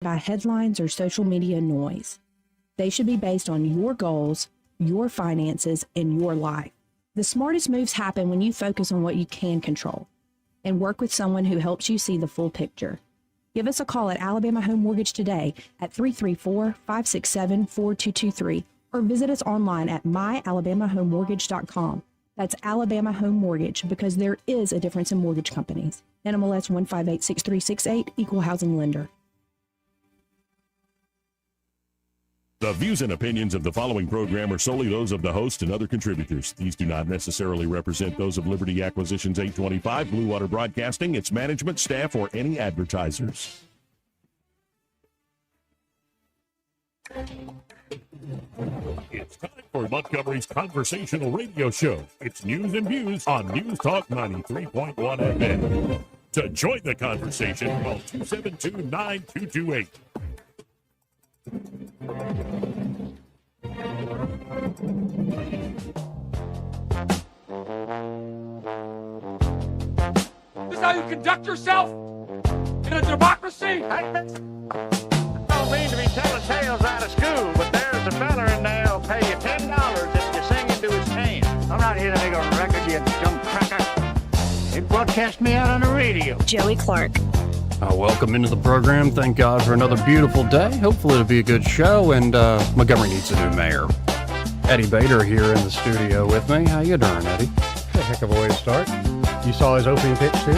by headlines or social media noise. They should be based on your goals, your finances, and your life. The smartest moves happen when you focus on what you can control and work with someone who helps you see the full picture. Give us a call at Alabama Home Mortgage today at 334-567-4223 or visit us online at myalabamahomemortgage.com. That's Alabama Home Mortgage, because there is a difference in mortgage companies. NMLS 1586368, Equal Housing Lender. The views and opinions of the following program are solely those of the host and other contributors. These do not necessarily represent those of Liberty Acquisitions 825, Blue Water Broadcasting, its management, staff, or any advertisers. It's time for Montgomery's conversational radio show. It's news and views on News Talk 93.1 FM. To join the conversation, call 272-9228. This is how you conduct yourself in a democracy? I don't mean to be telling tales out of school, but there's a fella in there who'll pay you $10 if you sing into his hand. I'm not here to make a record, you dumb cracker. They broadcast me out on the radio. Joey Clark. Welcome into the program. Thank God for another beautiful day. Hopefully it'll be a good show, and Montgomery needs a new mayor. Eddie Bader here in the studio with me. How you doing, Eddie? A heck of a way to start. You saw his opening pitch too?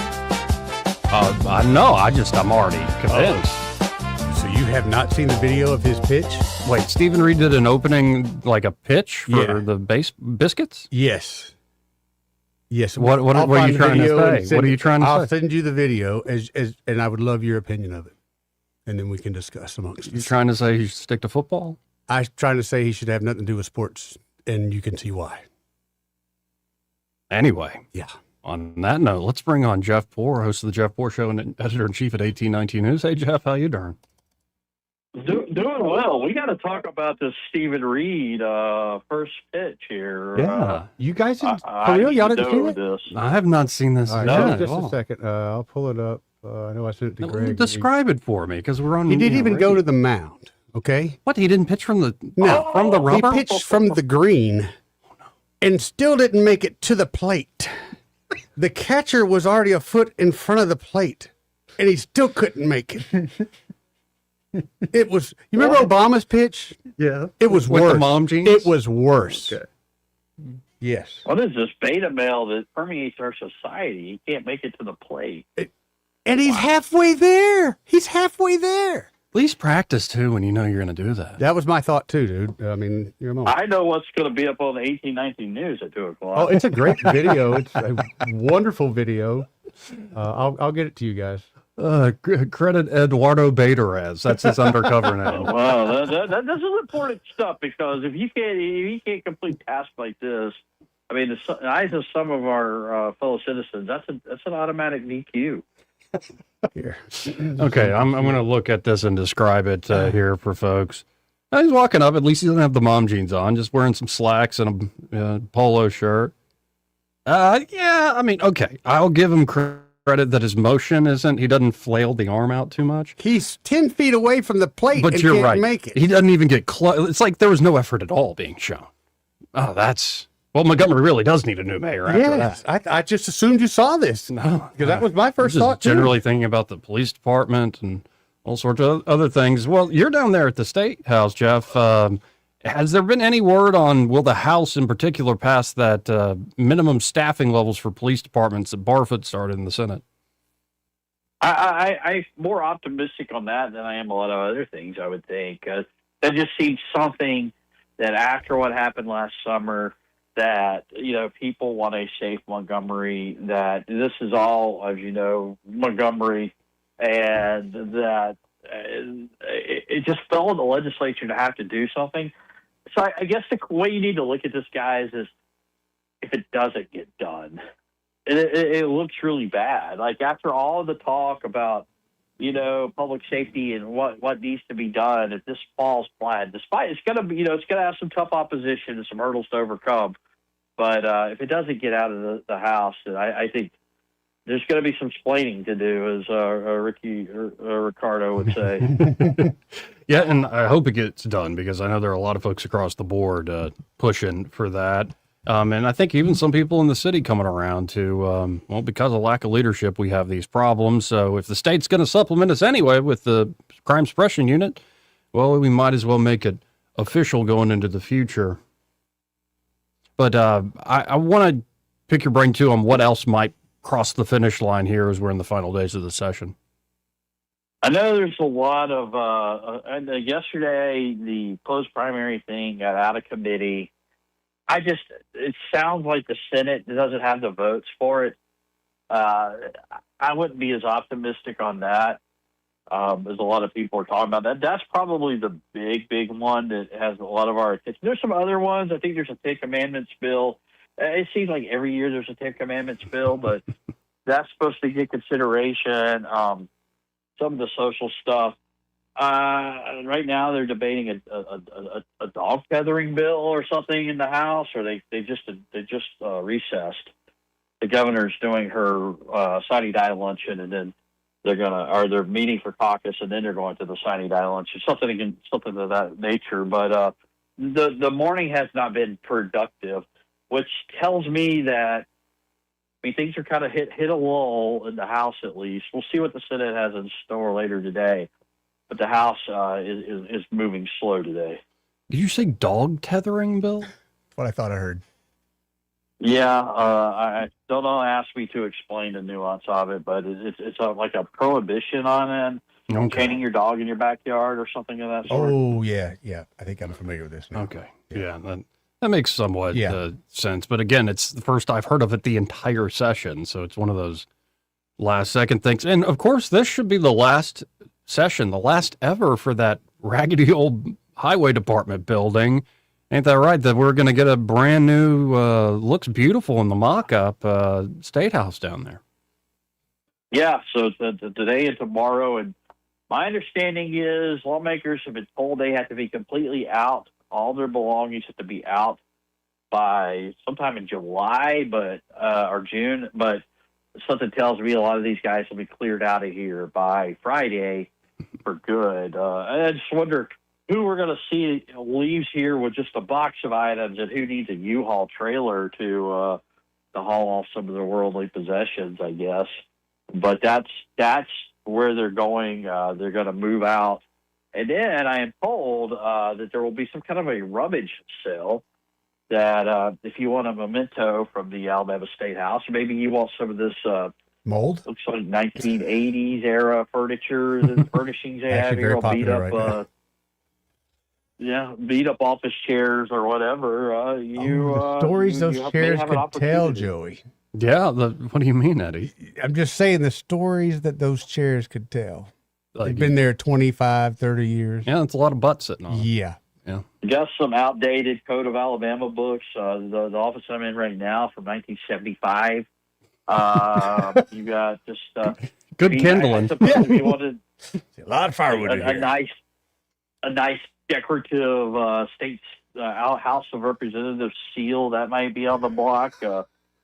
I know. I'm already convinced. So you have not seen the video of his pitch? Wait, Stephen Reed did an opening, like a pitch for the Biscuits? Yes. Yes. What are you trying to say? What are you trying to say? I'll send you the video, and I would love your opinion of it, and then we can discuss amongst us. You trying to say he should stick to football? I'm trying to say he should have nothing to do with sports, and you can see why. Anyway. Yeah. On that note, let's bring on Jeff Poor, host of the Jeff Poor Show and editor-in-chief at 1819 News. Hey, Jeff, how you doing? Doing well. We got to talk about this Stephen Reed first pitch here. Yeah. You guys, for real, y'all didn't see this? I have not seen this. All right, just a second. I'll pull it up. I know I sent it to Greg. Describe it for me, because we're on. He didn't even go to the mound. Okay. What? He didn't pitch from the from the rubber. He pitched from the green, and still didn't make it to the plate. The catcher was already a foot in front of the plate, and he still couldn't make it. It was. You remember Obama's pitch? Yeah. It was with worse. The mom jeans? It was worse. Okay. Yes. What is this beta male that permeates our society? He can't make it to the plate. And he's halfway there. He's halfway there. At least practice, too, when you know you're going to do that. That was my thought, too, dude. I mean, you're a moment. I know what's going to be up on the 1819 News at 2 o'clock. Oh, it's a great video. It's a wonderful video. I'll get it to you guys. Credit Eduardo Baderez. That's his undercover name. Well, this is important stuff, because if you can't complete tasks like this, I mean, the eyes of some of our fellow citizens, that's an automatic DQ. Here. Okay, I'm going to look at this and describe it here for folks. He's walking up. At least he doesn't have the mom jeans on, just wearing some slacks and a polo shirt. Yeah, I mean, okay, I'll give him credit that his motion he doesn't flail the arm out too much. He's 10 feet away from the plate, but and you're can't right. Make it. He doesn't even get close. It's like there was no effort at all being shown. Oh, well, Montgomery really does need a new mayor after that. I just assumed you saw this. No, because that was my first thought, too. Generally thinking about the police department and all sorts of other things. Well, you're down there at the State House, Jeff. Has there been any word on, will the House in particular pass that minimum staffing levels for police departments that Barfoot started in the Senate? I'm more optimistic on that than I am a lot of other things, I would think. That just seems something that after what happened last summer, that, people want a safe Montgomery, that this is all, as you know, Montgomery, and that it just fell on the legislature to have to do something. So I guess the way you need to look at this, guys, is if it doesn't get done, it looks really bad. Like, after all the talk about, public safety and what needs to be done, if this falls flat, despite it's going to be, it's going to have some tough opposition and some hurdles to overcome. But if it doesn't get out of the House, then I think there's going to be some splaining to do, as Ricardo would say. Yeah, and I hope it gets done because I know there are a lot of folks across the board pushing for that. And I think even some people in the city coming around to, well, because of lack of leadership, we have these problems. So if the state's going to supplement us anyway with the crime suppression unit, well, we might as well make it official going into the future. But I want to pick your brain, too, on what else might cross the finish line here as we're in the final days of the session. I know there's a lot of, yesterday, the closed primary thing got out of committee. It sounds like the Senate doesn't have the votes for it. I wouldn't be as optimistic on that as a lot of people are talking about that. That's probably the big one that has a lot of our attention. There's some other ones. I think there's a Ten Commandments bill. It seems like every year there's a Ten Commandments bill, but that's supposed to get consideration. Some of the social stuff. Right now, they're debating a dog tethering bill or something in the House, or they just recessed. The governor's doing her sine die luncheon, and then they're meeting for caucus, and then they're going to the sine die luncheon, something of that nature. But the morning has not been productive, which tells me that things are kind of hit a lull in the House at least. We'll see what the Senate has in store later today. But the House is moving slow today. Did you say dog tethering bill? That's what I thought I heard. Yeah, I don't know. Ask me to explain the nuance of it, but it's like a prohibition on it. Chaining your dog in your backyard or something of that sort. Oh, yeah. I think I'm familiar with this now. Okay. Yeah, that makes somewhat sense. But again, it's the first I've heard of it the entire session, so it's one of those last-second things. And, of course, this should be the last session, the last ever for that raggedy old highway department building. Ain't that right? That we're going to get a brand new, looks beautiful in the mock-up State House down there. Yeah, so today and tomorrow. And my understanding is lawmakers have been told they have to be completely out. All their belongings have to be out by sometime in July, or June. But something tells me a lot of these guys will be cleared out of here by Friday for good. I just wonder who we're going to see leaves here with just a box of items, and who needs a U-Haul trailer to haul off some of their worldly possessions, I guess. But that's where they're going. They're going to move out. And then I am told that there will be some kind of a rummage sale that if you want a memento from the Alabama State House, or maybe you want some of this mold, looks like 1980s era furniture and furnishings they have here, all beat up, beat up office chairs or whatever. The stories those chairs could tell, Joey. Yeah, what do you mean, Eddie? I'm just saying the stories that those chairs could tell. They've been there 25, 30 years. Yeah, that's a lot of butt sitting on. Yeah. You got some outdated Code of Alabama books. The office I'm in right now from 1975. You got just good kindling. If you wanted a lot of firewood. A nice decorative state's House of Representatives seal that might be on the block.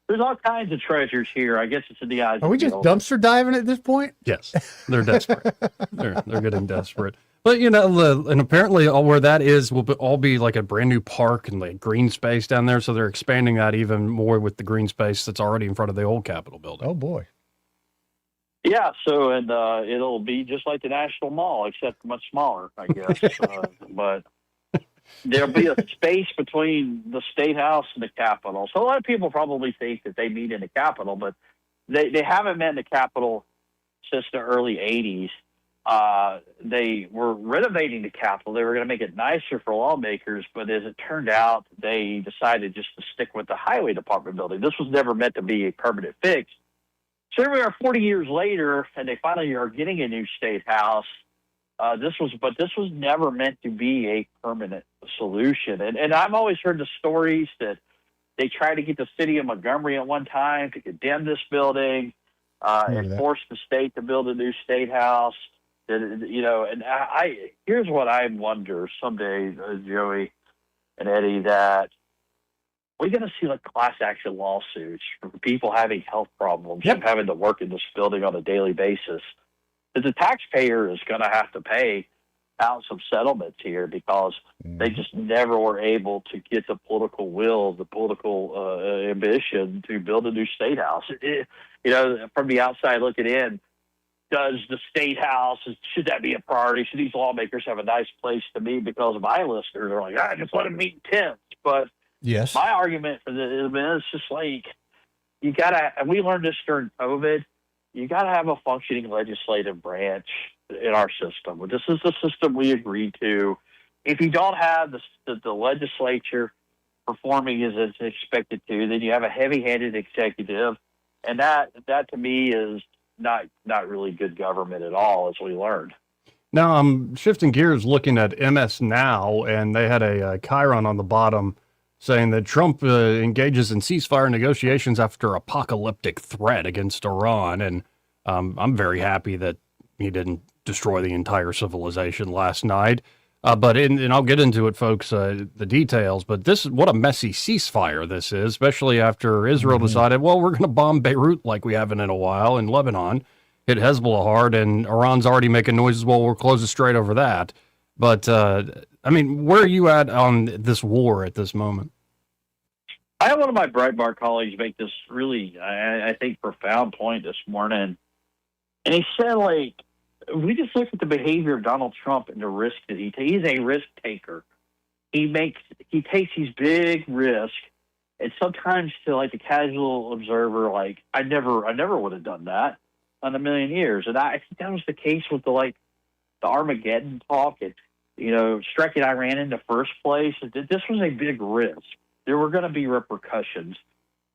There's all kinds of treasures here. I guess it's in the eyes. Are we just dumpster diving at this point? Yes, they're desperate. they're getting desperate. But and apparently all where that is will all be like a brand new park and like green space down there. So they're expanding that even more with the green space that's already in front of the old Capitol building. Oh boy. Yeah. So it'll be just like the National Mall, except much smaller, I guess. But there'll be a space between the State House and the Capitol. So a lot of people probably think that they meet in the Capitol, but they haven't met in the Capitol since the early 80s. They were renovating the Capitol. They were going to make it nicer for lawmakers, but as it turned out, they decided just to stick with the Highway Department building. This was never meant to be a permanent fix. So here we are 40 years later, and they finally are getting a new State House. This was never meant to be a permanent solution. And I've always heard the stories that they tried to get the city of Montgomery at one time to condemn this building and force the state to build a new State House. And here's what I wonder someday, Joey and Eddie, that we're going to see like class action lawsuits for people having health problems and having to work in this building on a daily basis. The taxpayer is going to have to pay out some settlements here because they just never were able to get the political will, the political ambition to build a new state house. From the outside looking in, does the state house, should that be a priority? Should these lawmakers have a nice place to meet? Because my listeners are like, just let them meet in tents. But yes, my argument for this is just like, you got to, and we learned this during COVID, you got to have a functioning legislative branch in our system. This is the system we agreed to. If you don't have the legislature performing as it's expected to, then you have a heavy-handed executive, and that to me is not really good government at all, as we learned. Now I'm shifting gears, looking at MS Now, and they had a chyron on the bottom saying that Trump engages in ceasefire negotiations after apocalyptic threat against Iran. And I'm very happy that he didn't destroy the entire civilization last night. And I'll get into it, folks, the details. But what a messy ceasefire this is, especially after Israel decided, well, we're going to bomb Beirut like we haven't in a while, in Lebanon, hit Hezbollah hard, and Iran's already making noises, well, we'll close the Strait over that. But, where are you at on this war at this moment? I had one of my Breitbart colleagues make this really, I think, profound point this morning. And he said, we just look at the behavior of Donald Trump and the risk that he takes. He's a risk taker. He takes these big risks, and sometimes to the casual observer, I never would have done that in a million years. And I think that was the case with the Armageddon talk and striking Iran in the first place. This was a big risk. There were going to be repercussions,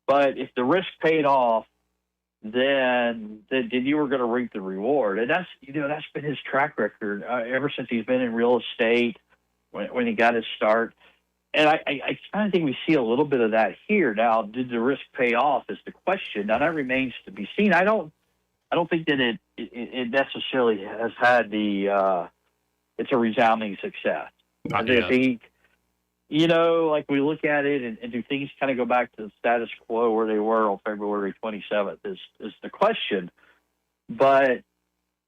but if the risk paid off, then you were going to reap the reward. And that's been his track record ever since he's been in real estate when he got his start. And I kind of think we see a little bit of that here. Now, did the risk pay off is the question. Now, that remains to be seen. I don't think that it necessarily has had it's a resounding success. I think, we look at it and do things kind of go back to the status quo where they were on February 27th is the question. But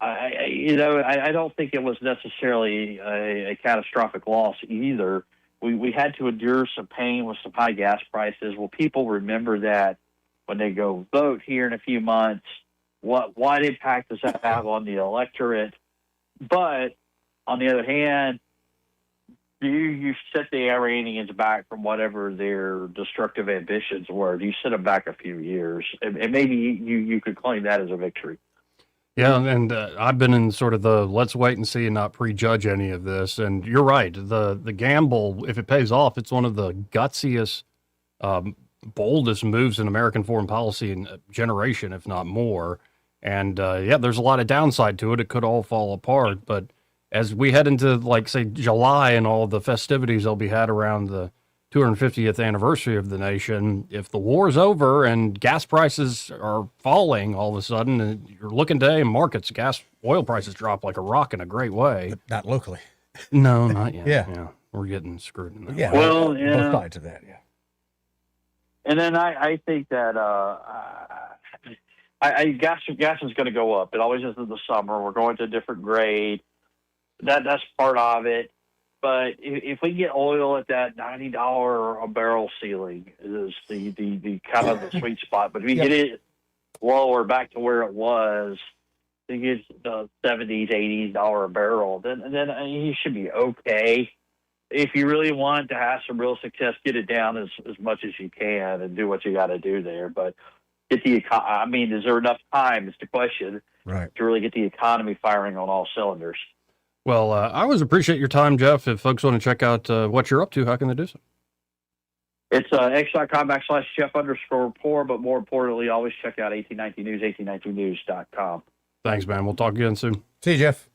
I don't think it was necessarily a catastrophic loss either. We had to endure some pain with some high gas prices. Will people remember that when they go vote here in a few months? What impact does that have on the electorate? But on the other hand, do you set the Iranians back from whatever their destructive ambitions were? Do you set them back a few years? And maybe you could claim that as a victory. Yeah, and I've been in sort of the let's wait and see and not prejudge any of this. And you're right. The gamble, if it pays off, it's one of the gutsiest, boldest moves in American foreign policy in a generation, if not more. And there's a lot of downside to it. It could all fall apart. But as we head into, say, July and all the festivities that'll be had around the 250th anniversary of the nation, if the war's over and gas prices are falling all of a sudden, and you're looking today in markets, oil prices drop like a rock in a great way. But not locally. No, not yet. Yeah. We're getting screwed in that. Yeah. Well, yeah. Both sides of that, yeah. And then I think that gas is going to go up. It always is in the summer. We're going to a different grade. That's part of it. But if we get oil at that $90 a barrel ceiling is the kind of the sweet spot. But if we get it lower back to where it was, I think it's the $70s, $80s a barrel, then you should be okay. If you really want to have some real success, get it down as much as you can and do what you got to do there. But is there enough time is the question, right, to really get the economy firing on all cylinders. Well, I always appreciate your time, Jeff. If folks want to check out what you're up to, how can they do so? It's x.com/Jeff_Poor, but more importantly, always check out 1819 News, 1819news.com. Thanks, man. We'll talk again soon. See you, Jeff.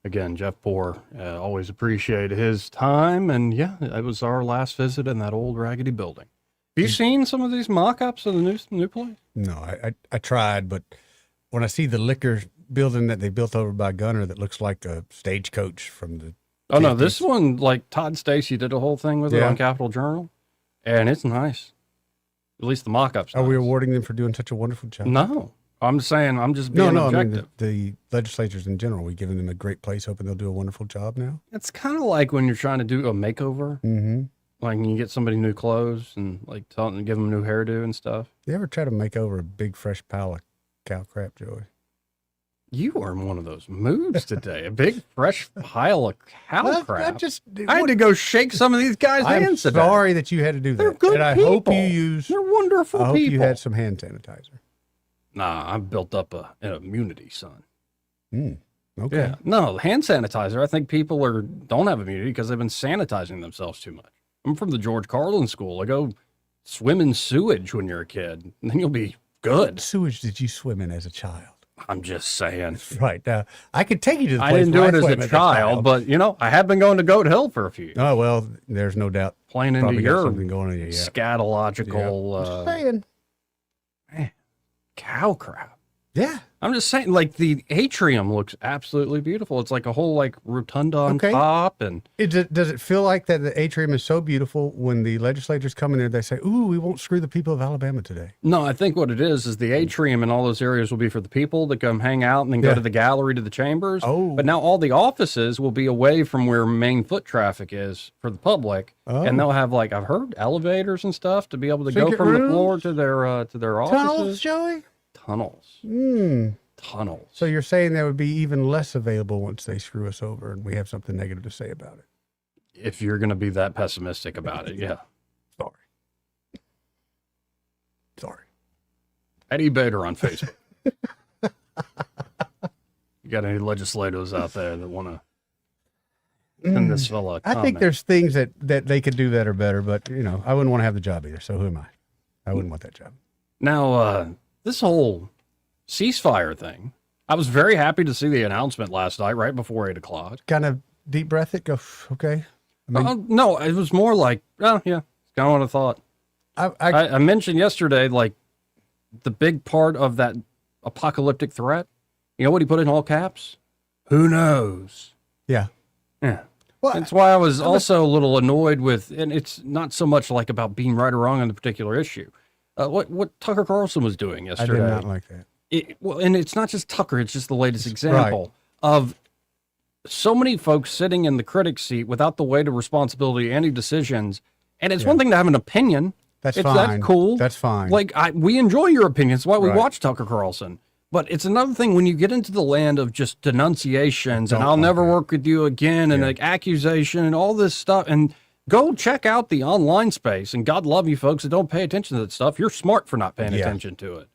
Again, Jeff Poor, always appreciate his time. And yeah, it was our last visit in that old raggedy building. Have you seen some of these mock-ups of the new place? No, I tried, but when I see the liquor building that they built over by Gunner that looks like a stagecoach from the... Oh, no, this one, Todd Stacy did a whole thing with it on Capital Journal, and it's nice. At least the mock-ups. Are we awarding them for doing such a wonderful job? No. I'm saying, I'm just being objective. I mean the legislatures in general. We giving them a great place, hoping they'll do a wonderful job now. It's kind of like when you're trying to do a makeover. Mm-hmm. Like you get somebody new clothes and like tell them to give them a new hairdo and stuff. You ever try to make over a big fresh pile of cow crap, Joey? You are in one of those moods today. A big fresh pile of cow crap. I had to go shake some of these guys' hands today. I'm sorry that you had to do that. They're good and I people. hope you use. They're wonderful people. I hope you had some hand sanitizer. Nah, I've built up an immunity, son. Okay. Yeah. No, hand sanitizer. I think people don't have immunity because they've been sanitizing themselves too much. I'm from the George Carlin School. I go swim in sewage when you're a kid, and then you'll be good. What sewage did you swim in as a child? I'm just saying. Right. I could take you to the place I didn't do where it as swam a child, but, I have been going to Goat Hill for a few years. Oh, well, there's no doubt. Playing into Probably got your something going on here. scatological Just saying. cow crap. Yeah. I'm just saying, like, the atrium looks absolutely beautiful. It's like a whole, like, rotunda on top. And does it feel like that the atrium is so beautiful when the legislators come in there, they say, ooh, we won't screw the people of Alabama today? No, I think what it is the atrium and all those areas will be for the people that come hang out and then go to the gallery to the chambers. Oh. But now all the offices will be away from where main foot traffic is for the public. Oh. And they'll have, like, I've heard elevators and stuff to be able to go Secret from the rooms? floor to their offices. Tunnels, Joey? Tunnels. Tunnels. So you're saying there would be even less available once they screw us over and we have something negative to say about it? If you're going to be that pessimistic about it, yeah. Sorry. Eddie Bader on Facebook. You got any legislators out there that want to send this fella a comment? I think there's things that they could do that are better, but, I wouldn't want to have the job either. So who am I? I wouldn't want that job. Now, this whole ceasefire thing, I was very happy to see the announcement last night, right before 8 o'clock. Kind of deep breath it, go, okay. No, it was more like, oh, yeah, it's kind of what I thought. I mentioned yesterday, like, the big part of that apocalyptic threat. You know what he put in all caps? Who knows? Yeah. Yeah. Well, that's why I was also a little annoyed with, and it's not so much like about being right or wrong on the particular issue. What Tucker Carlson was doing yesterday. I did not like that. And it's not just Tucker, it's just the latest example of so many folks sitting in the critic seat without the weight of responsibility, any decisions. And it's one thing to have an opinion. That's fine. That's cool. That's fine. Like, we enjoy your opinions. That's why we watch Tucker Carlson. But it's another thing when you get into the land of just denunciations and I'll never work with you again and like accusation and all this stuff. And go check out the online space. And God love you folks that don't pay attention to that stuff. You're smart for not paying attention to it.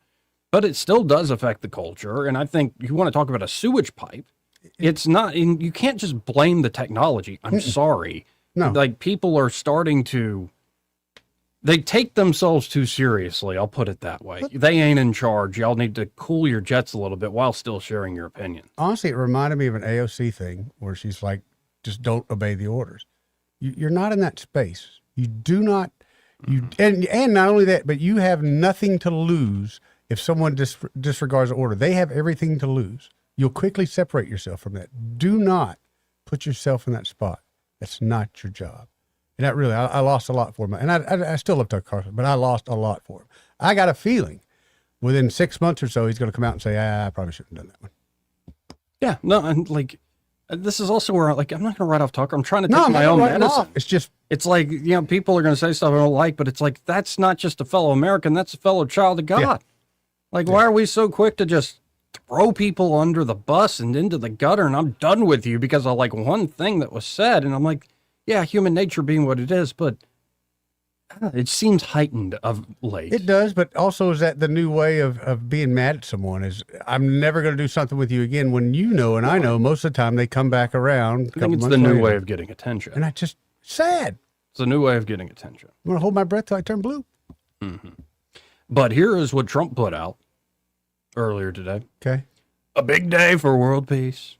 But it still does affect the culture. And I think you want to talk about a sewage pipe. It's not, and you can't just blame the technology. I'm sorry. No. Like, people are starting to, they take themselves too seriously. I'll put it that way. They ain't in charge. Y'all need to cool your jets a little bit while still sharing your opinion. Honestly, it reminded me of an AOC thing where she's like, just don't obey the orders. You're not in that space. You do not, and not only that, but you have nothing to lose if someone disregards the order. They have everything to lose. You'll quickly separate yourself from that. Do not put yourself in that spot. That's not your job. And that really, I lost a lot for him. And I still love Tucker Carlson, but I lost a lot for him. I got a feeling within 6 months or so, he's going to come out and say, I probably shouldn't have done that one. Yeah, no, and like, this is also where, like, I'm not going to write off Tucker. I'm trying to take my own medicine. It's just, it's like, people are going to say stuff I don't like, but it's like, that's not just a fellow American. That's a fellow child of God. Yeah. Like, why are we so quick to just throw people under the bus and into the gutter? And I'm done with you because of like one thing that was said. And I'm like, yeah, human nature being what it is, but it seems heightened of late. It does, but also is that the new way of being mad at someone is I'm never going to do something with you again when and I know most of the time they come back around. I think it's the new way of getting attention. And I just, sad. It's a new way of getting attention. I'm going to hold my breath till I turn blue. Mm-hmm. But here is what Trump put out earlier today. Okay. A big day for world peace.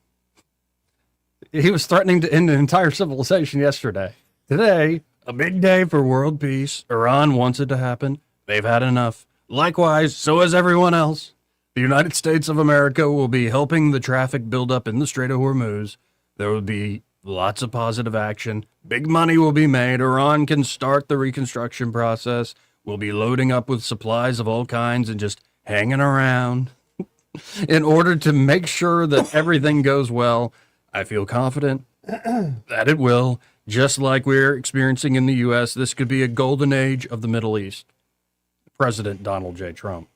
He was threatening to end an entire civilization yesterday. Today, a big day for world peace. Iran wants it to happen. They've had enough. Likewise, so has everyone else. The United States of America will be helping the traffic build up in the Strait of Hormuz. There will be lots of positive action. Big money will be made. Iran can start the reconstruction process. will be loading up with supplies of all kinds and just hanging around in order to make sure that everything goes well. I feel confident that it will. Just like we're experiencing in the U.S., this could be a golden age of the Middle East. President Donald J. Trump.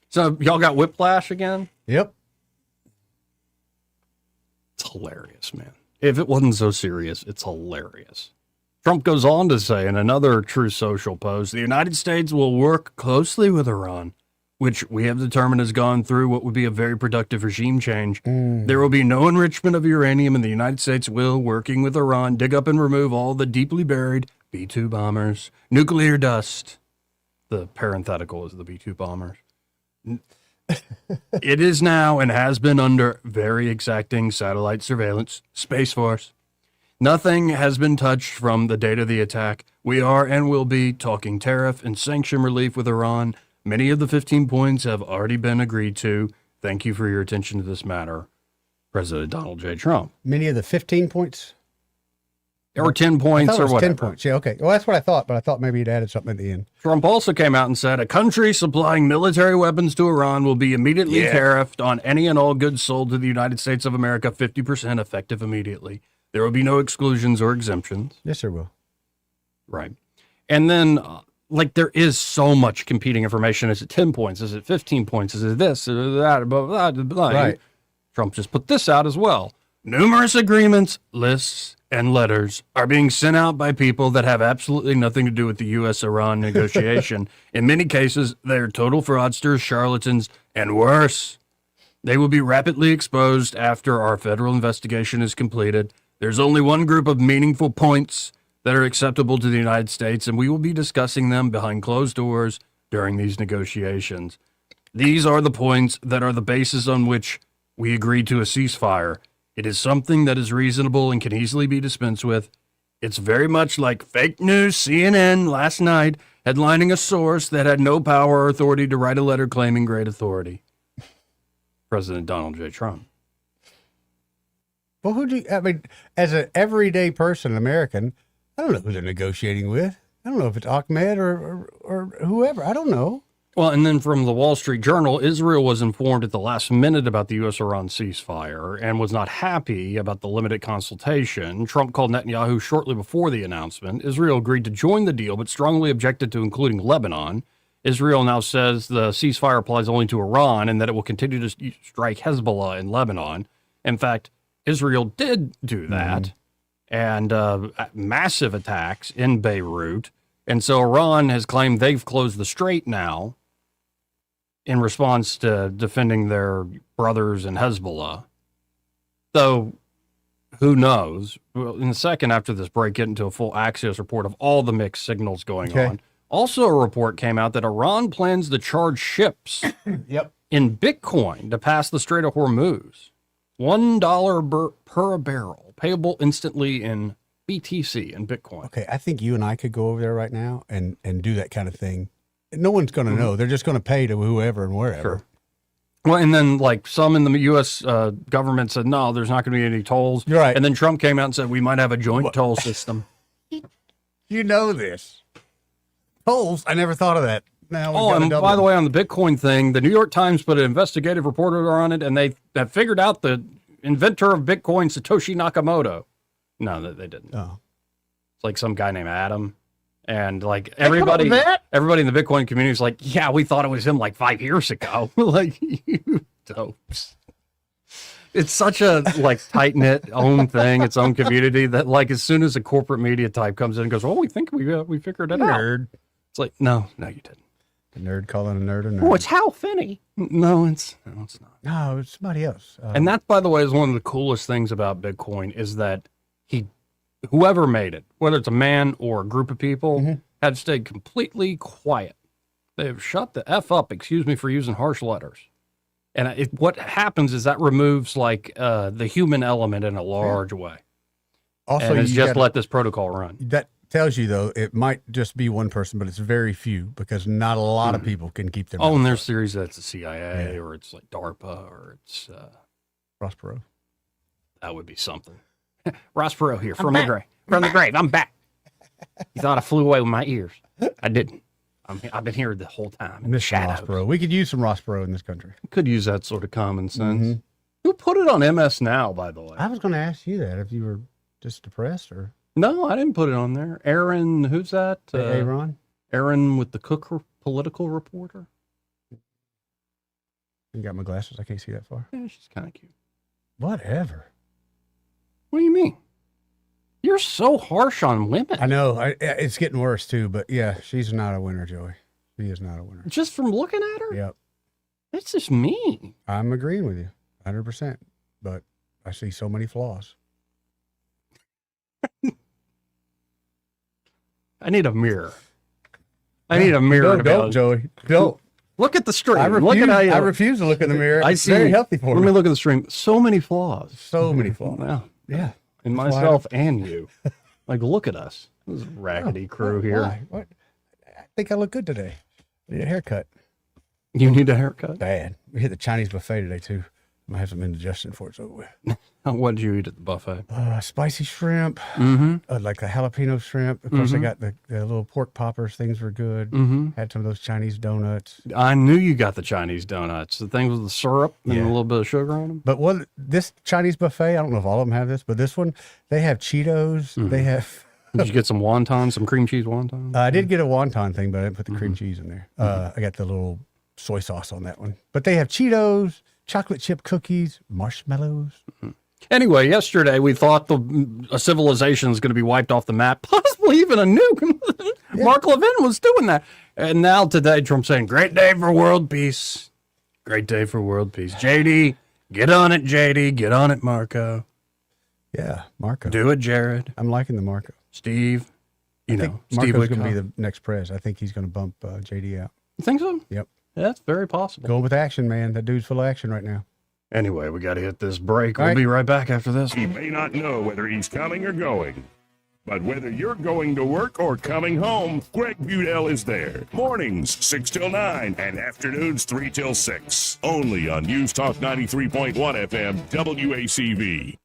So y'all got whiplash again? Yep. It's hilarious, man. If it wasn't so serious, it's hilarious. Trump goes on to say in another True Social post, the United States will work closely with Iran, which we have determined has gone through what would be a very productive regime change. There will be no enrichment of uranium, and the United States will, working with Iran, dig up and remove all the deeply buried B-2 bombers, nuclear dust. The parenthetical is the B-2 bombers. It is now and has been under very exacting satellite surveillance, Space Force. Nothing has been touched from the date of the attack. We are and will be talking tariff and sanction relief with Iran. Many of the 15 points have already been agreed to. Thank you for your attention to this matter, President Donald J. Trump. Many of the 15 points? Or 10 points or whatever. 10 points. Yeah, okay. Well, that's what I thought, but I thought maybe he'd added something at the end. Trump also came out and said, a country supplying military weapons to Iran will be immediately tariffed on any and all goods sold to the United States of America, 50% effective immediately. There will be no exclusions or exemptions. Yes, there will. Right. And then, there is so much competing information. Is it 10 points? Is it 15 points? Is it this or that? Blah, blah, blah. Right. Trump just put this out as well. Numerous agreements, lists, and letters are being sent out by people that have absolutely nothing to do with the U.S.-Iran negotiation. In many cases, they are total fraudsters, charlatans, and worse. They will be rapidly exposed after our federal investigation is completed. There's only one group of meaningful points that are acceptable to the United States, and we will be discussing them behind closed doors during these negotiations. These are the points that are the basis on which we agreed to a ceasefire. It is something that is reasonable and can easily be dispensed with. It's very much like fake news CNN last night headlining a source that had no power or authority to write a letter claiming great authority. President Donald J. Trump. Well, as an everyday person, American, I don't know who they're negotiating with. I don't know if it's Ahmed or whoever. I don't know. Well, and then from the Wall Street Journal, Israel was informed at the last minute about the U.S.-Iran ceasefire and was not happy about the limited consultation. Trump called Netanyahu shortly before the announcement. Israel agreed to join the deal, but strongly objected to including Lebanon. Israel now says the ceasefire applies only to Iran and that it will continue to strike Hezbollah in Lebanon. In fact, Israel did do that, and massive attacks in Beirut. And so Iran has claimed they've closed the Strait now in response to defending their brothers in Hezbollah. Though, who knows? Well, in a second after this break, get into a full Axios report of all the mixed signals going on. Also, a report came out that Iran plans to charge ships in Bitcoin to pass the Strait of Hormuz. $1 per barrel, payable instantly in BTC and Bitcoin. Okay, I think you and I could go over there right now and do that kind of thing. No one's going to know. They're just going to pay to whoever and wherever. Sure. Well, and then some in the U.S. Government said, no, there's not going to be any tolls. You're right. And then Trump came out and said, we might have a joint toll system. You know this. Tolls? I never thought of that. Now and by the way, on the Bitcoin thing, the New York Times put an investigative reporter on it, and they figured out the inventor of Bitcoin, Satoshi Nakamoto. No, they didn't. Oh. It's like some guy named Adam. And everybody in the Bitcoin community is like, yeah, we thought it was him 5 years ago. You dopes. It's such a tight-knit own thing, its own community that as soon as a corporate media type comes in and goes, well, we think we figured it out. Nerd. It's like, no, you didn't. A nerd calling a nerd a nerd. Oh, it's Hal Finney. No, it's not. No, it's somebody else. And that, by the way, is one of the coolest things about Bitcoin is that whoever made it, whether it's a man or a group of people, had stayed completely quiet. They have shut the F up, excuse me for using harsh letters. And what happens is that removes the human element in a large way. Also, and it's just let this protocol run. That tells you, though, it might just be one person, but it's very few because not a lot of people can keep their. Oh, and there's theories that it's the CIA or it's DARPA or it's Ross Perot. That would be something. Ross Perot here from the grave. I'm back. You thought I flew away with my ears. I didn't. I've been here the whole time. In the Mr. Ross shadows. Perot. We could use some Ross Perot in this country. Could use that sort of common sense. Who put it on MS Now, by the way? I was going to ask you that if you were just depressed or No, I didn't put it on there. Aaron, who's that? Aaron. Aaron with the Cook political reporter. You got my glasses. I can't see that far. Yeah, she's kind of cute. Whatever. What do you mean? You're so harsh on women. I know. It's getting worse too, but yeah, she's not a winner, Joey. She is not a winner. Just from looking at her? Yep. That's just mean. I'm agreeing with you 100%, but I see so many flaws. I need a mirror. I need a mirror. Don't, Joey. Don't. Look at the stream. I refuse to look in the mirror. I It's see. very healthy for Let me. me look at the stream. So many flaws. So many flaws. Wow. Yeah. In That's why myself and you. Like, look at us. This raggedy crew here. Why? What? I think I look good today. I need a haircut. You need a haircut? Bad. We hit the Chinese buffet today too. I might have some indigestion before it's over with. What did you eat at the buffet? Spicy shrimp, like the jalapeno shrimp. Of course, I got the little pork poppers. Things were good. Had some of those Chinese donuts. I knew you got the Chinese donuts. The things with the syrup and a little bit of sugar on them. But this Chinese buffet, I don't know if all of them have this, but this one, they have Cheetos. They have. Did you get some wontons, some cream cheese wontons? I did get a wonton thing, but I didn't put the cream cheese in there. I got the little soy sauce on that one. But they have Cheetos, chocolate chip cookies, marshmallows. Anyway, yesterday we thought a civilization is going to be wiped off the map, possibly even a nuke. Mark Levin was doing that. And now today, Trump's saying, great day for world peace. Great day for world peace. JD, get on it, JD. Get on it, Marco. Yeah, Marco. Do it, Jared. I'm liking the Marco. Steve. I think Marco's going to be the next prez. I think he's going to bump JD out. You think so? Yep. Yeah, that's very possible. Going with action, man. That dude's full of action right now. Anyway, we got to hit this break. All We'll right. be right back after this. He may not know whether he's coming or going, but whether you're going to work or coming home, Greg Budell is there. Mornings 6 till 9 and afternoons 3 till 6. Only on News Talk 93.1 FM WACV.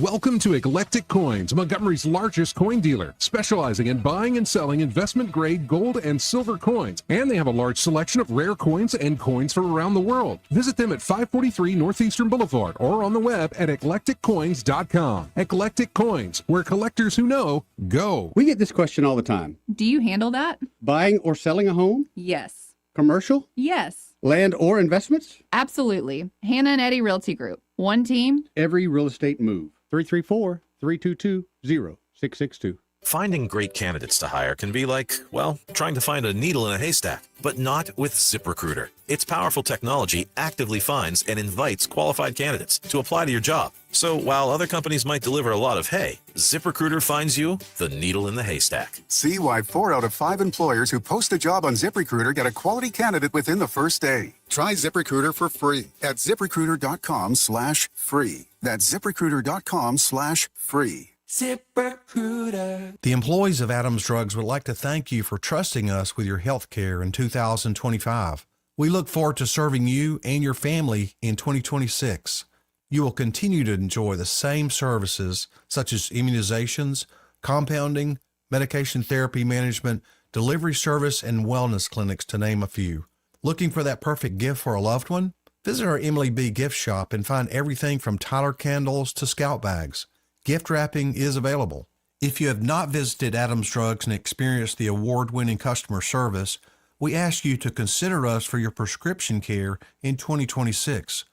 Welcome to Eclectic Coins, Montgomery's largest coin dealer, specializing in buying and selling investment-grade gold and silver coins. And they have a large selection of rare coins and coins from around the world. Visit them at 543 Northeastern Boulevard or on the web at eclecticcoins.com. Eclectic Coins, where collectors who know go. We get this question all the time. Do you handle that? Buying or selling a home? Yes. Commercial? Yes. Land or investments? Absolutely. Hannah and Eddie Realty Group. One team. Every real estate move. 334-322-0662. Finding great candidates to hire can be like, well, trying to find a needle in a haystack, but not with ZipRecruiter. Its powerful technology actively finds and invites qualified candidates to apply to your job. So while other companies might deliver a lot of hay, ZipRecruiter finds you the needle in the haystack. See why 4 out of 5 employers who post a job on ZipRecruiter get a quality candidate within the first day. Try ZipRecruiter for free at ZipRecruiter.com/free. That's ZipRecruiter.com/free. ZipRecruiter. The employees of Adams Drugs would like to thank you for trusting us with your health care in 2025. We look forward to serving you and your family in 2026. You will continue to enjoy the same services such as immunizations, compounding, medication therapy management, delivery service, and wellness clinics, to name a few. Looking for that perfect gift for a loved one? Visit our Emily B. gift shop and find everything from Tyler candles to scout bags. Gift wrapping is available. If you have not visited Adams Drugs and experienced the award-winning customer service, we ask you to consider us for your prescription care in 2026.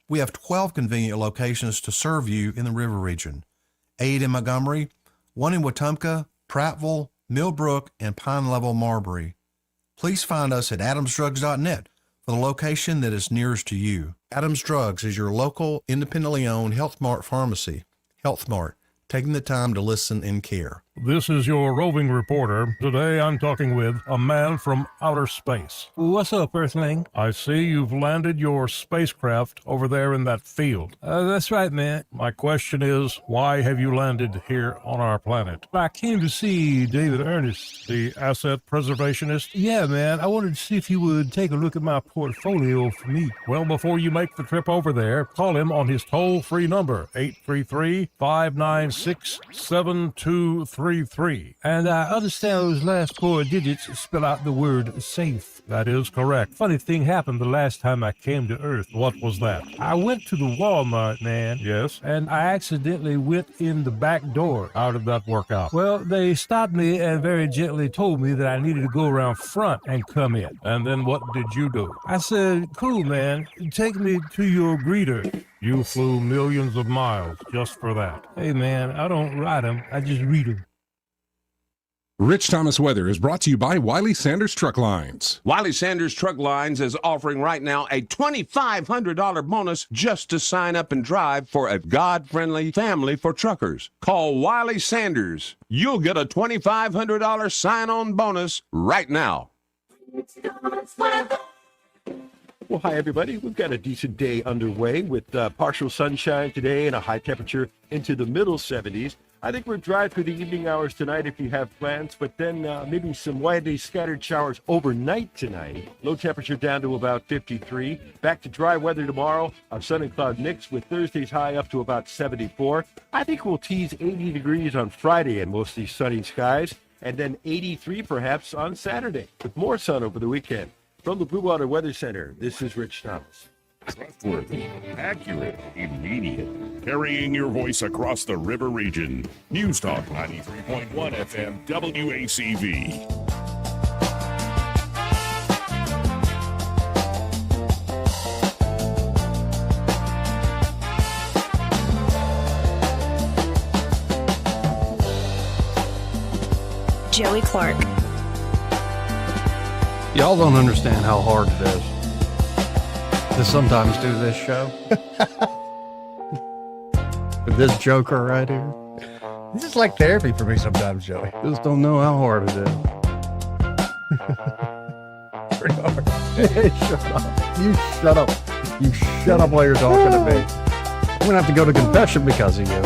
We have 12 convenient locations to serve you in the River Region. 8 in Montgomery, 1 in Wetumpka, Prattville, Millbrook, and Pine Level, Marbury. Please find us at adamsdrugs.net for the location that is nearest to you. Adams Drugs is your local, independently owned Health Mart pharmacy. Health Mart, taking the time to listen and care. This is your roving reporter. Today I'm talking with a man from outer space. What's up, Earthling? I see you've landed your spacecraft over there in that field. That's right, man. My question is, why have you landed here on our planet? I came to see David Ernest. The asset preservationist? Yeah, man. I wanted to see if he would take a look at my portfolio for me. Well, before you make the trip over there, call him on his toll-free number, 833-596-7233. 733. And I understand those last 4 digits spell out the word safe. That is correct. Funny thing happened the last time I came to Earth. What was that? I went to the Walmart, man. Yes. And I accidentally went in the back door. How did that work out? Well, they stopped me and very gently told me that I needed to go around front and come in. And then what did you do? I said, cool, man. Take me to your greeter. You flew millions of miles just for that. Hey, man, I don't write them. I just read them. Rich Thomas Weather is brought to you by Wiley Sanders Truck Lines. Wiley Sanders Truck Lines is offering right now a $2,500 bonus just to sign up and drive for a God-friendly family for truckers. Call Wiley Sanders. You'll get a $2,500 sign-on bonus right now. Well, hi, everybody. We've got a decent day underway with partial sunshine today and a high temperature into the middle 70s. I think we're dry through the evening hours tonight if you have plans, but then maybe some widely scattered showers overnight tonight. Low temperature down to about 53. Back to dry weather tomorrow. A sun and cloud mix with Thursday's high up to about 74. I think we'll tease 80 degrees on Friday and mostly sunny skies, and then 83 perhaps on Saturday with more sun over the weekend. From the Blue Water Weather Center, this is Rich Thomas. Trustworthy, accurate, immediate. Carrying your voice across the river region. News Talk 93.1 FM WACV. Joey Clark. Y'all don't understand how hard it is to sometimes do this show. With this joker right here. This is like therapy for me sometimes, Joey. Just don't know how hard it is. Pretty hard. Hey, shut up. You shut up. You shut up while you're talking to me. I'm going to have to go to confession because of you.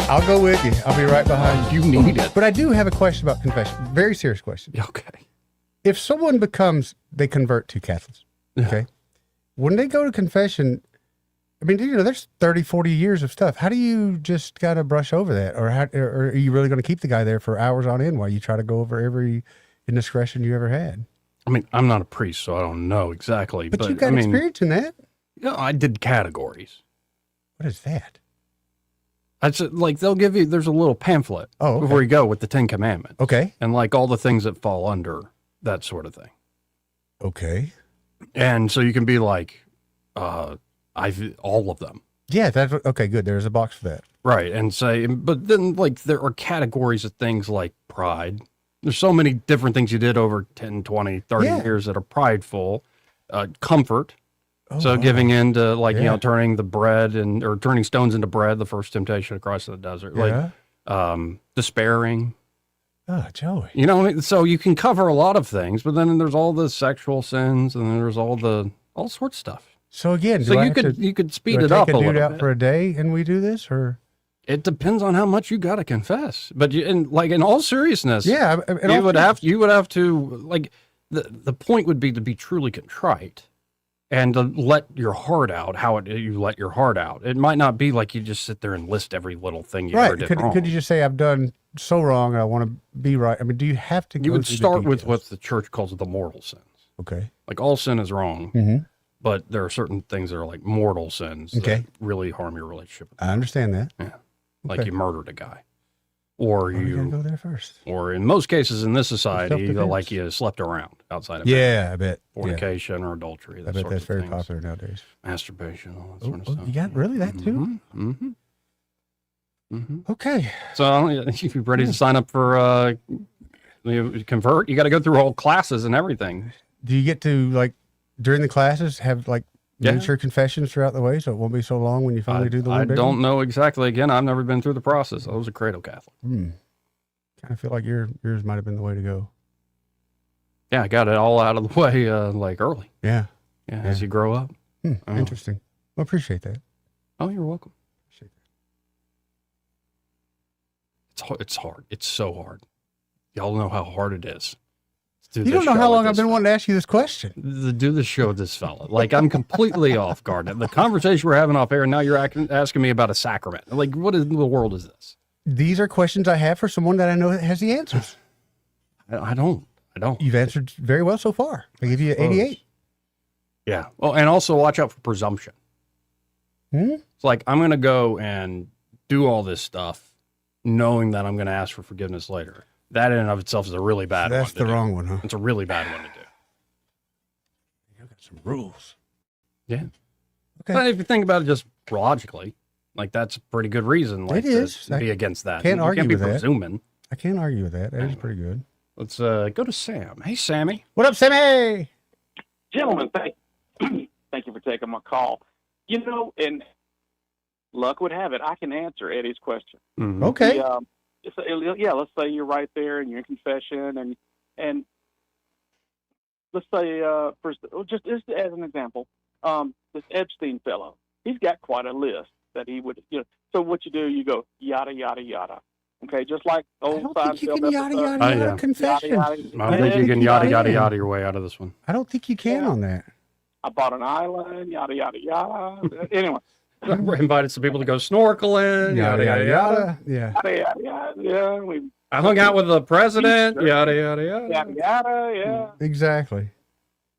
I'll go with you. I'll be right behind you. You need it. But I do have a question about confession. Very serious question. Okay. If someone they convert to Catholics, okay? When they go to confession, I mean, there's 30, 40 years of stuff. How do you just got to brush over that? Or are you really going to keep the guy there for hours on end while you try to go over every indiscretion you ever had? I mean, I'm not a priest, so I don't know exactly. But you got experience in that. Yeah, I did categories. What is that? That's like they'll give you, there's a little pamphlet before you go with the 10 Commandments. Okay. And like all the things that fall under that sort of thing. Okay. And so you can be like, I've all of them. Yeah, that's okay, good. There's a box for that. Right. And say, but then like there are categories of things like pride. There's so many different things you did over 10, 20, 30 years that are prideful. Comfort. Giving in to like, turning the bread or turning stones into bread, the first temptation of Christ in the desert. Yeah. Like despairing. Oh, Joey. So you can cover a lot of things, but then there's all the sexual sins and then there's all sorts of stuff. So again, you could speed it up a little bit. Out for a day and we do this, or it depends on how much you got to confess. But in all seriousness, you would have to like the point would be to be truly contrite and to let your heart out. You let your heart out. It might not be like you just sit there and list every little thing you ever did wrong. Could you just say I've done so wrong and I want to be right? I mean, do you have to? You would start with what the church calls the mortal sins. Okay. Like all sin is wrong. Mm-hmm. But there are certain things that are like mortal sins that really harm your relationship. I understand that. Yeah. Like you murdered a guy. Or you gotta go there first. Or in most cases in this society, like you slept around outside of I bet. Fornication or adultery. I bet that's very popular nowadays. Masturbation, all that sort of stuff. You got really that too? Mm-hmm. Mm-hmm. Okay. So if you're ready to sign up for convert, you got to go through whole classes and everything. Do you get to like during the classes have like miniature confessions throughout the way, so it won't be so long when you finally do the one? I don't know exactly. Again, I've never been through the process. I was a cradle Catholic. Kind of feel like yours might have been the way to go. Yeah, I got it all out of the way like early. Yeah. As you grow up. Interesting. Well, appreciate that. Oh, you're welcome. Appreciate that. It's hard. It's so hard. Y'all know how hard it is. You don't know how long I've been wanting to ask you this question. Do the show with this fella. Like, I'm completely off guard. The conversation we're having off air, and now you're asking me about a sacrament. Like, what in the world is this? These are questions I have for someone that I know has the answers. I don't. You've answered very well so far. I give you 88. Yeah. Well, and also watch out for presumption. It's like, I'm going to go and do all this stuff knowing that I'm going to ask for forgiveness later. That in and of itself is a really bad one. That's the wrong one, huh? It's a really bad one to do. You got some rules. Yeah. Okay. But if you think about it just logically, like that's a pretty good reason. Like, It is. to be against that. Can't You argue can't be with that. presuming. I can't argue with that. That is pretty good. Let's go to Sam. Hey, Sammy. What up, Sammy? Gentlemen, thank you for taking my call. You know, and luck would have it, I can answer Eddie's question. Okay. Let's say you're right there and you're in confession, and let's say, just as an example, this Epstein fellow, he's got quite a list that he would, so what you do, you go yada yada yada. Okay, just like old I don't think you can yada episode. yada yada confession. I don't think you can yada yada yada your way out of this one. I don't think you can on that. I bought an island, yada yada yada. Anyway. Invited some people to go snorkeling, yada yada yada. Yeah. Yada yada yada. Yeah. I hung out with the president, yada yada yada. Yada yada. Yeah. Exactly.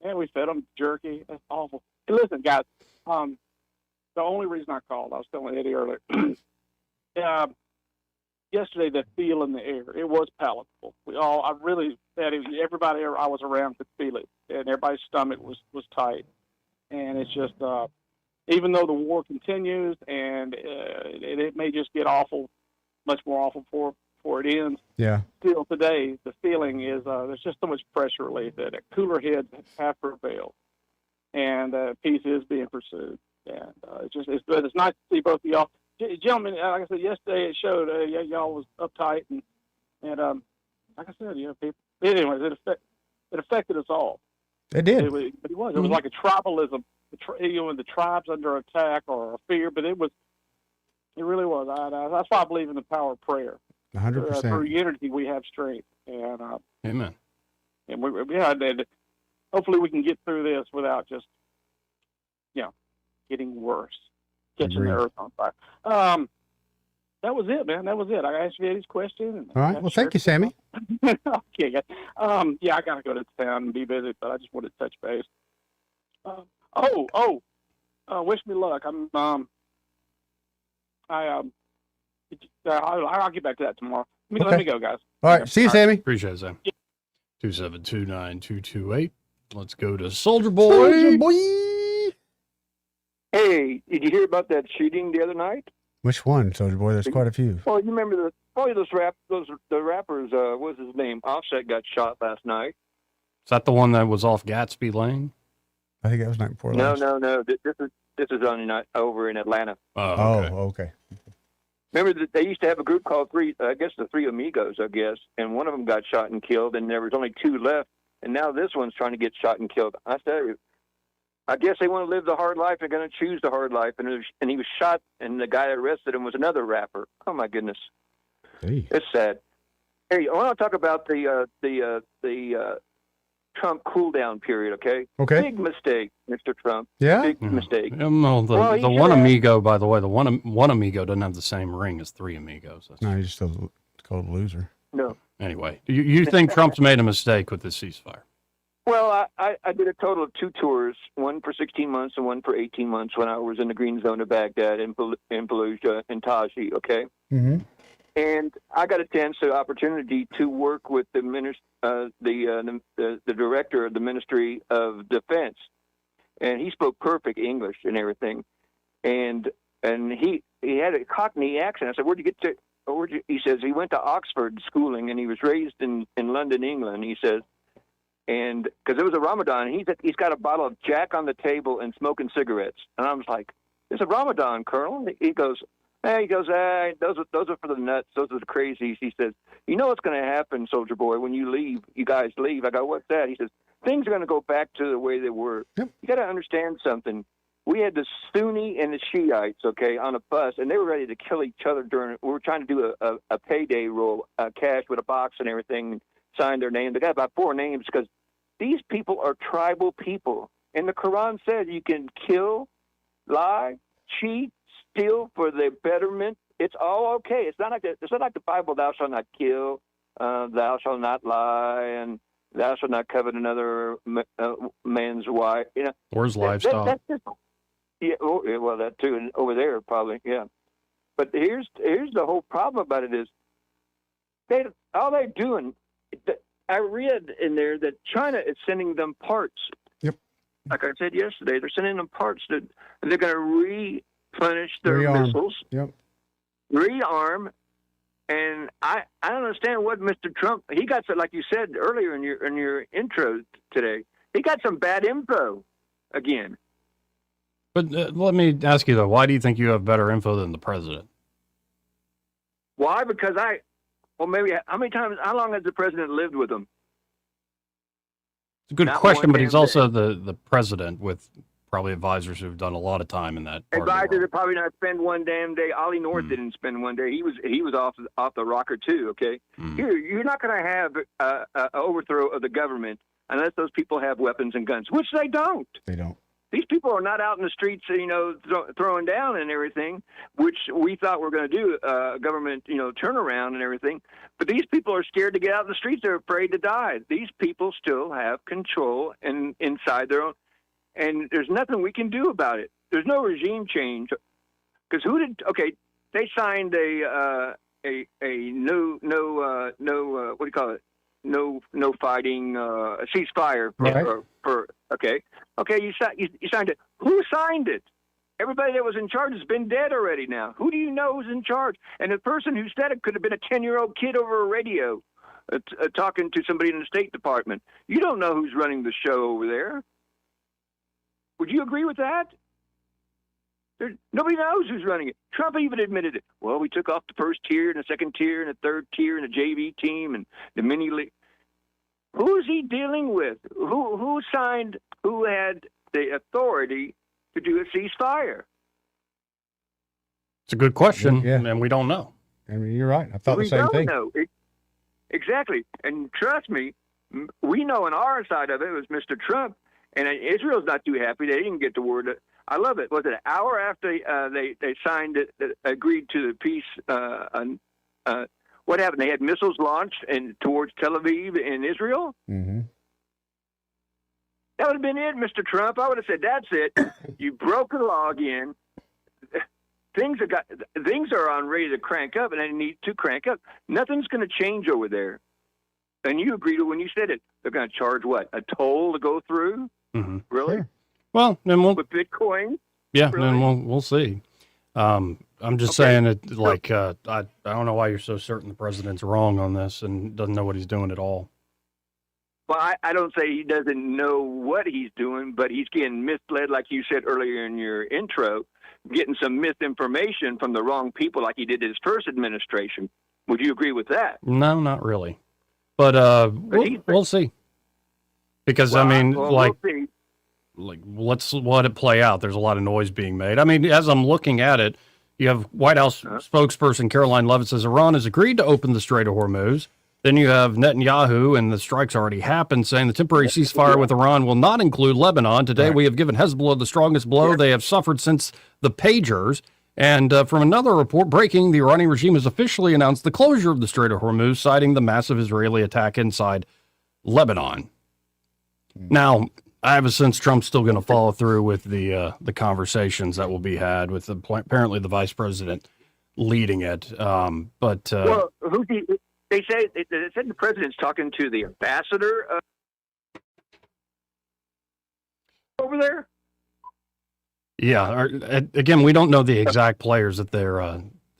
Yeah, we fed them jerky. That's awful. Hey, listen, guys. The only reason I called, I was telling Eddie earlier. Yesterday, that feel in the air, it was palatable. Everybody I was around could feel it, and everybody's stomach was tight. And it's just, even though the war continues and it may just get awful, much more awful before it ends. Yeah. Still today, the feeling is there's just so much pressure relief that cooler heads have prevailed, and peace is being pursued. And it's good. It's nice to see both of y'all. Gentlemen, like I said yesterday, it showed y'all was uptight and like I said, people. Anyways, it affected us all. It did. It was like a tribalism. The tribes under attack or fear, but it really was. That's why I believe in the power of prayer. 100%. Through unity, we have strength, and amen. And and hopefully we can get through this without just getting worse. Catching the earth on fire. That was it, man. That was it. I asked you Eddie's question. All right. Well, thank you, Sammy. Okay. I gotta go to town and be busy, but I just wanted to touch base. Wish me luck. I'll get back to that tomorrow. Let me go, guys. All right. See you, Sammy. Appreciate it, Sam. 2729228. Let's go to Soldier Boy. Soldier Boy. Hey, did you hear about that shooting the other night? Which one, Soldier Boy? There's quite a few. Well, you remember the rappers. What's his name? Offset got shot last night. Is that the one that was off Gatsby Lane? I think that was night before last. No. This is on night over in Atlanta. Oh, okay. Remember that they used to have a group called the Three Amigos, I guess, and one of them got shot and killed, and there was only two left, and now this one's trying to get shot and killed. I guess they want to live the hard life. They're going to choose the hard life, and he was shot, and the guy that arrested him was another rapper. Oh my goodness, It's sad. Hey, I want to talk about the Trump cool down period. Okay. Big mistake, Mr. Trump. Yeah. Big mistake. No, the one amigo, by the way, the one amigo doesn't have the same ring as Three Amigos. No, he's just called a loser. No. Anyway, you think Trump's made a mistake with this ceasefire? Well, I did a total of 2 tours, one for 16 months and one for 18 months when I was in the green zone of Baghdad, in Fallujah, and Taji, okay? Mm-hmm. And I got a chance, the opportunity to work with the director of the Ministry of Defense, and he spoke perfect English and everything. And he had a Cockney accent. I said, "Where'd you get to?" He says he went to Oxford schooling, and he was raised in London, England. He says. And because it was a Ramadan, he's got a bottle of Jack on the table and smoking cigarettes. And I was like, "It's a Ramadan, Colonel." He goes, those are for the nuts. Those are the crazies. He says, "You know what's going to happen, Soldier Boy, when you guys leave." I go, "What's that?" He says, "Things are going to go back to the way they were." Yep. You got to understand something. We had the Sunni and the Shiites, on a bus, and they were ready to kill each other we were trying to do a payday roll, cash with a box and everything, sign their name. They got about 4 names because these people are tribal people. And the Quran says you can kill, lie, cheat, steal for the betterment It's all okay. It's not like the Bible. Thou shalt not kill, thou shalt not lie, and thou shalt not covet another man's wife. You know, Or his livestock. That's just, yeah. Well, that too, and over there probably. Yeah. But here's the whole problem about it is all they're doing. I read in there that China is sending them parts. Yep. Like I said yesterday, they're sending them parts that they're going to replenish their missiles, Yep. rearm, and I don't understand what Mr. Trump. He got some, like you said earlier in your intro today. He got some bad info again. But let me ask you though, why do you think you have better info than the president? Why? Because maybe how long has the president lived with them? It's a good Not question, one but he's damn also the president with probably advisors who've done a lot of time in that part of the world. Advisors that probably not spend one damn day. Ollie North didn't spend one day. He was off the rocker too. Okay, you're not going to have an overthrow of the government unless those people have weapons and guns, which they don't. They don't. These people are not out in the streets, throwing down and everything, which we thought were going to do government, turnaround and everything. But these people are scared to get out in the streets. They're afraid to die. These people still have control inside their own, and there's nothing we can do about it. There's no regime change because they signed a what do you call it? No fighting, ceasefire Okay, you signed it. Who signed it? Everybody that was in charge has been dead already now. Who do you know who's in charge? And the person who said it could have been a 10-year-old kid over a radio talking to somebody in the State Department. You don't know who's running the show over there. Would you agree with that? Nobody knows who's running it. Trump even admitted it. Well, we took off the first tier and the second tier and the third tier and the JV team and the mini league. Who's he dealing with? Who signed? Who had the authority to do a ceasefire? It's a good question, and we don't know. I mean, you're right. I thought the same thing. We don't know. Exactly. And trust me, we know on our side of it was Mr. Trump, and Israel's not too happy. They didn't get the word. I love it. Was it an hour after they signed it, agreed to the peace? What happened? They had missiles launched towards Tel Aviv in Israel? Mm-hmm. That would have been it, Mr. Trump. I would have said, that's it. You broke the law again. Things are on ready to crank up, and they need to crank up. Nothing's going to change over there. And you agreed when you said it. They're going to charge what? A toll to go through? Mm-hmm. Really? Sure. Well, then with Bitcoin? Yeah, really? then we'll see. I'm just saying it like I don't know why you're so certain the president's wrong on this and doesn't know what he's doing at all. Well, I don't say he doesn't know what he's doing, but he's getting misled, like you said earlier in your intro, getting some misinformation from the wrong people like he did his first administration. Would you agree with that? No, not really. But we'll see. Because, well, I mean, we'll see. Let's let it play out. There's a lot of noise being made. I mean, as I'm looking at it, you have White House spokesperson Caroline Leavitt says Iran has agreed to open the Strait of Hormuz. Then you have Netanyahu, and the strike's already happened, saying the temporary ceasefire with Iran will not include Lebanon. Today, we have given Hezbollah the strongest blow they have suffered since the pagers. And from another report breaking, the Iranian regime has officially announced the closure of the Strait of Hormuz, citing the massive Israeli attack inside Lebanon. Now, I have a sense Trump's still going to follow through with the conversations that will be had with apparently the vice president leading it. Well, they said the president's talking to the ambassador over there. Yeah. Again, we don't know the exact players that they're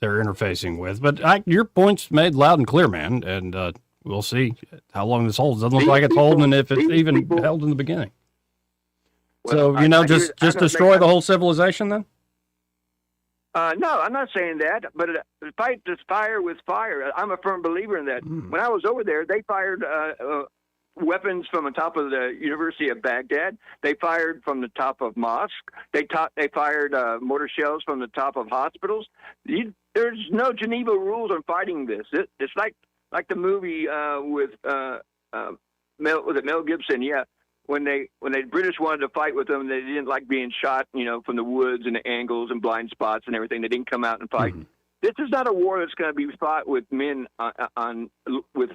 interfacing with, but your point's made loud and clear, man. And we'll see how long this holds. Doesn't look like it's holding, and if it's even held in the beginning. Well, so just destroy the whole civilization then? No, I'm not saying that, but fight this fire with fire. I'm a firm believer in that. When I was over there, they fired weapons from the top of the University of Baghdad. They fired from the top of mosques. They fired mortar shells from the top of hospitals. There's no Geneva rules on fighting this. It's like the movie with Mel Gibson? Yeah. When the British wanted to fight with them, they didn't like being shot, from the woods and the angles and blind spots and everything. They didn't come out and fight. This is not a war that's going to be fought with men with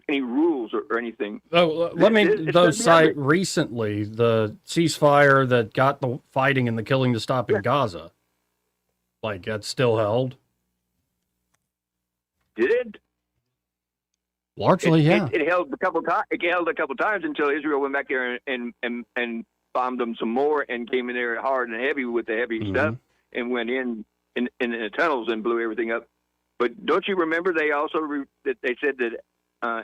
any rules or anything. Oh, let me cite recently the ceasefire that got the fighting and the killing to stop in Gaza. Like, that's still held. Did it? Largely, yeah. It held a couple times. It held a couple times until Israel went back there and bombed them some more and came in there hard and heavy with the heavy stuff and went in the tunnels and blew everything up. But don't you remember they also they said that,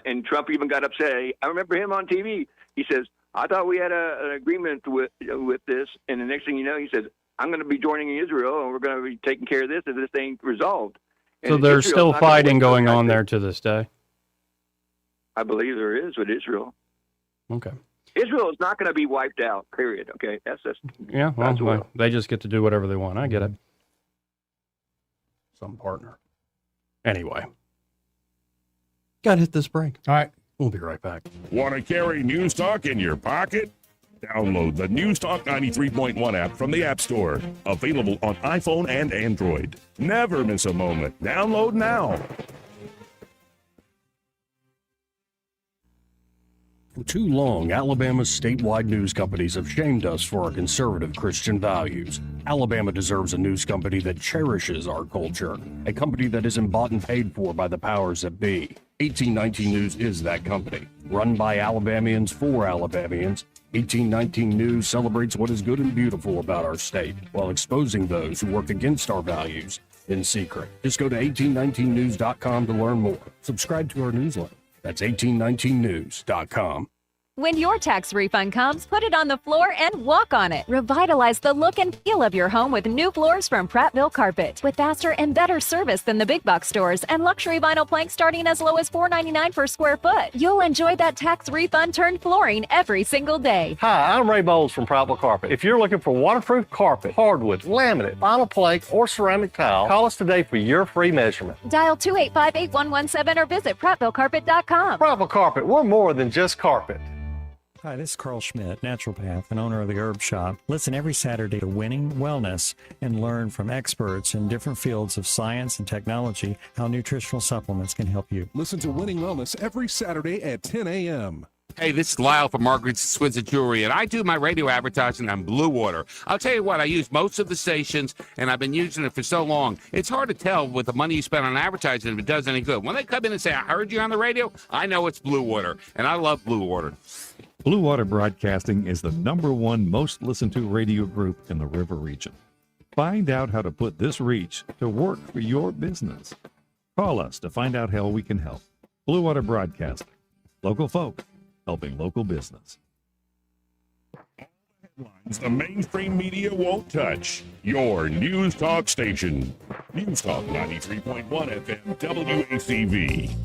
and Trump even got upset. I remember him on TV. He says, "I thought we had an agreement with this," and the next thing you know, he says, "I'm going to be joining Israel, and we're going to be taking care of this if this ain't resolved." And so there's Israel's still fighting going on there to this day? I believe there is with Israel. Okay. Israel is not going to be wiped out, period. Okay? That's yeah, well, they just get to do whatever they want. I get it. Some partner. Anyway. Got to hit this break. All right. We'll be right back. Want to carry News Talk in your pocket? Download the News Talk 93.1 app from the App Store. Available on iPhone and Android. Never miss a moment. Download now. For too long, Alabama's statewide news companies have shamed us for our conservative Christian values. Alabama deserves a news company that cherishes our culture, a company that isn't bought and paid for by the powers that be. 1819 News is that company. Run by Alabamians for Alabamians, 1819 News celebrates what is good and beautiful about our state, while exposing those who work against our values in secret. Just go to 1819news.com to learn more. Subscribe to our newsletter. That's 1819news.com. When your tax refund comes, put it on the floor and walk on it. Revitalize the look and feel of your home with new floors from Prattville Carpet. With faster and better service than the big box stores and luxury vinyl planks starting as low as $4.99 per square foot. You'll enjoy that tax refund turned flooring every single day. Hi, I'm Ray Bowles from Prattville Carpet. If you're looking for waterproof carpet, hardwood, laminate, vinyl plank, or ceramic tile, call us today for your free measurement. Dial 285-8117 or visit PrattvilleCarpet.com. Prattville Carpet, we're more than just carpet. Hi, this is Carl Schmidt, naturopath and owner of the Herb Shop. Listen every Saturday to Winning Wellness and learn from experts in different fields of science and technology how nutritional supplements can help you. Listen to Winning Wellness every Saturday at 10 a.m. Hey, this is Lyle from Margaret's Exquisite Jewelry, and I do my radio advertising on Blue Water. I'll tell you what, I use most of the stations, and I've been using it for so long. It's hard to tell with the money you spend on advertising if it does any good. When they come in and say, I heard you on the radio, I know it's Blue Water, and I love Blue Water. Blue Water Broadcasting is the #1 most listened to radio group in the river region. Find out how to put this reach to work for your business. Call us to find out how we can help. Blue Water Broadcasting. Local folk helping local business. Headlines the mainstream media won't touch. Your News Talk station. News Talk 93.1 FM WACV.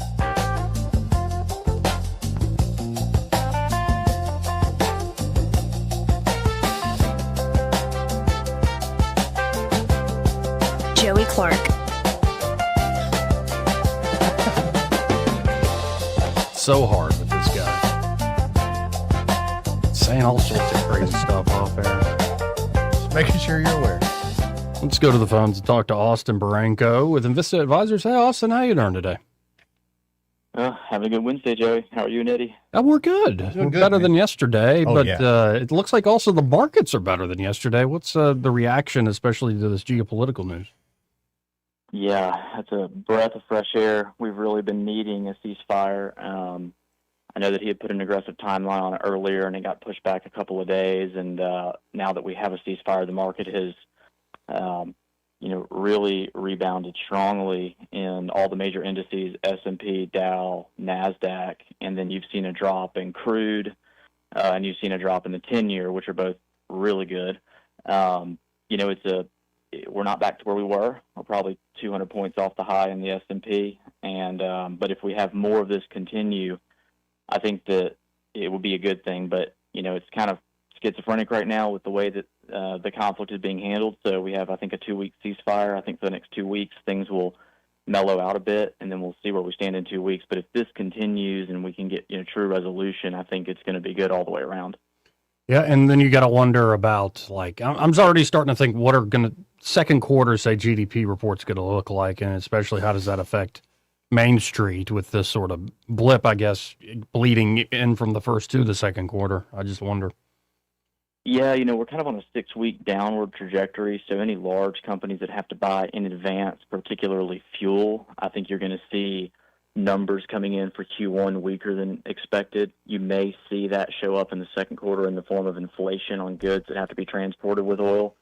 Joey Clark. So hard with this guy. Saying all sorts of crazy stuff off air. Just making sure you're aware. Let's go to the phones and talk to Austin Baranko with Invista Advisors. Hey, Austin, how you doing today? Having a good Wednesday, Joey. How are you and Eddie? We're good. We're good, better man. than yesterday, Oh, but yeah. it looks like also the markets are better than yesterday. What's the reaction, especially to this geopolitical news? Yeah, that's a breath of fresh air. We've really been needing a ceasefire. I know that he had put an aggressive timeline on it earlier, and it got pushed back a couple of days. And now that we have a ceasefire, the market has, really rebounded strongly in all the major indices: S&P, Dow, Nasdaq, and then you've seen a drop in crude, and you've seen a drop in the 10-year, which are both really good. We're not back to where we were. We're probably 200 points off the high in the S&P. But if we have more of this continue, I think that it would be a good thing. But, it's kind of schizophrenic right now with the way that the conflict is being handled. So we have, I think, a 2-week ceasefire. I think for the next 2 weeks, things will mellow out a bit, and then we'll see where we stand in 2 weeks. But if this continues and we can get true resolution, I think it's going to be good all the way around. Yeah, and then you got to wonder about, like, I'm already starting to think what are going to second quarter, say, GDP reports going to look like, and especially how does that affect Main Street with this sort of blip, I guess, bleeding in from the first to the second quarter. I just wonder. Yeah, we're kind of on a 6-week downward trajectory, so any large companies that have to buy in advance, particularly fuel, I think you're going to see numbers coming in for Q1 weaker than expected. You may see that show up in the second quarter in the form of inflation on goods that have to be transported with oil.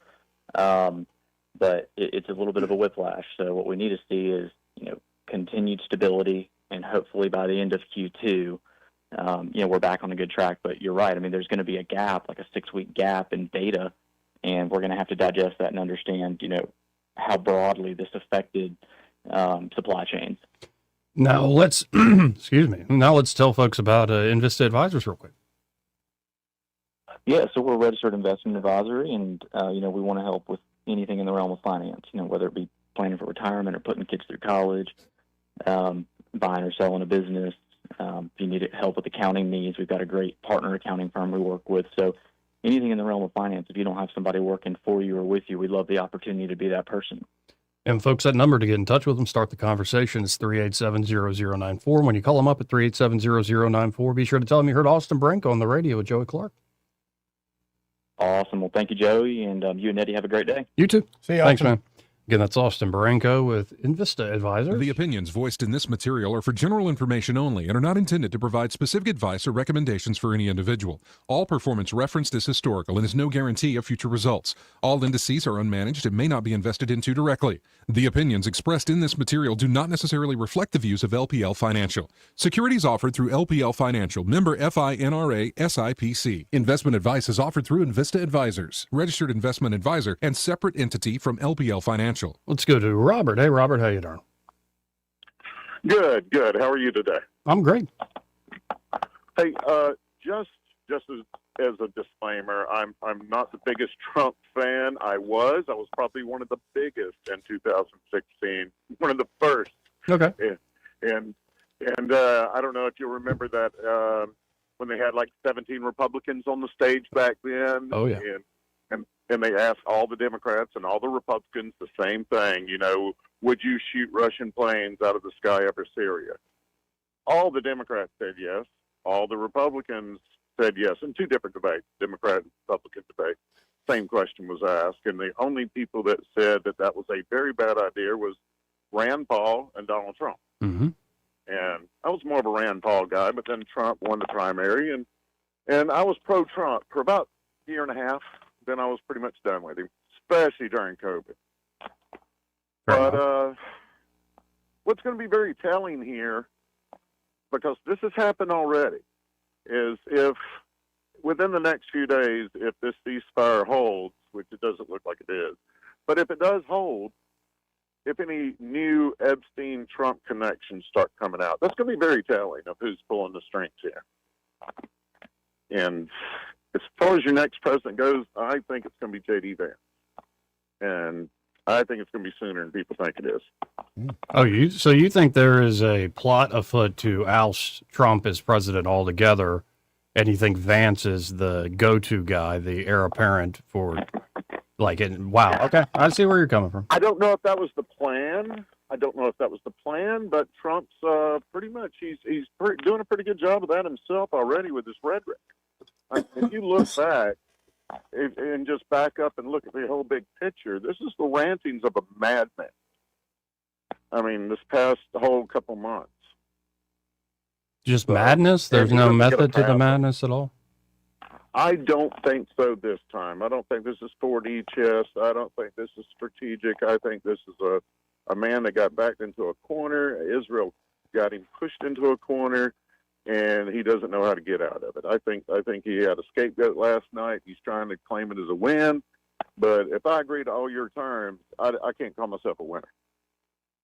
But it's a little bit of a whiplash. So what we need to see is, continued stability, and hopefully by the end of Q2, we're back on a good track. But you're right. I mean, there's going to be a gap, like a 6-week gap in data, and we're going to have to digest that and understand, how broadly this affected supply chains. Now let's, excuse me. Now let's tell folks about Invista Advisors real quick. Yeah, so we're a registered investment advisory, and we want to help with anything in the realm of finance. Whether it be planning for retirement or putting kids through college, buying or selling a business. If you need help with accounting needs, we've got a great partner accounting firm we work with. So anything in the realm of finance, if you don't have somebody working for you or with you, we'd love the opportunity to be that person. And folks, that number to get in touch with them, start the conversation, is 387-0094. When you call them up at 387-0094, be sure to tell them you heard Austin Branco on the radio with Joey Clark. Awesome. Well, thank you, Joey, and you and Eddie have a great day. You too. See you. Thanks, man. Again, that's Austin Branco with Invista Advisors. The opinions voiced in this material are for general information only and are not intended to provide specific advice or recommendations for any individual. All performance referenced is historical and is no guarantee of future results. All indices are unmanaged and may not be invested into directly. The opinions expressed in this material do not necessarily reflect the views of LPL Financial. Securities offered through LPL Financial, member FINRA SIPC. Investment advice is offered through Invista Advisors, registered investment advisor and separate entity from LPL Financial. Let's go to Robert. Hey, Robert, how you doing? Good. How are you today? I'm great. Hey, just as a disclaimer, I'm not the biggest Trump fan. I was probably one of the biggest in 2016, one of the first. Okay. And I don't know if you remember that when they had like 17 Republicans on the stage back then. Oh yeah. And they asked all the Democrats and all the Republicans the same thing, would you shoot Russian planes out of the sky over Syria? All the Democrats said yes. All the Republicans said yes. In two different debates, Democrat and Republican debate, same question was asked. And the only people that said that was a very bad idea was Rand Paul and Donald Trump. Mm-hmm. And I was more of a Rand Paul guy, but then Trump won the primary. And I was pro-Trump for about a year and a half. Then I was pretty much done with him, especially during COVID. But what's going to be very telling here, because this has happened already, is if within the next few days, if this ceasefire holds, which it doesn't look like it is, but if it does hold, if any new Epstein-Trump connections start coming out, that's going to be very telling of who's pulling the strings here. And as far as your next president goes, I think it's going to be J.D. Vance. And I think it's going to be sooner than people think it is. Oh, so you think there is a plot afoot to oust Trump as president altogether, and you think Vance is the go-to guy, the heir apparent for, wow, okay, I see where you're coming from. I don't know if that was the plan. But Trump's pretty much, he's doing a pretty good job of that himself already with his rhetoric. If you look back and just back up and look at the whole big picture, this is the rantings of a madman. I mean, this past whole couple months. Just madness? There's no method to the madness at all? I don't think so this time. I don't think this is 4D chess. I don't think this is strategic. I think this is a man that got backed into a corner. Israel got him pushed into a corner, and he doesn't know how to get out of it. I think he had a scapegoat last night. He's trying to claim it as a win. But if I agree to all your terms, I can't call myself a winner.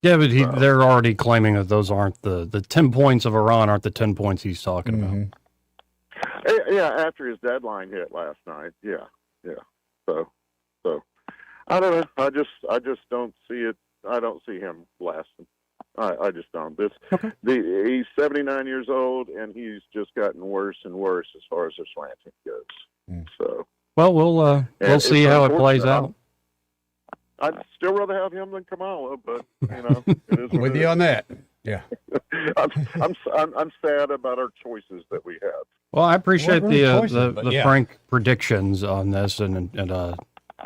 Yeah, but they're already claiming that those aren't the 10 points of Iran aren't the 10 points he's talking about. Yeah, after his deadline hit last night. Yeah. So I don't know. I just don't see it. I don't see him lasting. I just don't. He's 79 years old, and he's just gotten worse and worse as far as his ranting goes. So Well, we'll see how it plays out. I'd still rather have him than Kamala, but it is with you on that. Yeah. I'm sad about our choices that we have. Well, I appreciate the frank predictions on this and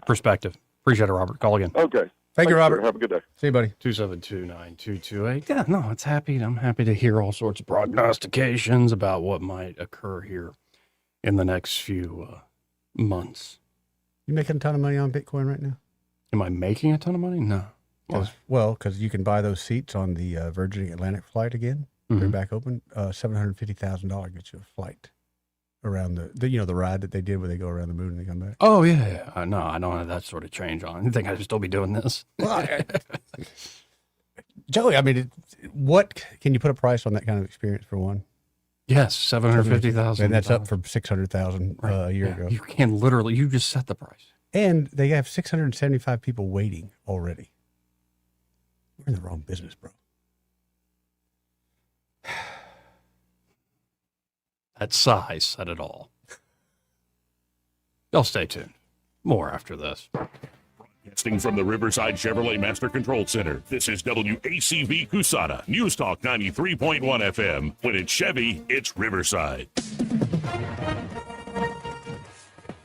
perspective. Appreciate it, Robert. Call again. Okay. Thank you, Robert. Sir. Have a good day. See you, buddy. 272-9228. Yeah, no, I'm happy to hear all sorts of prognostications about what might occur here in the next few months. You making a ton of money on Bitcoin right now? Am I making a ton of money? No. Well, because you can buy those seats on the Virgin Atlantic flight again. They're back open. $750,000 gets you a flight around the ride that they did where they go around the moon and they come back. Oh, yeah. No, I don't have that sort of change on. You think I'd still be doing this? Well, Joey, I mean, what can you put a price on that kind of experience for one? Yes, $750,000. And that's up from $600,000 a year ago. You can literally, you just set the price. And they have 675 people waiting already. We're in the wrong business, bro. That size said it all. Y'all stay tuned. More after this. Broadcasting from the Riverside Chevrolet Master Control Center, this is WACV Cusana, News Talk 93.1 FM. When it's Chevy, it's Riverside.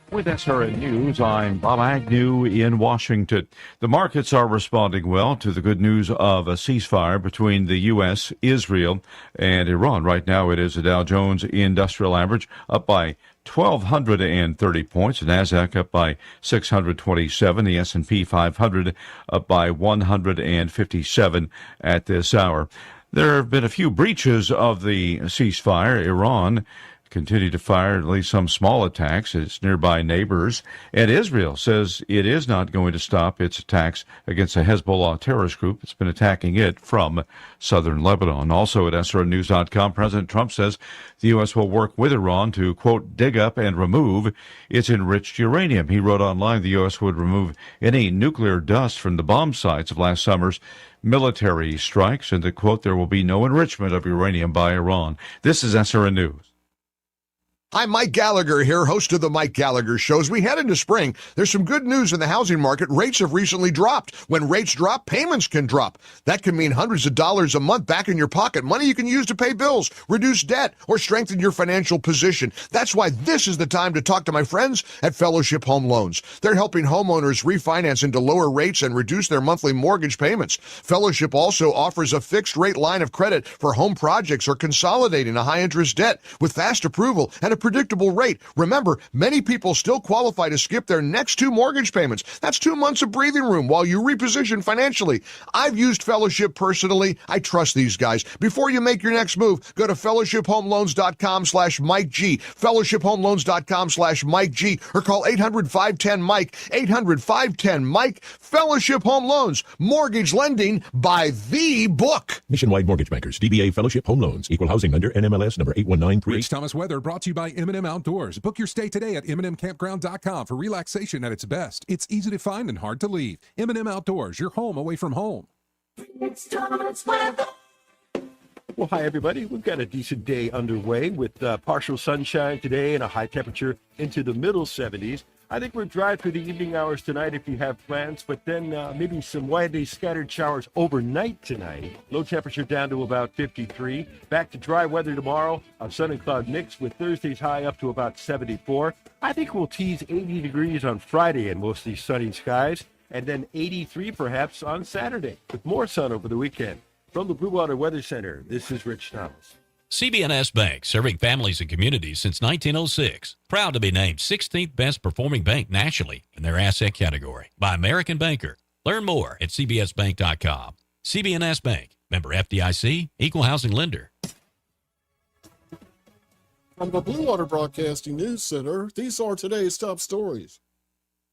With SRN News, I'm Bob Agnew in Washington. The markets are responding well to the good news of a ceasefire between the U.S., Israel, and Iran. Right now, it is the Dow Jones Industrial Average up by 1,230 points. The NASDAQ up by 627. The S&P 500 up by 157 at this hour. There have been a few breaches of the ceasefire. Iran continue to fire at least some small attacks at its nearby neighbors, and Israel says it is not going to stop its attacks against the Hezbollah terrorist group. It's been attacking it from southern Lebanon. Also at SRNews.com, President Trump says the U.S. will work with Iran to, quote, dig up and remove its enriched uranium. He wrote online the U.S. would remove any nuclear dust from the bomb sites of last summer's military strikes, and that, quote, there will be no enrichment of uranium by Iran. This is SRN News. Hi, Mike Gallagher here, host of the Mike Gallagher Show. As we head into spring, there's some good news in the housing market. Rates have recently dropped. When rates drop, payments can drop. That can mean hundreds of dollars a month back in your pocket, money you can use to pay bills, reduce debt, or strengthen your financial position. That's why this is the time to talk to my friends at Fellowship Home Loans. They're helping homeowners refinance into lower rates and reduce their monthly mortgage payments. Fellowship also offers a fixed rate line of credit for home projects or consolidating a high interest debt with fast approval and a predictable rate. Remember, many people still qualify to skip their next 2 mortgage payments. That's 2 months of breathing room while you reposition financially. I've used Fellowship personally. I trust these guys. Before you make your next move, go to fellowshiphomeloans.com/Mike G, fellowshiphomeloans.com/Mike G, or call 800-510-MIKE, 800-510-MIKE. Fellowship Home Loans, mortgage lending by the book. Nationwide Mortgage Bankers, DBA Fellowship Home Loans, Equal Housing Lender, NMLS number 8193. Rich Thomas Weather brought to you by M&M Outdoors. Book your stay today at MNMCampground.com for relaxation at its best. It's easy to find and hard to leave. M&M Outdoors, your home away from home. Well, hi, everybody. We've got a decent day underway with partial sunshine today and a high temperature into the middle 70s. I think we'll drive through the evening hours tonight if you have plans, but then maybe some widely scattered showers overnight tonight. Low temperature down to about 53. Back to dry weather tomorrow. A sun and cloud mix with Thursday's high up to about 74. I think we'll tease 80 degrees on Friday and mostly sunny skies, and then 83 perhaps on Saturday with more sun over the weekend. From the Blue Water Weather Center, this is Rich Thomas. CB&S Bank, serving families and communities since 1906. Proud to be named 16th best performing bank nationally in their asset category by American Banker. Learn more at cbsbank.com. CB&S Bank, member FDIC, equal housing lender. From the Blue Water Broadcasting News Center, these are today's top stories.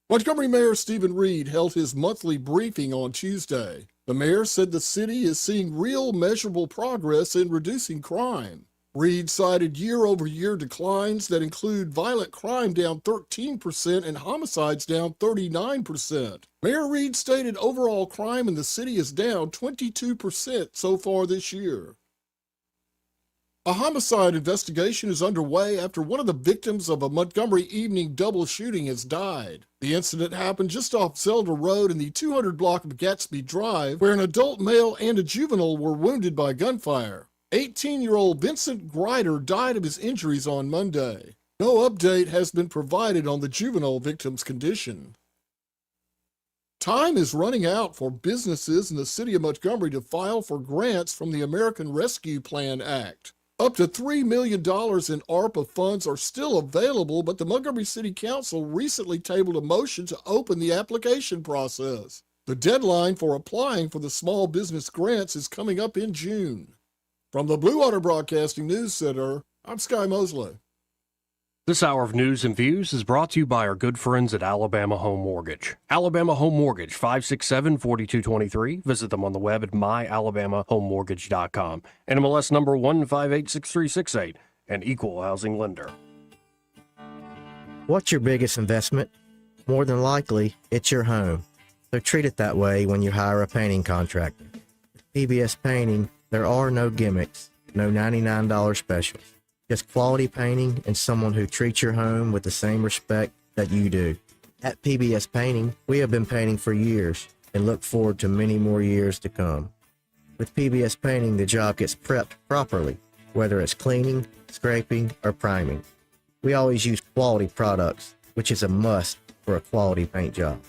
Montgomery Mayor Stephen Reed held his monthly briefing on Tuesday. The mayor said the city is seeing real measurable progress in reducing crime. Reed cited year-over-year declines that include violent crime down 13% and homicides down 39%. Mayor Reed stated overall crime in the city is down 22% so far this year. A homicide investigation is underway after one of the victims of a Montgomery evening double shooting has died. The incident happened just off Zelda Road in the 200 block of Gatsby Drive, where an adult male and a juvenile were wounded by gunfire. 18-year-old Vincent Grider died of his injuries on Monday. No update has been provided on the juvenile victim's condition. Time is running out for businesses in the city of Montgomery to file for grants from the American Rescue Plan Act. Up to $3 million in ARPA funds are still available, but the Montgomery City Council recently tabled a motion to open the application process. The deadline for applying for the small business grants is coming up in June. From the Blue Water Broadcasting News Center, I'm Sky Mosley. This hour of news and views is brought to you by our good friends at Alabama Home Mortgage. Alabama Home Mortgage, 567-4223. Visit them on the web at myalabamahomemortgage.com. NMLS number 1586368, an equal housing lender. What's your biggest investment? More than likely, it's your home. So treat it that way when you hire a painting contractor. With PBS Painting, there are no gimmicks, no $99 specials. Just quality painting and someone who treats your home with the same respect that you do. At PBS Painting, we have been painting for years and look forward to many more years to come. With PBS Painting, the job gets prepped properly, whether it's cleaning, scraping, or priming. We always use quality products, which is a must for a quality paint job.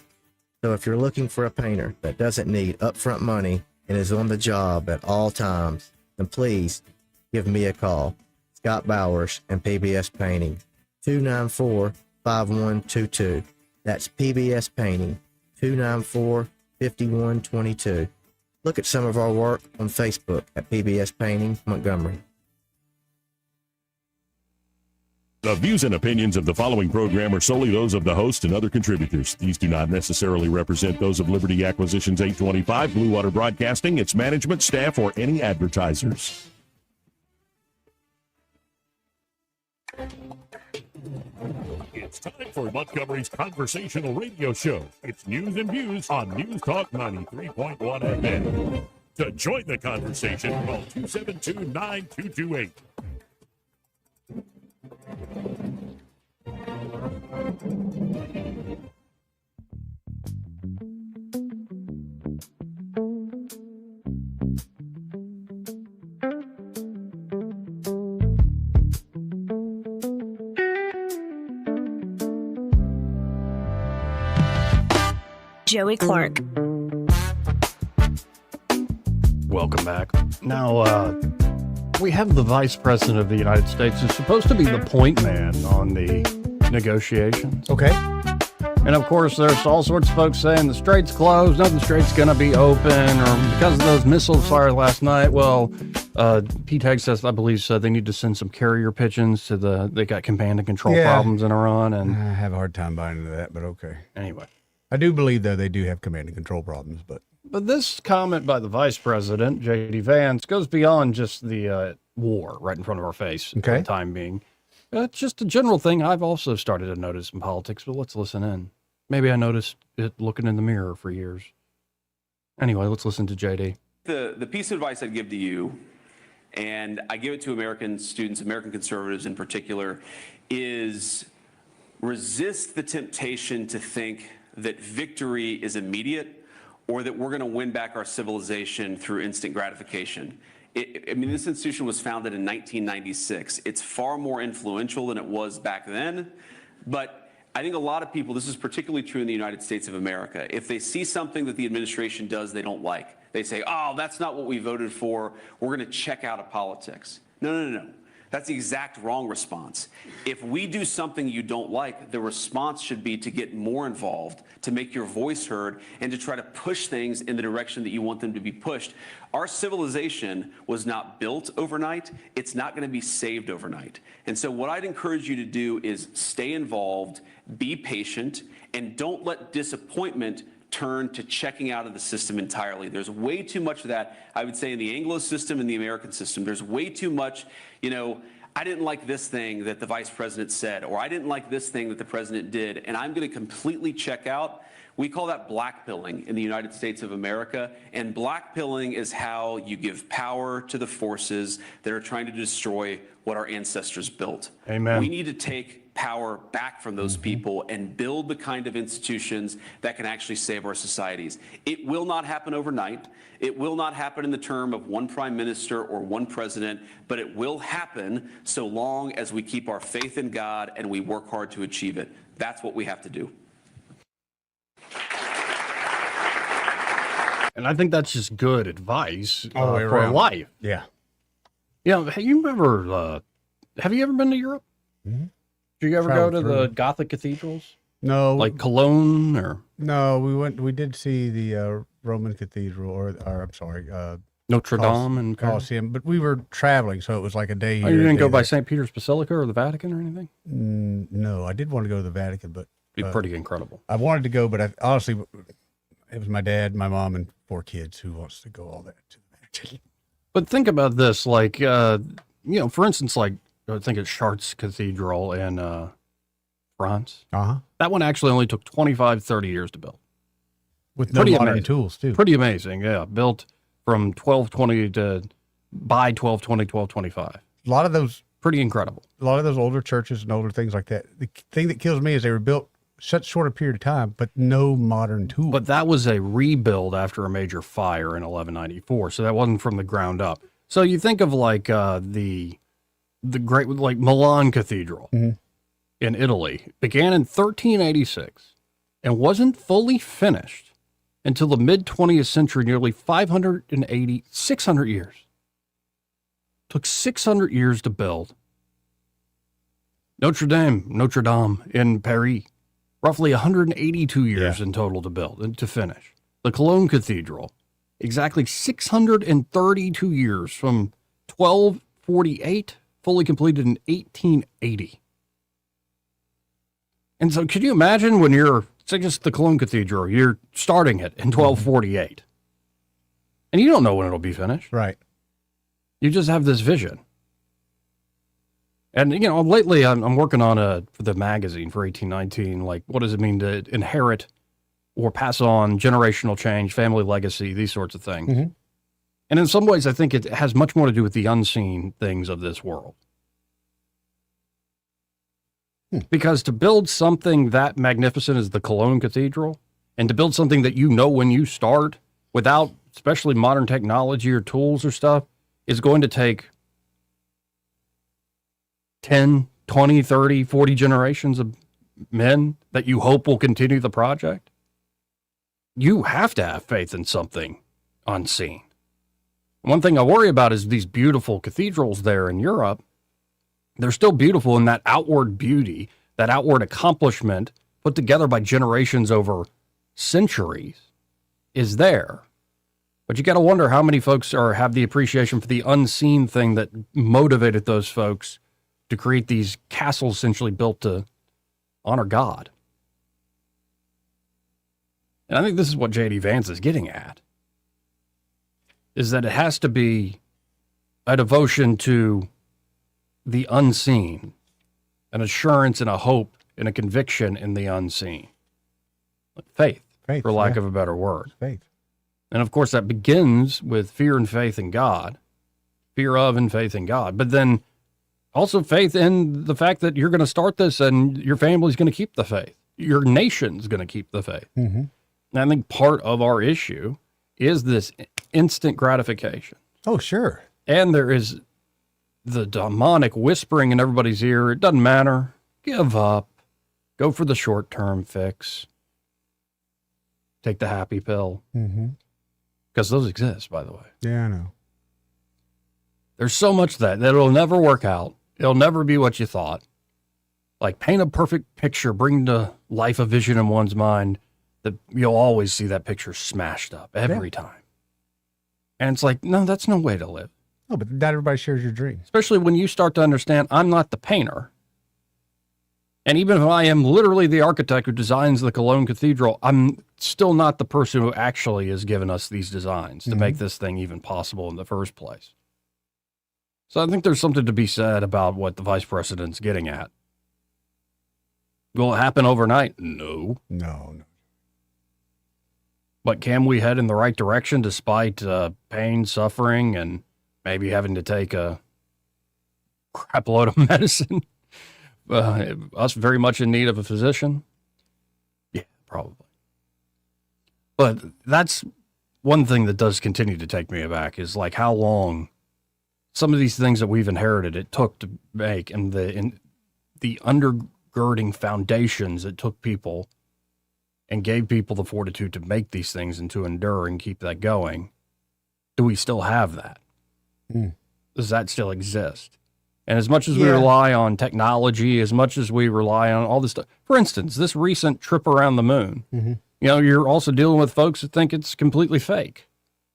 So if you're looking for a painter that doesn't need upfront money and is on the job at all times, then please give me a call. Scott Bowers and PBS Painting, 294-5122. That's PBS Painting, 294-5122. Look at some of our work on Facebook at PBS Painting Montgomery. The views and opinions of the following program are solely those of the host and other contributors. These do not necessarily represent those of Liberty Acquisitions 825, Blue Water Broadcasting, its management, staff, or any advertisers. It's time for Montgomery's conversational radio show. It's news and views on News Talk 93.1 FM. To join the conversation, call 272-9228. Joey Clark. Welcome back. Now, we have the Vice President of the United States who's supposed to be the point man on the negotiations. Okay. And of course, there's all sorts of folks saying the Strait's closed, nothing Strait's going to be open, or because of those missiles fired last night. Well, Pete Hegseth, I believe, said they need to send some carrier pigeons to they got command and control problems in Iran. And I have a hard time buying into that, but okay. Anyway. I do believe, though, they do have command and control problems, but this comment by the Vice President, J.D. Vance, goes beyond just the war right in front of our face for the time being. It's just a general thing I've also started to notice in politics, but let's listen in. Maybe I noticed it looking in the mirror for years. Anyway, let's listen to J.D. The piece of advice I'd give to you, and I give it to American students, American conservatives in particular, is resist the temptation to think that victory is immediate or that we're going to win back our civilization through instant gratification. This institution was founded in 1996. It's far more influential than it was back then, but I think a lot of people, this is particularly true in the United States of America, if they see something that the administration does they don't like, they say, oh, that's not what we voted for, we're going to check out of politics. No. That's the exact wrong response. If we do something you don't like, the response should be to get more involved, to make your voice heard, and to try to push things in the direction that you want them to be pushed. Our civilization was not built overnight. It's not going to be saved overnight. And so what I'd encourage you to do is stay involved, be patient, and don't let disappointment turn to checking out of the system entirely. There's way too much of that, I would say, in the Anglo system and the American system. There's way too much, I didn't like this thing that the vice president said, or I didn't like this thing that the president did, and I'm going to completely check out. We call that blackpilling in the United States of America, and blackpilling is how you give power to the forces that are trying to destroy what our ancestors built. Amen. We need to take power back from those people and build the kind of institutions that can actually save our societies. It will not happen overnight. It will not happen in the term of one prime minister or one president, but it will happen so long as we keep our faith in God and we work hard to achieve it. That's what we have to do. And I think that's just good advice All the way for around. life. Yeah. Yeah, hey, you remember, have you ever been to Europe? Mhm. Did you ever Traveled go to through. the Gothic cathedrals? No. Like Cologne or? No, we did see the Roman Cathedral, or I'm sorry, Notre Dame and Colosseum, but we were traveling, so it was like a day Oh, here. you didn't a go day by there. St. Peter's Basilica or the Vatican or anything? No, I did want to go to the Vatican, but Be pretty incredible. I wanted to go, but honestly, it was my dad, my mom, and 4 kids. Who wants to go all that to the Vatican? But think about this, like, for instance, like, I think it's Chartres Cathedral in France. Uh-huh. That one actually only took 25, 30 years to build. With no modern tools, too. Pretty amazing, yeah. Built from 1220 by 1220, 1225. A lot of those. Pretty incredible. A lot of those older churches and older things like that. The thing that kills me is they were built such short a period of time, but no modern tools. But that was a rebuild after a major fire in 1194, so that wasn't from the ground up. So you think of like the great, like Milan Cathedral in Italy, began in 1386 and wasn't fully finished until the mid 20th century, nearly 600 years. Took 600 years to build. Notre Dame in Paris, roughly 182 years in total to build and to finish. The Cologne Cathedral, exactly 632 years from 1248, fully completed in 1880. And so could you imagine when you're, say just the Cologne Cathedral, you're starting it in 1248, and you don't know when it'll be finished. Right. You just have this vision. And, lately I'm working on for the magazine for 1819, like, what does it mean to inherit or pass on generational change, family legacy, these sorts of things. Mm-hmm. And in some ways, I think it has much more to do with the unseen things of this world. Because to build something that magnificent as the Cologne Cathedral, and to build something that when you start, without especially modern technology or tools or stuff, is going to take 10, 20, 30, 40 generations of men that you hope will continue the project. You have to have faith in something unseen. One thing I worry about is these beautiful cathedrals there in Europe. They're still beautiful in that outward beauty, that outward accomplishment put together by generations over centuries is there. But you got to wonder how many folks have the appreciation for the unseen thing that motivated those folks to create these castles essentially built to honor God. And I think this is what J.D. Vance is getting at, is that it has to be a devotion to the unseen, an assurance and a hope and a conviction in the unseen. Faith, for lack of a better word. Faith. And of course, that begins with fear and faith in God, fear of and faith in God. But then also faith in the fact that you're going to start this and your family's going to keep the faith. Your nation's going to keep the faith. Mm-hmm. And I think part of our issue is this instant gratification. Oh, sure. And there is the demonic whispering in everybody's ear. It doesn't matter. Give up. Go for the short-term fix. Take the happy pill. Mm-hmm. Because those exist, by the way. Yeah, I know. There's so much that it'll never work out. It'll never be what you thought. Like, paint a perfect picture, bring to life a vision in one's mind that you'll always see that picture smashed up every time. And it's like, no, that's no way to live. No, but not everybody shares your dream. Especially when you start to understand I'm not the painter. And even if I am literally the architect who designs the Cologne Cathedral, I'm still not the person who actually has given us these designs to make this thing even possible in the first place. So I think there's something to be said about what the vice president's getting at. Will it happen overnight? No. No. But can we head in the right direction despite pain, suffering, and maybe having to take a crap load of medicine? Us very much in need of a physician? Yeah, probably. But that's one thing that does continue to take me aback is like how long some of these things that we've inherited it took to make, and the undergirding foundations it took people and gave people the fortitude to make these things and to endure and keep that going. Do we still have that? Does that still exist? And as much as we rely on technology, as much as we rely on all this stuff, for instance, this recent trip around the moon, you know, you're also dealing with folks that think it's completely fake.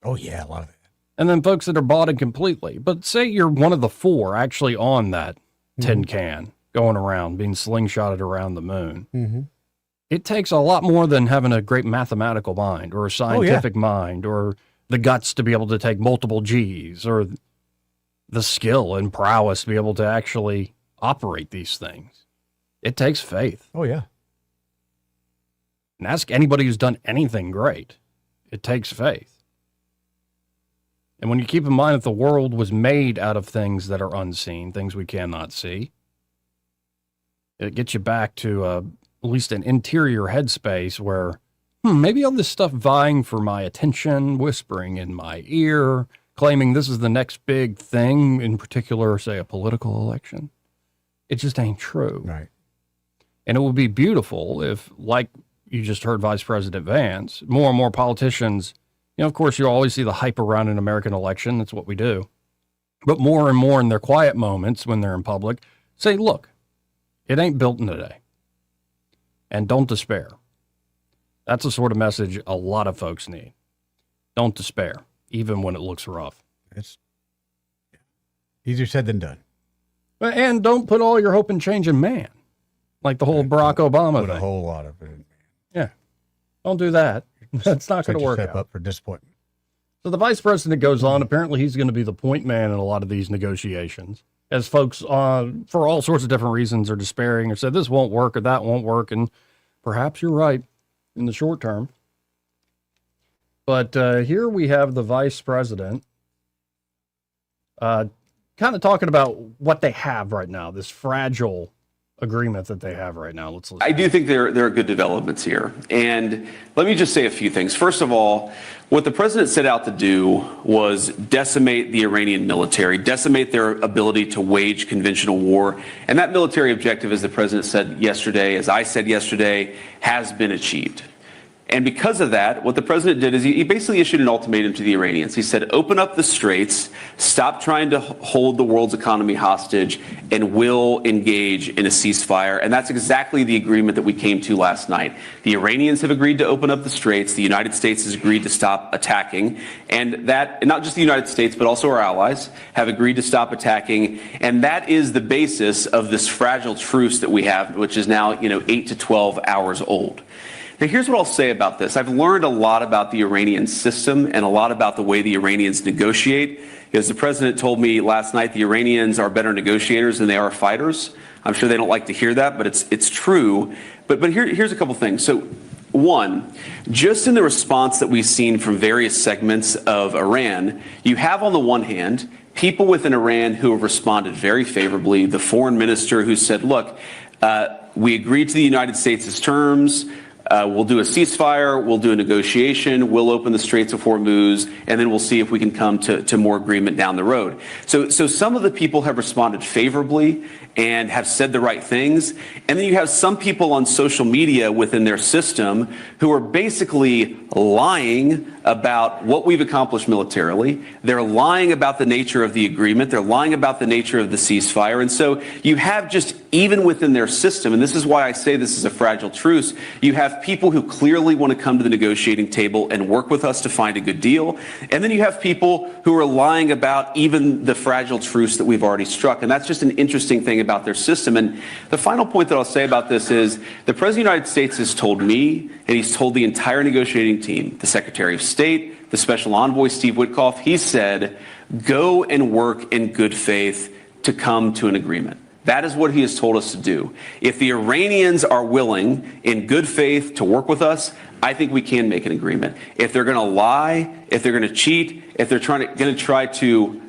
Oh, yeah, a lot of it. And then folks that are bought in completely. But say you're one of the 4 actually on that tin can going around, being slingshotted around the moon. It takes a lot more than having a great mathematical mind or a scientific mind or the guts to be able to take multiple G's or the skill and prowess to be able to actually operate these things. It takes faith. Oh, yeah. And ask anybody who's done anything great. It takes faith. And when you keep in mind that the world was made out of things that are unseen, things we cannot see, it gets you back to at least an interior headspace where maybe all this stuff vying for my attention, whispering in my ear, claiming this is the next big thing, in particular, say, a political election. It just ain't true. Right. And it would be beautiful if, like you just heard Vice President Vance, more and more politicians, you know, of course, you always see the hype around an American election. That's what we do. But more and more in their quiet moments when they're in public, say, look, it ain't built in a day. And don't despair. That's the sort of message a lot of folks need. Don't despair, even when it looks rough. It's easier said than done. And don't put all your hope and change in man, like the whole Barack Obama thing. A whole lot of it. Yeah. Don't do that. That's not going to work Step out. up for disappointment. So the vice president goes on. Apparently, he's going to be the point man in a lot of these negotiations, as folks, for all sorts of different reasons, are despairing or said this won't work or that won't work. And perhaps you're right in the short term. But here we have the vice president kind of talking about what they have right now, this fragile agreement that they have right now. Let's listen. I do think there are good developments here. And let me just say a few things. First of all, what the president set out to do was decimate the Iranian military, decimate their ability to wage conventional war. And that military objective, as the president said yesterday, as I said yesterday, has been achieved. And because of that, what the president did is he basically issued an ultimatum to the Iranians. He said, open up the straits, stop trying to hold the world's economy hostage, and we'll engage in a ceasefire. And that's exactly the agreement that we came to last night. The Iranians have agreed to open up the straits. The United States has agreed to stop attacking. And that, not just the United States, but also our allies, have agreed to stop attacking. And that is the basis of this fragile truce that we have, which is now, 8 to 12 hours old. Now, here's what I'll say about this. I've learned a lot about the Iranian system and a lot about the way the Iranians negotiate. As the president told me last night, the Iranians are better negotiators than they are fighters. I'm sure they don't like to hear that, but it's true. But here's a couple things. So, one, just in the response that we've seen from various segments of Iran, you have on the one hand people within Iran who have responded very favorably. The foreign minister who said, look, we agreed to the United States' terms. We'll do a ceasefire, we'll do a negotiation, we'll open the Straits of Hormuz, and then we'll see if we can come to more agreement down the road. So some of the people have responded favorably and have said the right things. And then you have some people on social media within their system who are basically lying about what we've accomplished militarily. They're lying about the nature of the agreement. They're lying about the nature of the ceasefire. And so you have just, even within their system, and this is why I say this is a fragile truce, you have people who clearly want to come to the negotiating table and work with us to find a good deal. And then you have people who are lying about even the fragile truce that we've already struck. And that's just an interesting thing about their system. And the final point that I'll say about this is the President of the United States has told me, and he's told the entire negotiating team, the Secretary of State, the special envoy, Steve Witkoff, he said, go and work in good faith to come to an agreement. That is what he has told us to do. If the Iranians are willing in good faith to work with us, I think we can make an agreement. If they're going to lie, if they're going to cheat, if they're going to try to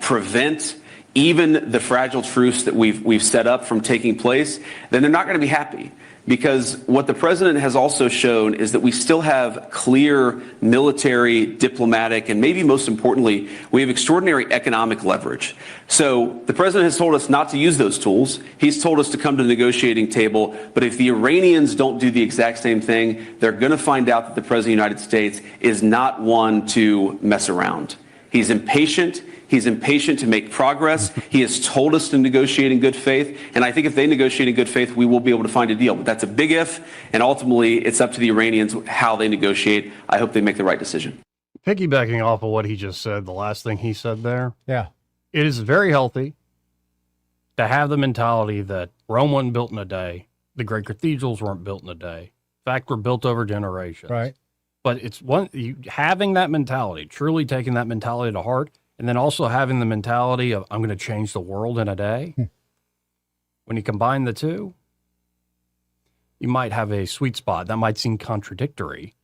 prevent even the fragile truce that we've set up from taking place, then they're not going to be happy. Because what the president has also shown is that we still have clear military, diplomatic, and maybe most importantly, we have extraordinary economic leverage. So the president has told us not to use those tools. He's told us to come to the negotiating table. But if the Iranians don't do the exact same thing, they're going to find out that the president of the United States is not one to mess around. He's impatient. He's impatient to make progress. He has told us to negotiate in good faith. And I think if they negotiate in good faith, we will be able to find a deal. But that's a big if. And ultimately, it's up to the Iranians how they negotiate. I hope they make the right decision. Piggybacking off of what he just said, the last thing he said there. Yeah. It is very healthy to have the mentality that Rome wasn't built in a day. The great cathedrals weren't built in a day. In fact, were built over generations. Right. But it's having that mentality, truly taking that mentality to heart, and then also having the mentality of, I'm going to change the world in a day. When you combine the two, you might have a sweet spot. That might seem contradictory,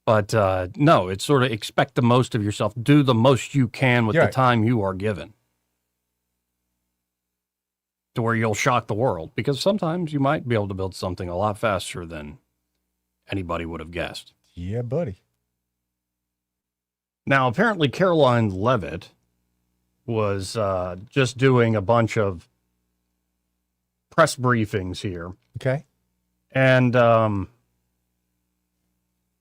but no, it's sort of expect the most of yourself. Do the most you can with the time you are given to where you'll shock the world, because sometimes you might be able to build something a lot faster than anybody would have guessed. Yeah, buddy. Now, apparently Caroline Leavitt was just doing a bunch of press briefings here. Okay. And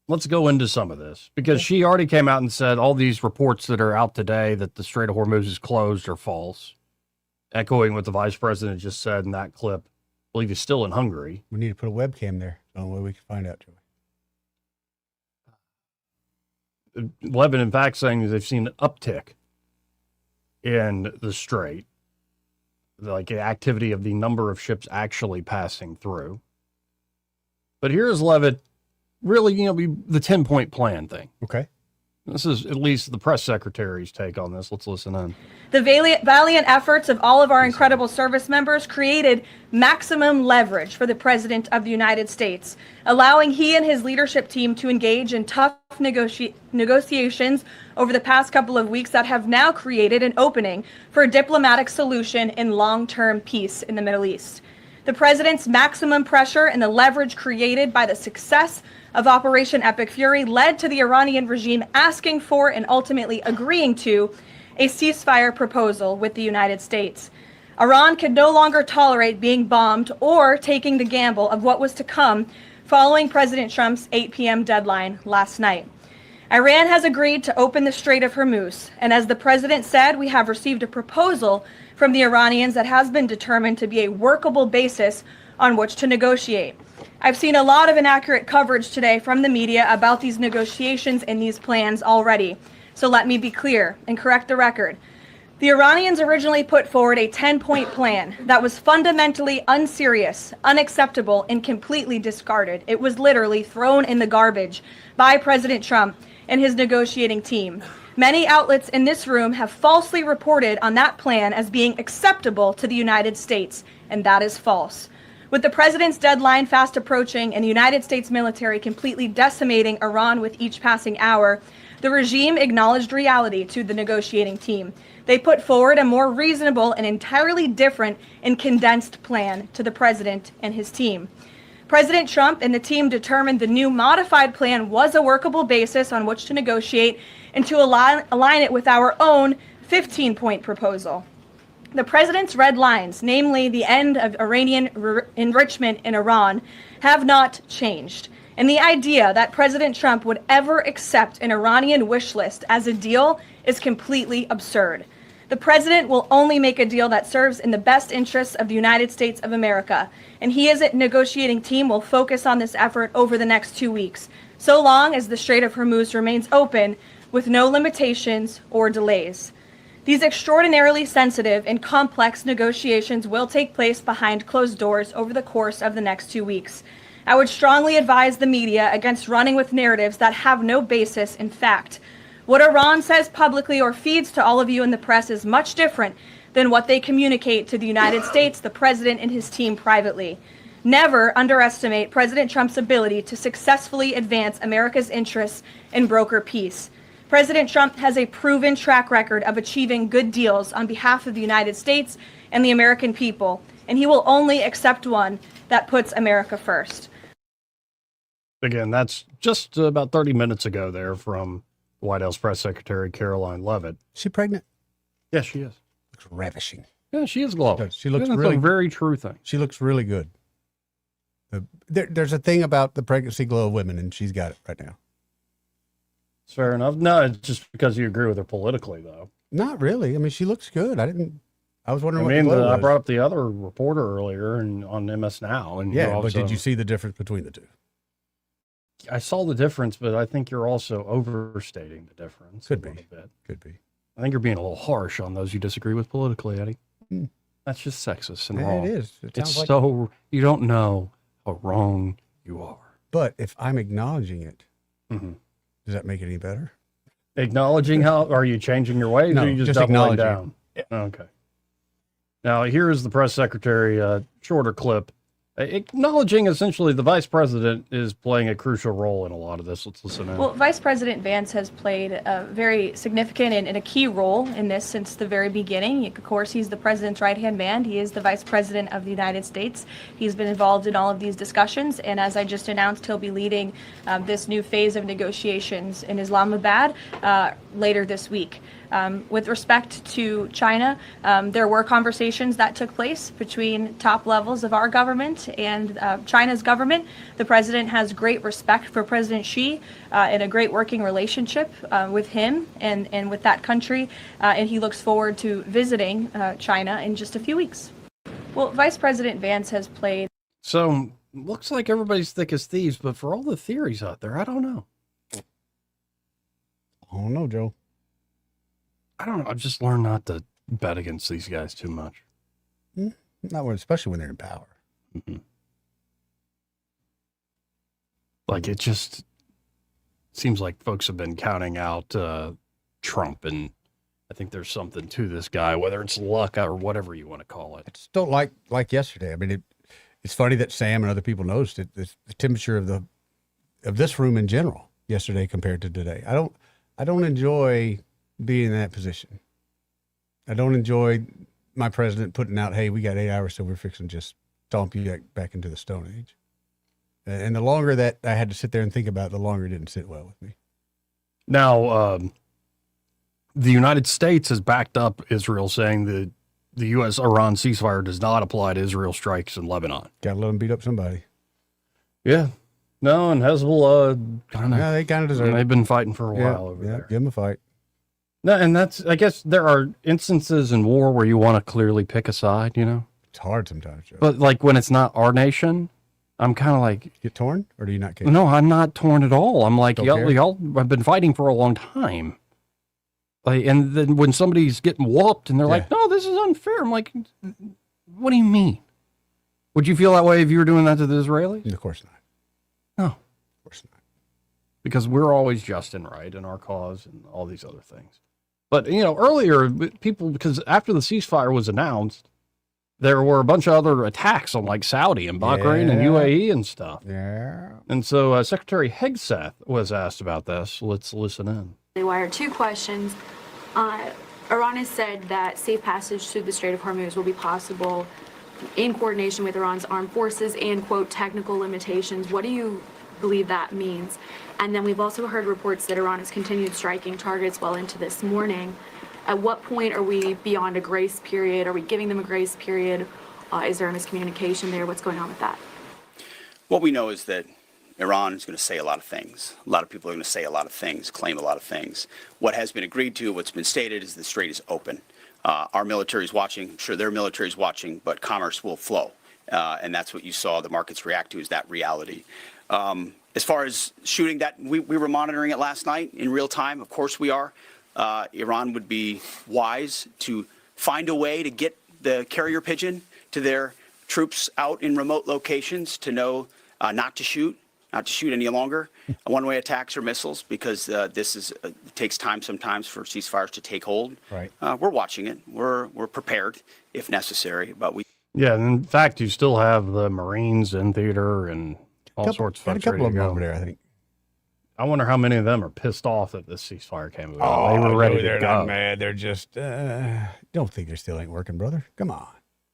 let's go into some of this, because she already came out and said all these reports that are out today that the Strait of Hormuz is closed are false, echoing what the vice president just said in that clip. I believe he's still in Hungary. We need to put a webcam there. The only way we can find out, Joey. Lebanon, in fact, saying that they've seen an uptick in the Strait, like the activity of the number of ships actually passing through. But here's Leavitt really, the 10-point plan thing. Okay. This is at least the press secretary's take on this. Let's listen in. The valiant efforts of all of our incredible service members created maximum leverage for the President of the United States, allowing he and his leadership team to engage in tough negotiations over the past couple of weeks that have now created an opening for a diplomatic solution in long-term peace in the Middle East. The President's maximum pressure and the leverage created by the success of Operation Epic Fury led to the Iranian regime asking for and ultimately agreeing to a ceasefire proposal with the United States. Iran could no longer tolerate being bombed or taking the gamble of what was to come following President Trump's 8 p.m. deadline last night. Iran has agreed to open the Strait of Hormuz, and as the president said, we have received a proposal from the Iranians that has been determined to be a workable basis on which to negotiate. I've seen a lot of inaccurate coverage today from the media about these negotiations and these plans already. So let me be clear and correct the record. The Iranians originally put forward a 10-point plan that was fundamentally unserious, unacceptable, and completely discarded. It was literally thrown in the garbage by President Trump and his negotiating team. Many outlets in this room have falsely reported on that plan as being acceptable to the United States, and that is false. With the president's deadline fast approaching and the United States military completely decimating Iran with each passing hour, the regime acknowledged reality to the negotiating team. They put forward a more reasonable and entirely different and condensed plan to the president and his team. President Trump and the team determined the new modified plan was a workable basis on which to negotiate and to align it with our own 15-point proposal. The president's red lines, namely the end of Iranian enrichment in Iran, have not changed. And the idea that President Trump would ever accept an Iranian wish list as a deal is completely absurd. The president will only make a deal that serves in the best interests of the United States of America, and he as a negotiating team will focus on this effort over the next 2 weeks, so long as the Strait of Hormuz remains open with no limitations or delays. These extraordinarily sensitive and complex negotiations will take place behind closed doors over the course of the next 2 weeks. I would strongly advise the media against running with narratives that have no basis in fact. What Iran says publicly or feeds to all of you in the press is much different than what they communicate to the United States, the president, and his team privately. Never underestimate President Trump's ability to successfully advance America's interests and broker peace. President Trump has a proven track record of achieving good deals on behalf of the United States and the American people, and he will only accept one that puts America first. Again, that's just about 30 minutes ago there from White House Press Secretary Caroline Leavitt. She pregnant? Yes, she is. Looks ravishing. Yeah, she is glowing. She looks That's really a very true thing. She looks really good. There's a thing about the pregnancy glow of women, and she's got it right now. It's fair enough. No, it's just because you agree with her politically, though. Not really. I mean, she looks good. I was wondering I mean, what the glow I was. brought up the other reporter earlier and on MS Now. And Yeah, but did you see the difference between the two? I saw the difference, but I think you're also overstating the difference. Could a be. little bit. Could be. I think you're being a little harsh on those you disagree with politically, Eddie. Hmm. That's just sexist and Yeah, wrong. it is. It sounds It's like- so, you don't know how wrong you are. But if I'm acknowledging it, Mhm. does that make it any better? Acknowledging how, are you changing your ways No, or are you just just doubling acknowledging. down? Okay. Now, here is the press secretary, shorter clip, acknowledging essentially the vice president is playing a crucial role in a lot of this. Let's listen in. Well, Vice President Vance has played a very significant and a key role in this since the very beginning. Of course, he's the president's right-hand man. He is the vice president of the United States. He's been involved in all of these discussions, and as I just announced, he'll be leading this new phase of negotiations in Islamabad later this week. With respect to China, there were conversations that took place between top levels of our government and China's government. The president has great respect for President Xi and a great working relationship with him and with that country, and he looks forward to visiting China in just a few weeks. Well, Vice President Vance has played. So, looks like everybody's thick as thieves, but for all the theories out there, I don't know. I don't know, Joe. I don't know. I've just learned not to bet against these guys too much. Not when, especially when they're in power. Mm-hmm. Like, it just seems like folks have been counting out Trump, and I think there's something to this guy, whether it's luck or whatever you want to call it. I just don't like yesterday. I mean, it's funny that Sam and other people noticed it. The temperature of this room in general yesterday compared to today. I don't enjoy being in that position. I don't enjoy my president putting out, hey, we got 8 hours, so we're fixing to just stomp you back into the Stone Age. And the longer that I had to sit there and think about it, the longer it didn't sit well with me. Now, the United States has backed up Israel, saying that the U.S.-Iran ceasefire does not apply to Israel strikes in Lebanon. Got to let them beat up somebody. Yeah. No, and Hezbollah they kind of deserve it. They've been fighting for a while over there. Give them a fight. No, and that's, I guess there are instances in war where you want to clearly pick a side, you know? It's hard sometimes, Joe. But like when it's not our nation, I'm kind of like... Get torn, or do you not care? No, I'm not torn at all. I'm like, Don't y'all care? have been fighting for a long time. Like, and then when somebody's getting whooped and they're like, no, this is unfair. I'm like, what do you mean? Would you feel that way if you were doing that to the Israelis? Of course not. No. Of course not. Because we're always just and right in our cause and all these other things. But, you know, earlier, people, because after the ceasefire was announced, there were a bunch of other attacks on like Saudi and Bahrain and UAE and stuff. Yeah. And so Secretary Hegseth was asked about this. Let's listen in. Wire, two questions. Iran has said that safe passage through the Strait of Hormuz will be possible in coordination with Iran's armed forces and, quote, technical limitations. What do you believe that means? And then we've also heard reports that Iran has continued striking targets well into this morning. At what point are we beyond a grace period? Are we giving them a grace period? Is there a miscommunication there? What's going on with that? What we know is that Iran is going to say a lot of things. A lot of people are going to say a lot of things, claim a lot of things. What has been agreed to, what's been stated, is the Strait is open. Our military is watching. I'm sure their military is watching, but commerce will flow. And that's what you saw the markets react to, is that reality. As far as shooting, that we were monitoring it last night in real time. Of course we are. Iran would be wise to find a way to get the carrier pigeon to their troops out in remote locations to know not to shoot any longer one-way attacks or missiles, because it takes time sometimes for ceasefires to take hold. Right. We're watching it. We're prepared if necessary, but we. Yeah, and in fact, you still have the Marines in theater and all sorts of Got a folks couple ready of to them go. over there, I think. I wonder how many of them are pissed off that this ceasefire came about. Oh, They were ready they're to not go. mad. They're just don't think they still ain't working, brother. Come on.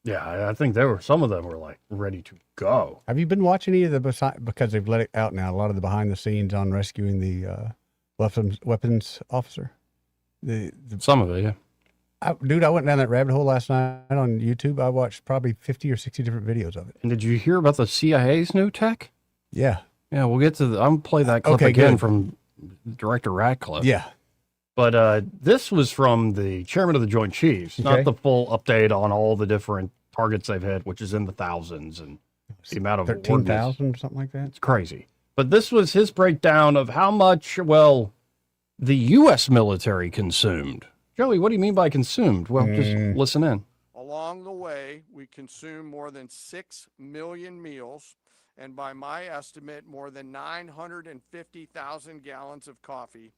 Yeah, I think some of them were like ready to go. Have you been watching any of the because they've let it out now? A lot of the behind the scenes on rescuing the weapons officer. Some of it, yeah. Dude, I went down that rabbit hole last night on YouTube. I watched probably 50 or 60 different videos of it. And did you hear about the CIA's new tech? Yeah. Yeah, we'll get to I'm going to play that clip again from Director Ratcliffe. Yeah. But this was from the chairman of the Joint Chiefs, not the full update on all the different targets they've hit, which is in the thousands, and the amount of 13,000 or something like that. It's crazy. But this was his breakdown of how much, the U.S. military consumed. Joey, what do you mean by consumed? Well, just listen in. Along the way, we consumed more than 6 million meals, and by my estimate, more than 950,000 gallons of coffee,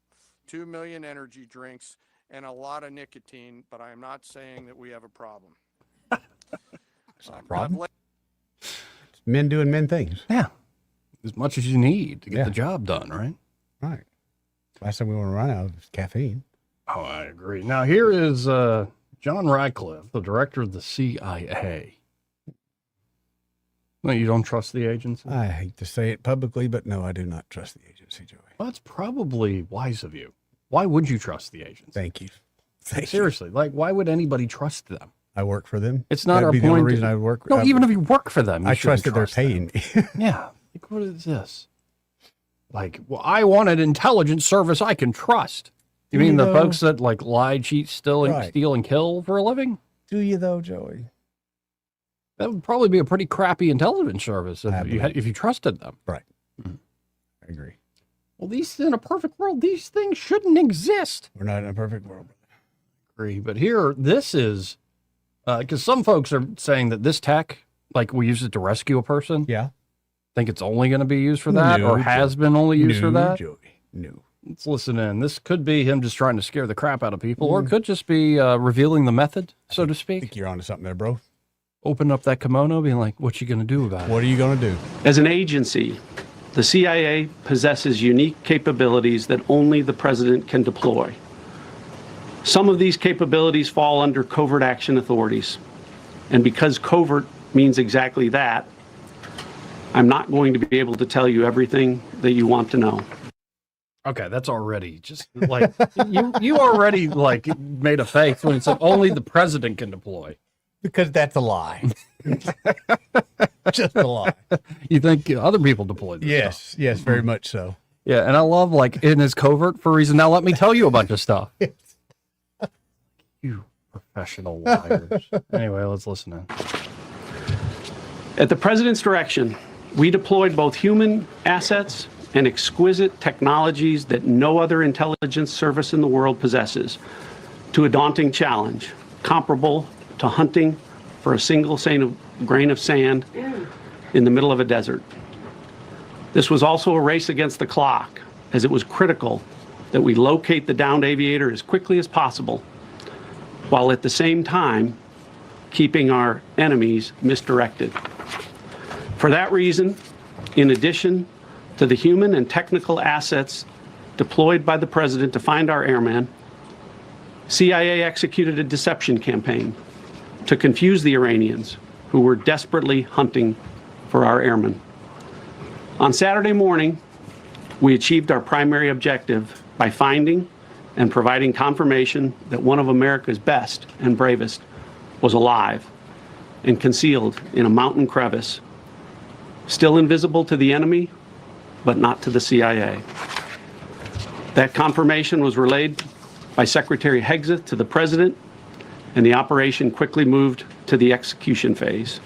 2 million energy drinks, and a lot of nicotine, but I am not saying that we have a problem. It's not a problem. It's men doing men things. Yeah. As much as you need to get the job done, right? Right. Last thing we want to run out of is caffeine. Oh, I agree. Now, here is John Ratcliffe, the director of the CIA. No, you don't trust the agency? I hate to say it publicly, but no, I do not trust the agency, Joey. Well, that's probably wise of you. Why would you trust the agency? Thank you. Seriously, why would anybody trust them? I work for them. It's not our That'd be point. the only reason I work. No, even if you work for them, I trust that they're paying me. Yeah. Like, what is this? Like, I want an intelligence service I can trust. You mean the folks that lie, cheat, steal, and kill for a living? Do you though, Joey? That would probably be a pretty crappy intelligence service if you trusted them. Right. I agree. Well, in a perfect world, these things shouldn't exist. We're not in a perfect world. Agree. But here, this is, because some folks are saying that this tech, like we use it to rescue a person. Yeah. Think it's only going to be used for that or has been only used for that? Joey. No. Let's listen in. This could be him just trying to scare the crap out of people, or it could just be revealing the method, so to speak. I think you're onto something there, bro. Open up that kimono, being like, what you going to do about it? What are you going to do? As an agency, the CIA possesses unique capabilities that only the president can deploy. Some of these capabilities fall under covert action authorities. And because covert means exactly that, I'm not going to be able to tell you everything that you want to know. Okay, that's already just like you already made a face when it said only the president can deploy. Because that's a lie. Just a lie. You think other people deploy this stuff? Yes, very much so. Yeah, and I love in his covert for a reason. Now let me tell you a bunch of stuff. You professional liars. Anyway, let's listen in. At the president's direction, we deployed both human assets and exquisite technologies that no other intelligence service in the world possesses to a daunting challenge, comparable to hunting for a single grain of sand in the middle of a desert. This was also a race against the clock, as it was critical that we locate the downed aviator as quickly as possible, while at the same time keeping our enemies misdirected. For that reason, in addition to the human and technical assets deployed by the president to find our airman, CIA executed a deception campaign to confuse the Iranians who were desperately hunting for our airmen. On Saturday morning, we achieved our primary objective by finding and providing confirmation that one of America's best and bravest was alive and concealed in a mountain crevice, still invisible to the enemy, but not to the CIA. That confirmation was relayed by Secretary Hegseth to the president, and the operation quickly moved to the execution phase.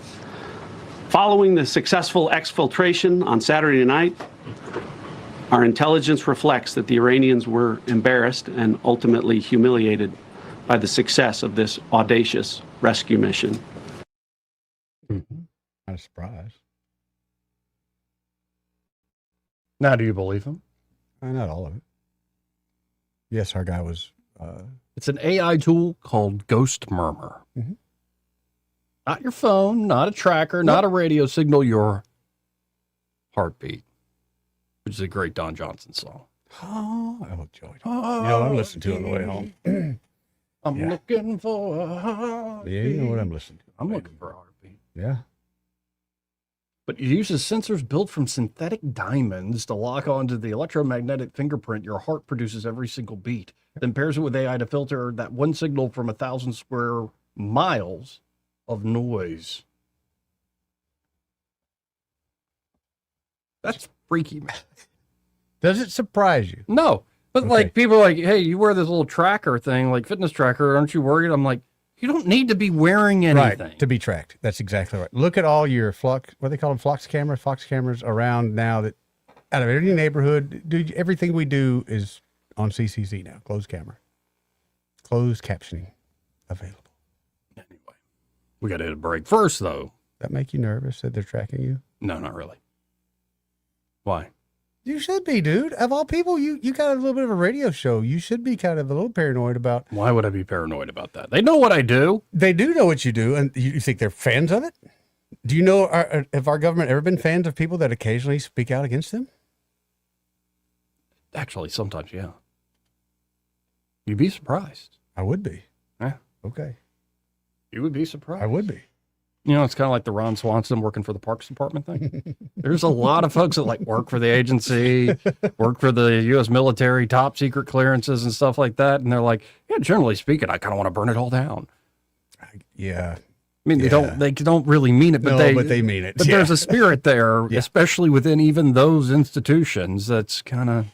Following the successful exfiltration on Saturday night, our intelligence reflects that the Iranians were embarrassed and ultimately humiliated by the success of this audacious rescue mission. Not a surprise. Now, do you believe him? Not all of it. Yes, our guy was. It's an AI tool called Ghost Murmur. Mm-hmm. Not your phone, not a tracker, not a radio signal, your heartbeat, which is a great Don Johnson song. Oh, Joey. You know, I'm listening to it on the way home. I'm looking for a heartbeat. Yeah, you know what I'm listening to. I'm looking for a heartbeat. Yeah. But it uses sensors built from synthetic diamonds to lock onto the electromagnetic fingerprint your heart produces every single beat. Then pairs it with AI to filter that one signal from 1,000 square miles of noise. That's freaky, man. Does it surprise you? No. But like people are like, hey, you wear this little tracker thing, like fitness tracker, aren't you worried? I'm like, you don't need to be wearing anything. Right, to be tracked. That's exactly right. Look at all your Fox cameras around now that out of any neighborhood, dude, everything we do is on CCC now. Closed camera. Closed captioning available. Anyway, we got to hit a break first, though. That make you nervous that they're tracking you? No, not really. Why? You should be, dude. Of all people, you got a little bit of a radio show. You should be kind of a little paranoid about. Why would I be paranoid about that? They know what I do. They do know what you do, and you think they're fans of it? Do you know, have our government ever been fans of people that occasionally speak out against them? Actually, sometimes, yeah. You'd be surprised. I would be. Yeah. Okay. You would be surprised. I would be. You know, it's kind of like the Ron Swanson working for the Parks Department thing. There's a lot of folks that like work for the agency, work for the U.S. military, top secret clearances and stuff like that. And they're like, yeah, generally speaking, I kind of want to burn it all down. Yeah. I mean, they don't really mean it, but they mean it. But there's a spirit there, especially within even those institutions. That's kind of,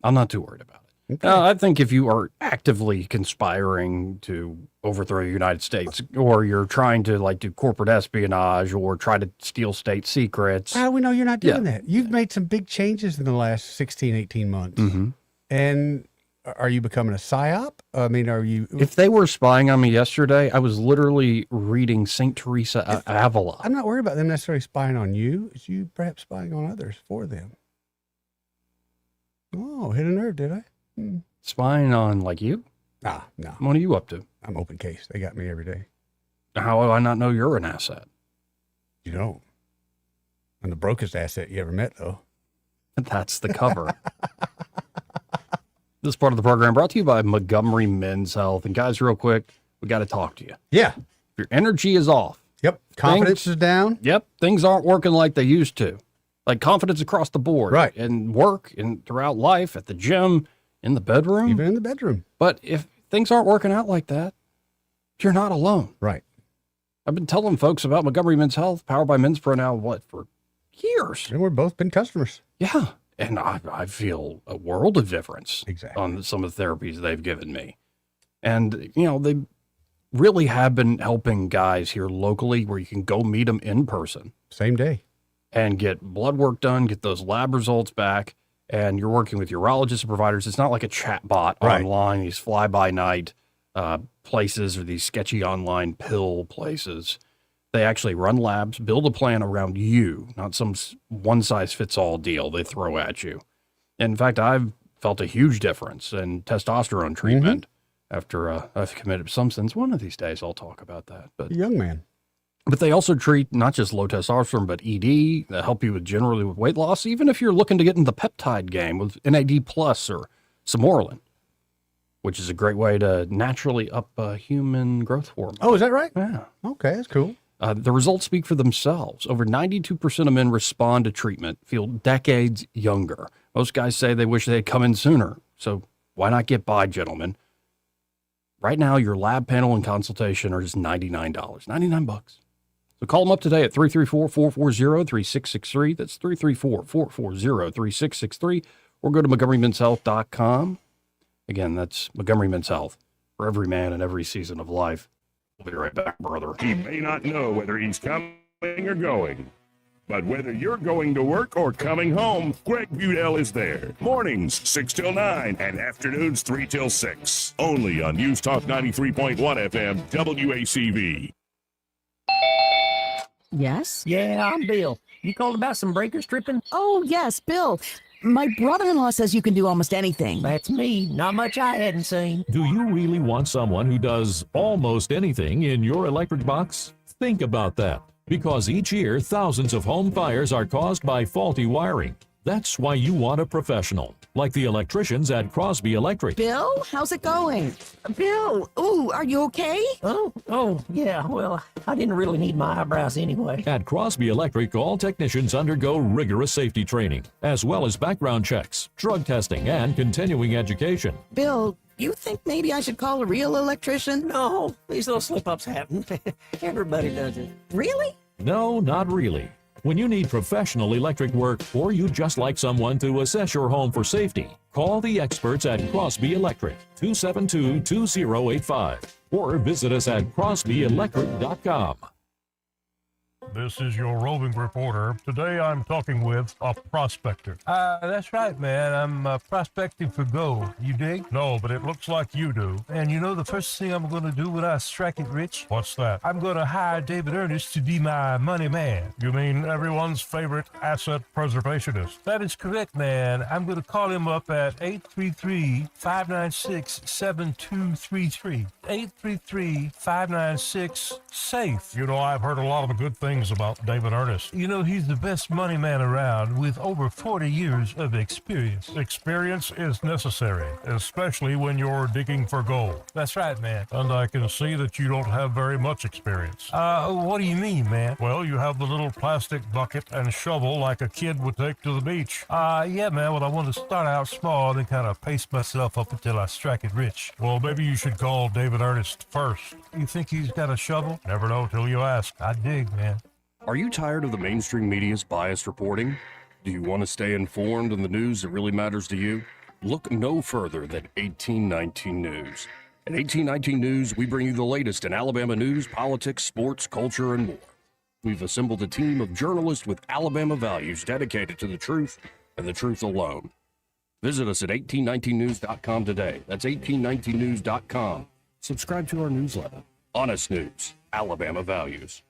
I'm not too worried about it. Okay. I think if you are actively conspiring to overthrow the United States, or you're trying to like do corporate espionage or try to steal state secrets. How do we know you're not doing that? You've made some big changes in the last 16, 18 months. Mm-hmm. And are you becoming a psyop? I mean, are you? If they were spying on me yesterday, I was literally reading St. Teresa of Avila. I'm not worried about them necessarily spying on you. It's you perhaps spying on others for them. Oh, hit a nerve, did I? Spying on like you? No. What are you up to? I'm open case. They got me every day. How do I not know you're an asset? You don't. I'm the brokest asset you ever met, though. That's the cover. This part of the program brought to you by Montgomery Men's Health. And guys, real quick, we got to talk to you. Yeah. If your energy is off. Yep. Confidence is down. Yep. Things aren't working like they used to. Like confidence across the board. Right. In work, and throughout life, at the gym, in the bedroom. Even in the bedroom. But if things aren't working out like that, you're not alone. Right. I've been telling folks about Montgomery Men's Health, powered by Men's Pro now, for years. And we've both been customers. Yeah. And I feel a world of difference on some of the therapies they've given me. And, they really have been helping guys here locally where you can go meet them in person. Same day. And get blood work done, get those lab results back. And you're working with urologists and providers. It's not like a chat bot online, these fly-by-night places or these sketchy online pill places. They actually run labs, build a plan around you, not some one-size-fits-all deal they throw at you. And in fact, I've felt a huge difference in testosterone treatment after I've committed some sins. One of these days, I'll talk about that. But young man. But they also treat not just low testosterone, but ED. They help you generally with weight loss, even if you're looking to get in the peptide game with NAD plus or Samorelin, which is a great way to naturally up human growth hormone. Oh, is that right? Yeah. Okay, that's cool. The results speak for themselves. Over 92% of men respond to treatment, feel decades younger. Most guys say they wish they had come in sooner. So why not get by, gentlemen? Right now, your lab panel and consultation are just $99. $99. So call them up today at 334-440-3663. That's 334-440-3663. Or go to MontgomeryMen'sHealth.com. Again, that's Montgomery Men's Health for every man in every season of life. We'll be right back, brother. He may not know whether he's coming or going, but whether you're going to work or coming home, Greg Budell is there. Mornings, 6 till 9, and afternoons, 3 till 6. Only on News Talk 93.1 FM, WACV. Yes? Yeah, I'm Bill. You called about some breakers tripping? Oh, yes, Bill. My brother-in-law says you can do almost anything. That's me. Not much I hadn't seen. Do you really want someone who does almost anything in your electric box? Think about that. Because each year, thousands of home fires are caused by faulty wiring. That's why you want a professional, like the electricians at Crosby Electric. Bill, how's it going? Bill, ooh, are you okay? Oh, yeah, well, I didn't really need my eyebrows anyway. At Crosby Electric, all technicians undergo rigorous safety training, as well as background checks, drug testing, and continuing education. Bill, you think maybe I should call a real electrician? No, these little slip-ups happen. Everybody does it. Really? No, not really. When you need professional electric work, or you just like someone to assess your home for safety, call the experts at Crosby Electric, 272-2085, or visit us at crosbyelectric.com. This is your roving reporter. Today I'm talking with a prospector. That's right, man. I'm prospecting for gold. You dig? No, but it looks like you do. And you know the first thing I'm going to do when I strike it rich? What's that? I'm going to hire David Ernest to be my money man. You mean everyone's favorite asset preservationist? That is correct, man. I'm going to call him up at 833-596-7233. 833-596-SAFE. You know, I've heard a lot of good things about David Ernest. You know, he's the best money man around with over 40 years of experience. Experience is necessary, especially when you're digging for gold. That's right, man. And I can see that you don't have very much experience. What do you mean, man? Well, you have the little plastic bucket and shovel like a kid would take to the beach. Yeah, man. Well, I want to start out small and then kind of pace myself up until I strike it rich. Well, maybe you should call David Ernest first. You think he's got a shovel? Never know till you ask. I dig, man. Are you tired of the mainstream media's biased reporting? Do you want to stay informed on the news that really matters to you? Look no further than 1819 News. At 1819 News, we bring you the latest in Alabama news, politics, sports, culture, and more. We've assembled a team of journalists with Alabama values dedicated to the truth and the truth alone. Visit us at 1819news.com today. That's 1819news.com. Subscribe to our newsletter. Honest News, Alabama Values.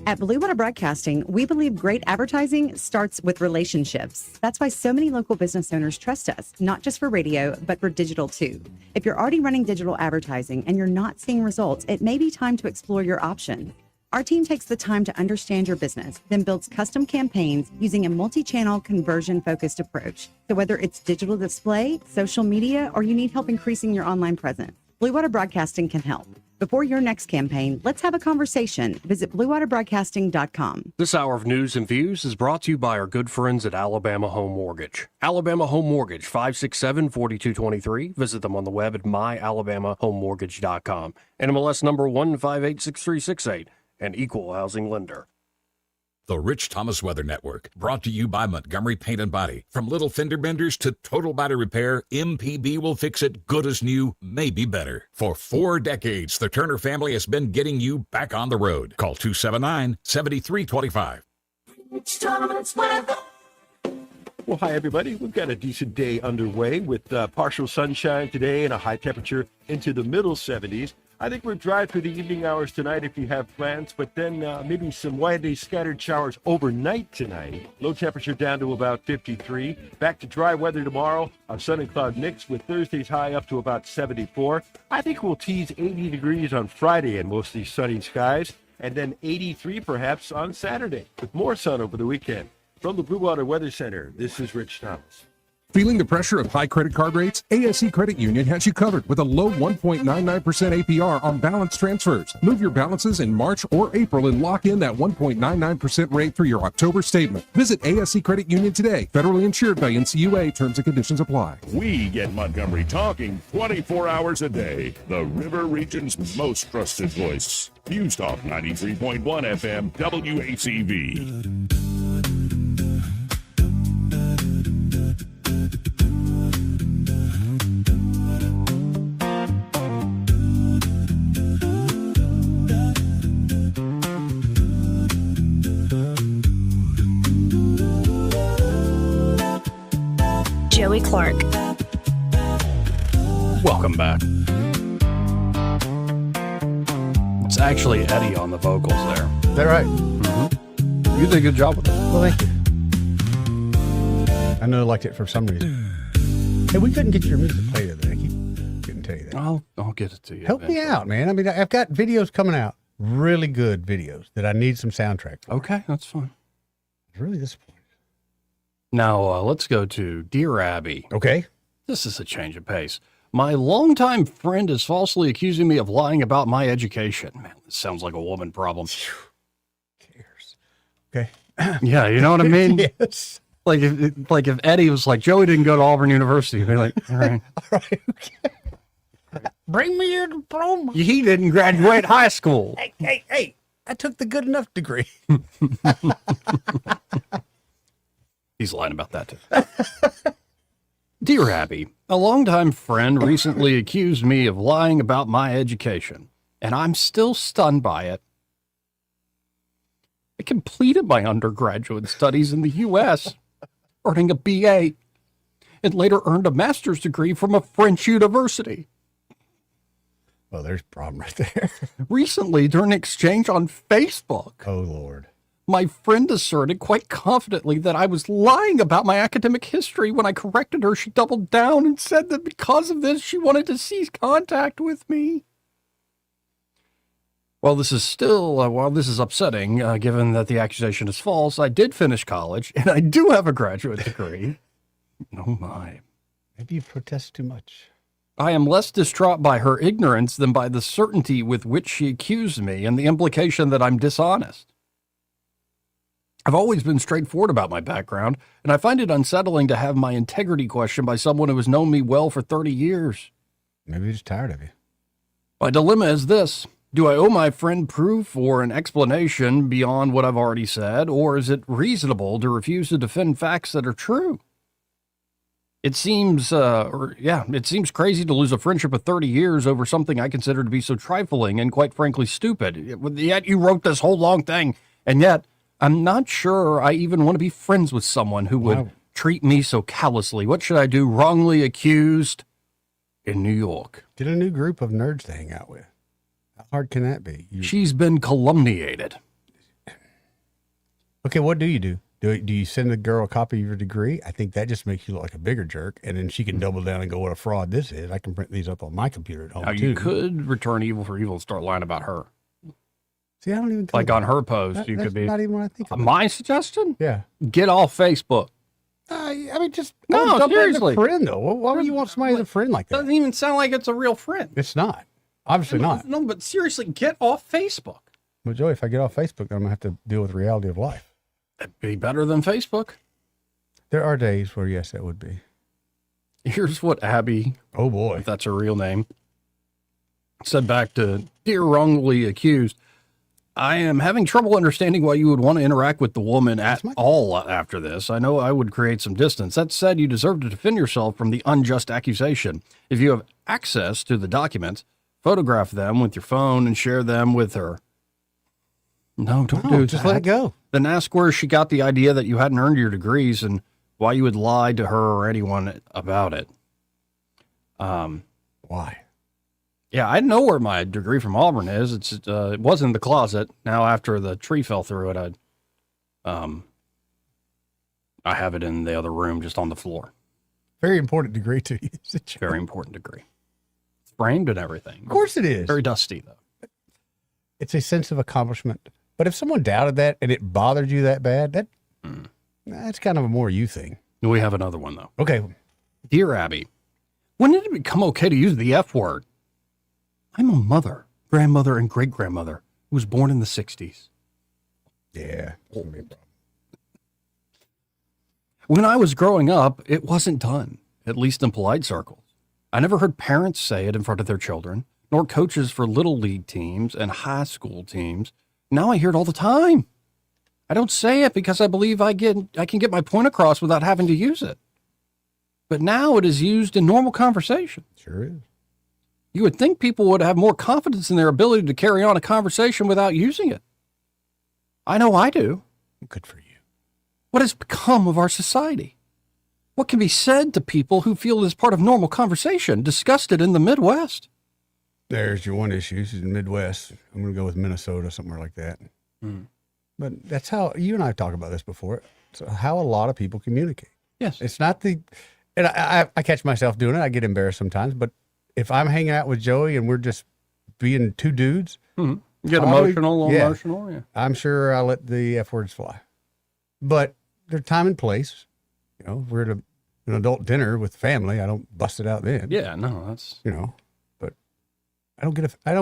At Blue Water Broadcasting, we believe great advertising starts with relationships. That's why so many local business owners trust us, not just for radio, but for digital too. If you're already running digital advertising and you're not seeing results, it may be time to explore your option. Our team takes the time to understand your business, then builds custom campaigns using a multi-channel conversion-focused approach. So whether it's digital display, social media, or you need help increasing your online presence, Blue Water Broadcasting can help. Before your next campaign, let's have a conversation. Visit bluewaterbroadcasting.com. This hour of News and Views is brought to you by our good friends at Alabama Home Mortgage. Alabama Home Mortgage, 567-4223. Visit them on the web at myalabamahomemortgage.com. NMLS number 1586368, an equal housing lender. The Rich Thomas Weather Network, brought to you by Montgomery Paint and Body. From little fender benders to total body repair, MPB will fix it good as new, maybe better. For 4 decades, the Turner family has been getting you back on the road. Call 279-7325. Rich Thomas Weather. Well, hi, everybody. We've got a decent day underway with partial sunshine today and a high temperature into the middle 70s. I think we'll drive through the evening hours tonight if you have plans, but then maybe some widely scattered showers overnight tonight. Low temperature down to about 53. Back to dry weather tomorrow. A sun and cloud mix with Thursday's high up to about 74. I think we'll tease 80 degrees on Friday and mostly sunny skies, and then 83 perhaps on Saturday with more sun over the weekend. From the Blue Water Weather Center, this is Rich Thomas. Feeling the pressure of high credit card rates? ASC Credit Union has you covered with a low 1.99% APR on balance transfers. Move your balances in March or April and lock in that 1.99% rate through your October statement. Visit ASC Credit Union today. Federally insured by NCUA. Terms and conditions apply. We get Montgomery talking 24 hours a day. The River Region's most trusted voice. News Talk 93.1 FM WACV. Joey Clark. Welcome back. It's actually Eddie on the vocals there. Is that right? Mm-hmm. You did a good job with it. Well, thank you. I know I liked it for some reason. Hey, we couldn't get your music played the other day. I couldn't tell you that. I'll get it to you. Help me out, man. I mean, I've got videos coming out, really good videos that I need some soundtrack for. Okay, that's fine. It's really disappointing. Now, let's go to Dear Abby. Okay. This is a change of pace. My longtime friend is falsely accusing me of lying about my education. Man, this sounds like a woman problem. Okay. Yeah, you know what I mean? Yes. Like if Eddie was like, Joey didn't go to Auburn University, they're like, all right. All right, okay. Bring me your diploma. He didn't graduate high school. Hey, I took the good enough degree. He's lying about that too. Dear Abby, a longtime friend recently accused me of lying about my education, and I'm still stunned by it. I completed my undergraduate studies in the U.S., earning a BA, and later earned a master's degree from a French university. Well, there's a problem right there. Recently, during an exchange on Facebook, oh, Lord, my friend asserted quite confidently that I was lying about my academic history. When I corrected her, she doubled down and said that because of this, she wanted to cease contact with me. While this is upsetting, given that the accusation is false, I did finish college, and I do have a graduate degree. Oh, my. Maybe you protest too much. I am less distraught by her ignorance than by the certainty with which she accused me and the implication that I'm dishonest. I've always been straightforward about my background, and I find it unsettling to have my integrity questioned by someone who has known me well for 30 years. Maybe he's tired of you. My dilemma is this. Do I owe my friend proof or an explanation beyond what I've already said, or is it reasonable to refuse to defend facts that are true? It seems crazy to lose a friendship of 30 years over something I consider to be so trifling and quite frankly stupid. Yet you wrote this whole long thing, and yet I'm not sure I even want to be friends with someone who would treat me so callously. What should I do? Wrongly accused in New York. Get a new group of nerds to hang out with. How hard can that be? She's been calumniated. Okay, what do? Do you send the girl a copy of your degree? I think that just makes you look like a bigger jerk, and then she can double down and go, what a fraud this is. I can print these up on my computer at home, now, too. You could return evil for evil and start lying about her. See, I don't even... Like on her post, you could be... not even what I think of. My suggestion? Yeah. Get off Facebook. I mean, just... No, seriously. As a friend, though. Why would you want somebody as a friend like that? Doesn't even sound like it's a real friend. It's not. Obviously not. No, but seriously, get off Facebook. Well, Joey, if I get off Facebook, then I'm going to have to deal with the reality of life. That'd be better than Facebook. There are days where, yes, that would be. Here's what Abby, oh boy, if that's her real name, said back to Dear Wrongly Accused. I am having trouble understanding why you would want to interact with the woman at all after this. I know I would create some distance. That said, you deserve to defend yourself from the unjust accusation. If you have access to the documents, photograph them with your phone and share them with her. No, don't do just that. let it go. Then ask where she got the idea that you hadn't earned your degrees and why you would lie to her or anyone about it. Why? Yeah, I know where my degree from Auburn is. It was in the closet. Now, after the tree fell through it, I have it in the other room, just on the floor. Very important degree to you. Very important degree. It's framed and everything. Of course it is. Very dusty, though. It's a sense of accomplishment. But if someone doubted that and it bothered you that bad, that's kind of a more you thing. We have another one, though. Okay. Dear Abby, when did it become okay to use the F word? I'm a mother, grandmother, and great-grandmother who was born in the 60s. Yeah. When I was growing up, it wasn't done, at least in polite circles. I never heard parents say it in front of their children, nor coaches for little league teams and high school teams. Now I hear it all the time. I don't say it because I believe I can get my point across without having to use it. But now it is used in normal conversation. Sure is. You would think people would have more confidence in their ability to carry on a conversation without using it. I know I do. Good for you. What has become of our society? What can be said to people who feel it is part of normal conversation, discussed it in the Midwest? There's your one issue. This is the Midwest. I'm going to go with Minnesota, somewhere like that. But that's how you and I have talked about this before. It's how a lot of people communicate. Yes. It's not and I catch myself doing it. I get embarrassed sometimes, but if I'm hanging out with Joey and we're just being two dudes, You get emotional, emotional. Yeah. I'm sure I let the F words fly. But there's time and place. You know, if we're at an adult dinner with family, I don't bust it out then. Yeah, no, that's but I don't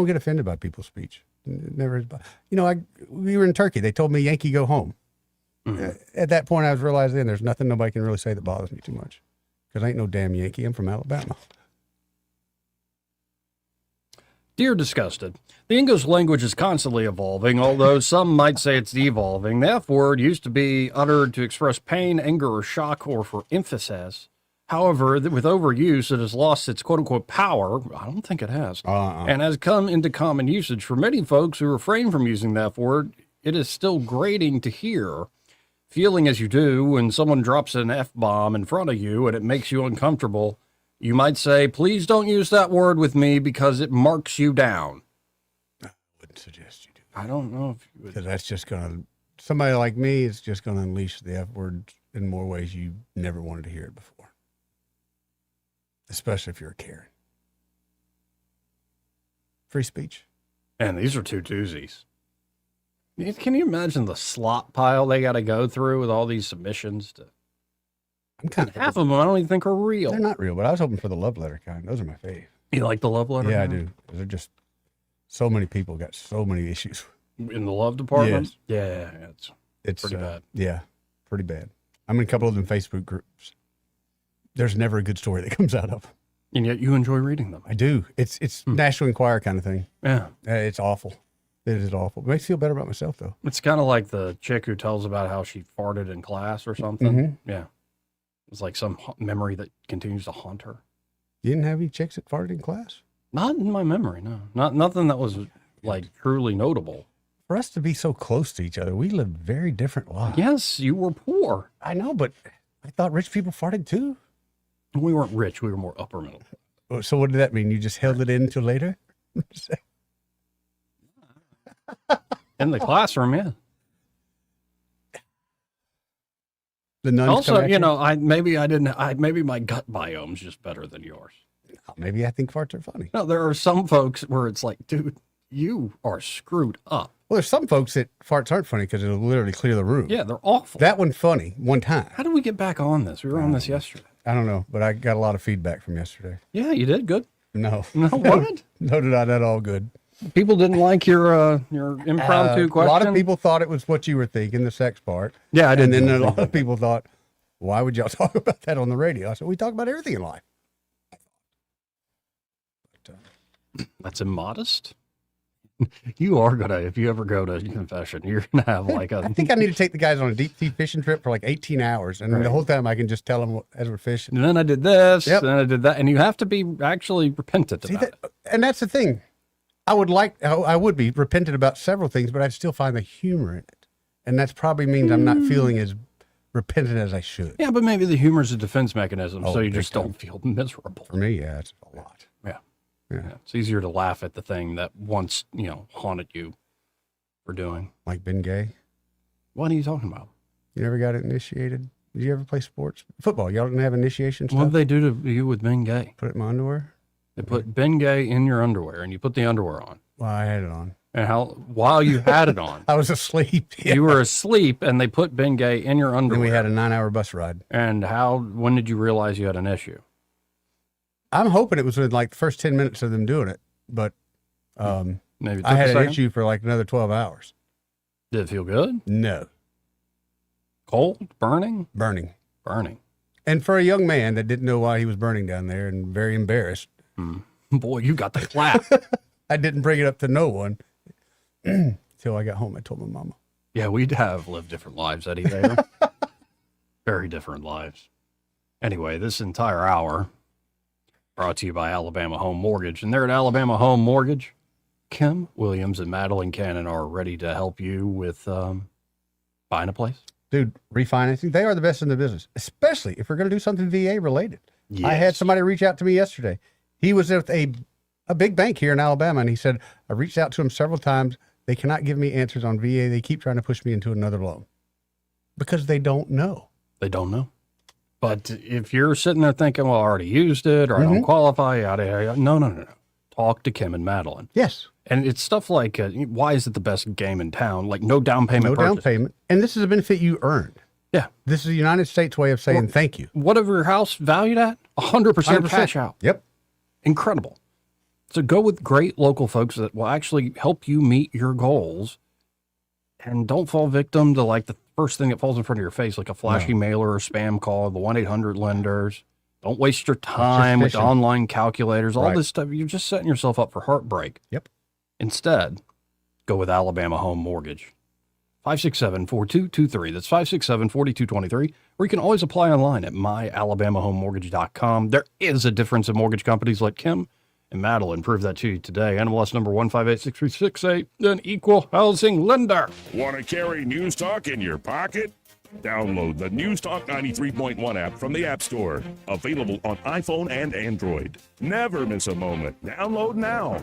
get offended by people's speech. It never is. We were in Turkey. They told me Yankee go home. At that point, I was realizing there's nothing nobody can really say that bothers me too much, because I ain't no damn Yankee. I'm from Alabama. Dear Disgusted, the English language is constantly evolving, although some might say it's devolving. The F word used to be uttered to express pain, anger, or shock, or for emphasis. However, with overuse, it has lost its quote-unquote power. I don't think it has. And has come into common usage. For many folks who refrain from using the F word, it is still grating to hear. Feeling as you do when someone drops an F-bomb in front of you and it makes you uncomfortable, you might say, please don't use that word with me because it marks you down. I wouldn't suggest you do. I don't know if you would. Because that's just somebody like me is just going to unleash the F word in more ways you never wanted to hear it before. Especially if you're a Karen. Free speech. And these are two doozies. Can you imagine the slot pile they got to go through with all these submissions? Half of them I don't even think are real. They're not real, but I was hoping for the love letter kind. Those are my fave. You like the love letter? Yeah, kind? I do. They're just so many people got so many issues in the love department. Yes. Yeah, it's pretty bad. Yeah, pretty bad. I'm in a couple of them Facebook groups. There's never a good story that comes out of. And yet you enjoy reading them. I do. It's National Enquirer kind of thing. Yeah. It's awful. It is awful. It makes me feel better about myself, though. It's kind of like the chick who tells about how she farted in class or something. Yeah. It's like some memory that continues to haunt her. You didn't have any chicks that farted in class? Not in my memory, no. Nothing that was like truly notable. For us to be so close to each other, we lived very different lives. Yes, you were poor. I know, but I thought rich people farted too. We weren't rich. We were more upper middle. So what did that mean? You just held it in until later? In the classroom, yeah. The nuns also, maybe my gut biome's just better than yours. Maybe I think farts are funny. No, there are some folks where it's like, dude, you are screwed up. Well, there's some folks that farts aren't funny because it'll literally clear the room. Yeah, they're awful. That one's funny one time. How did we get back on this? We were on this yesterday. I don't know, but I got a lot of feedback from yesterday. Yeah, you did good. No. No, what? No, did I not all good. People didn't like your impromptu question? A lot of people thought it was what you were thinking, the sex part. Yeah, I did. And then a lot of people thought, why would y'all talk about that on the radio? I said, we talk about everything in life. That's immodest. You are gonna, if you ever go to confession, you're gonna have like a. I think I need to take the guys on a deep sea fishing trip for like 18 hours, and the whole time I can just tell them as we're fishing. And then I did this, and then I did that, and you have to be actually repentant about it. And that's the thing. I would be repentant about several things, but I'd still find the humor in it, and that probably means I'm not feeling as repentant as I should. Yeah, but maybe the humor is a defense mechanism, so you just don't feel miserable. For me, yeah, it's a lot. Yeah, it's easier to laugh at the thing that once, haunted you for doing. Like being gay? What are you talking about? You never got initiated? Did you ever play sports? Football, y'all didn't have initiation stuff? What did they do to you with being gay? Put it in my underwear? They put Ben Gay in your underwear, and you put the underwear on. Well, I had it on. And while you had it on? I was asleep. Yeah. You were asleep, and they put Ben Gay in your underwear. And we had a 9-hour bus ride. And when did you realize you had an issue? I'm hoping it was within like the first 10 minutes of them doing it, but Maybe I had an issue for like another 12 hours. Did it feel good? No. Cold? Burning? Burning. And for a young man that didn't know why he was burning down there and very embarrassed. Boy, you got the clap. I didn't bring it up to no one until I got home. I told my mama. Yeah, we'd have lived different lives, Eddie, there. Very different lives. Anyway, this entire hour brought to you by Alabama Home Mortgage. And there at Alabama Home Mortgage, Kim Williams and Madeline Cannon are ready to help you with buying a place. Dude, refinancing, they are the best in the business, especially if we're going to do something VA related. Yes. I had somebody reach out to me yesterday. He was at a big bank here in Alabama, and he said, I reached out to him several times. They cannot give me answers on VA. They keep trying to push me into another loan because they don't know. They don't know. But if you're sitting there thinking, well, I already used it or I don't qualify, yada, yada, no. Talk to Kim and Madeline. Yes. And it's stuff like, why is it the best game in town? Like no down payment. No down payment. And this is a benefit you earned. Yeah. This is the United States way of saying thank you. Whatever your house valued at, 100% cash out. Yep. Incredible. So go with great local folks that will actually help you meet your goals. And don't fall victim to like the first thing that falls in front of your face, like a flashy mailer or spam call, the 1-800 lenders. Don't waste your time with online calculators, all this stuff. You're just setting yourself up for heartbreak. Yep. Instead, go with Alabama Home Mortgage. 567-4223. That's 567-4223. Or you can always apply online at myalabamahomemortgage.com. There is a difference in mortgage companies. Like Kim and Madeline prove that to you today. NMLS number 1586368, an equal housing lender. Want to carry News Talk in your pocket? Download the News Talk 93.1 app from the App Store. Available on iPhone and Android. Never miss a moment. Download now.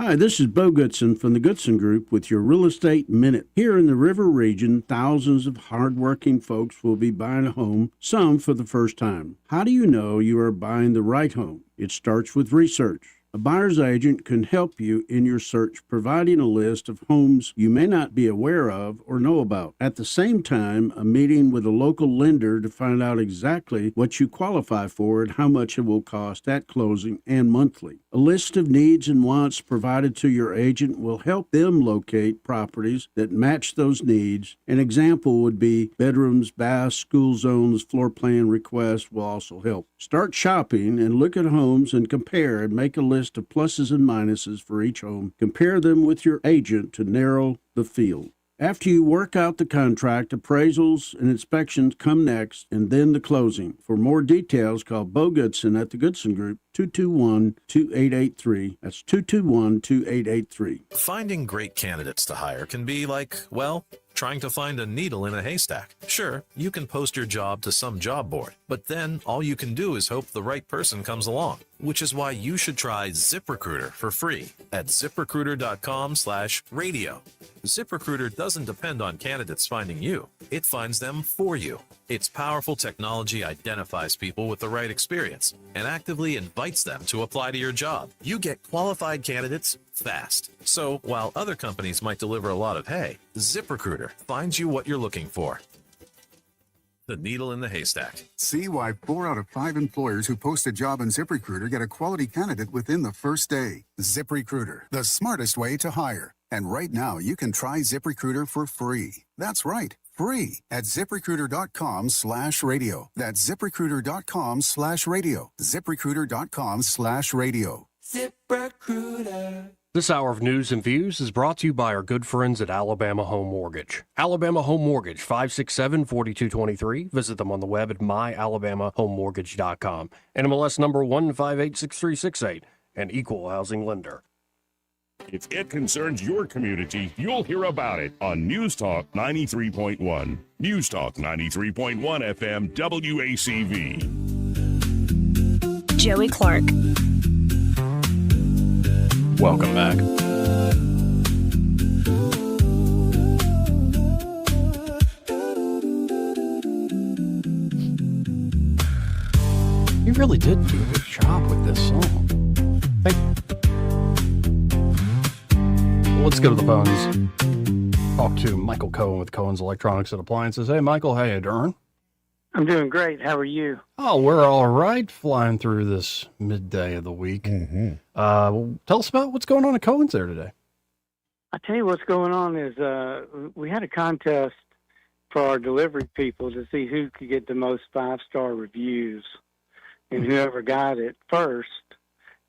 Hi, this is Bo Goodson from the Goodson Group with your Real Estate Minute. Here in the River region, thousands of hardworking folks will be buying a home, some for the first time. How do you know you are buying the right home? It starts with research. A buyer's agent can help you in your search, providing a list of homes you may not be aware of or know about. At the same time, a meeting with a local lender to find out exactly what you qualify for and how much it will cost at closing and monthly. A list of needs and wants provided to your agent will help them locate properties that match those needs. An example would be bedrooms, baths, school zones, floor plan requests will also help. Start shopping and look at homes and compare and make a list of pluses and minuses for each home. Compare them with your agent to narrow the field. After you work out the contract, appraisals and inspections come next, and then the closing. For more details, call Bo Goodson at the Goodson Group, 221-2883. That's 221-2883. Finding great candidates to hire can be like, well, trying to find a needle in a haystack. Sure, you can post your job to some job board, but then all you can do is hope the right person comes along, which is why you should try ZipRecruiter for free at ZipRecruiter.com/radio. ZipRecruiter doesn't depend on candidates finding you. It finds them for you. Its powerful technology identifies people with the right experience and actively invites them to apply to your job. You get qualified candidates fast. So while other companies might deliver a lot of hay, ZipRecruiter finds you what you're looking for. The needle in the haystack. See why 4 out of 5 employers who post a job on ZipRecruiter get a quality candidate within the first day. ZipRecruiter, the smartest way to hire. And right now, you can try ZipRecruiter for free. That's right, free at ZipRecruiter.com/radio. That's ZipRecruiter.com/radio. ZipRecruiter.com/radio. ZipRecruiter. This hour of news and views is brought to you by our good friends at Alabama Home Mortgage. Alabama Home Mortgage, 567-4223. Visit them on the web at myalabamahomemortgage.com. NMLS number 1586368, an equal housing lender. If it concerns your community, you'll hear about it on News Talk 93.1. News Talk 93.1 FM WACV. Joey Clark. Welcome back. You really did do a good job with this song. Thank you. Well, let's go to the phones. Talk to Michael Cohen with Cohen's Electronics and Appliances. Hey, Michael, how you doing? I'm doing great. How are you? Oh, we're all right, flying through this midday of the week. Tell us about what's going on at Cohen's there today. I tell you what's going on is we had a contest for our delivery people to see who could get the most 5-star reviews, and whoever got it first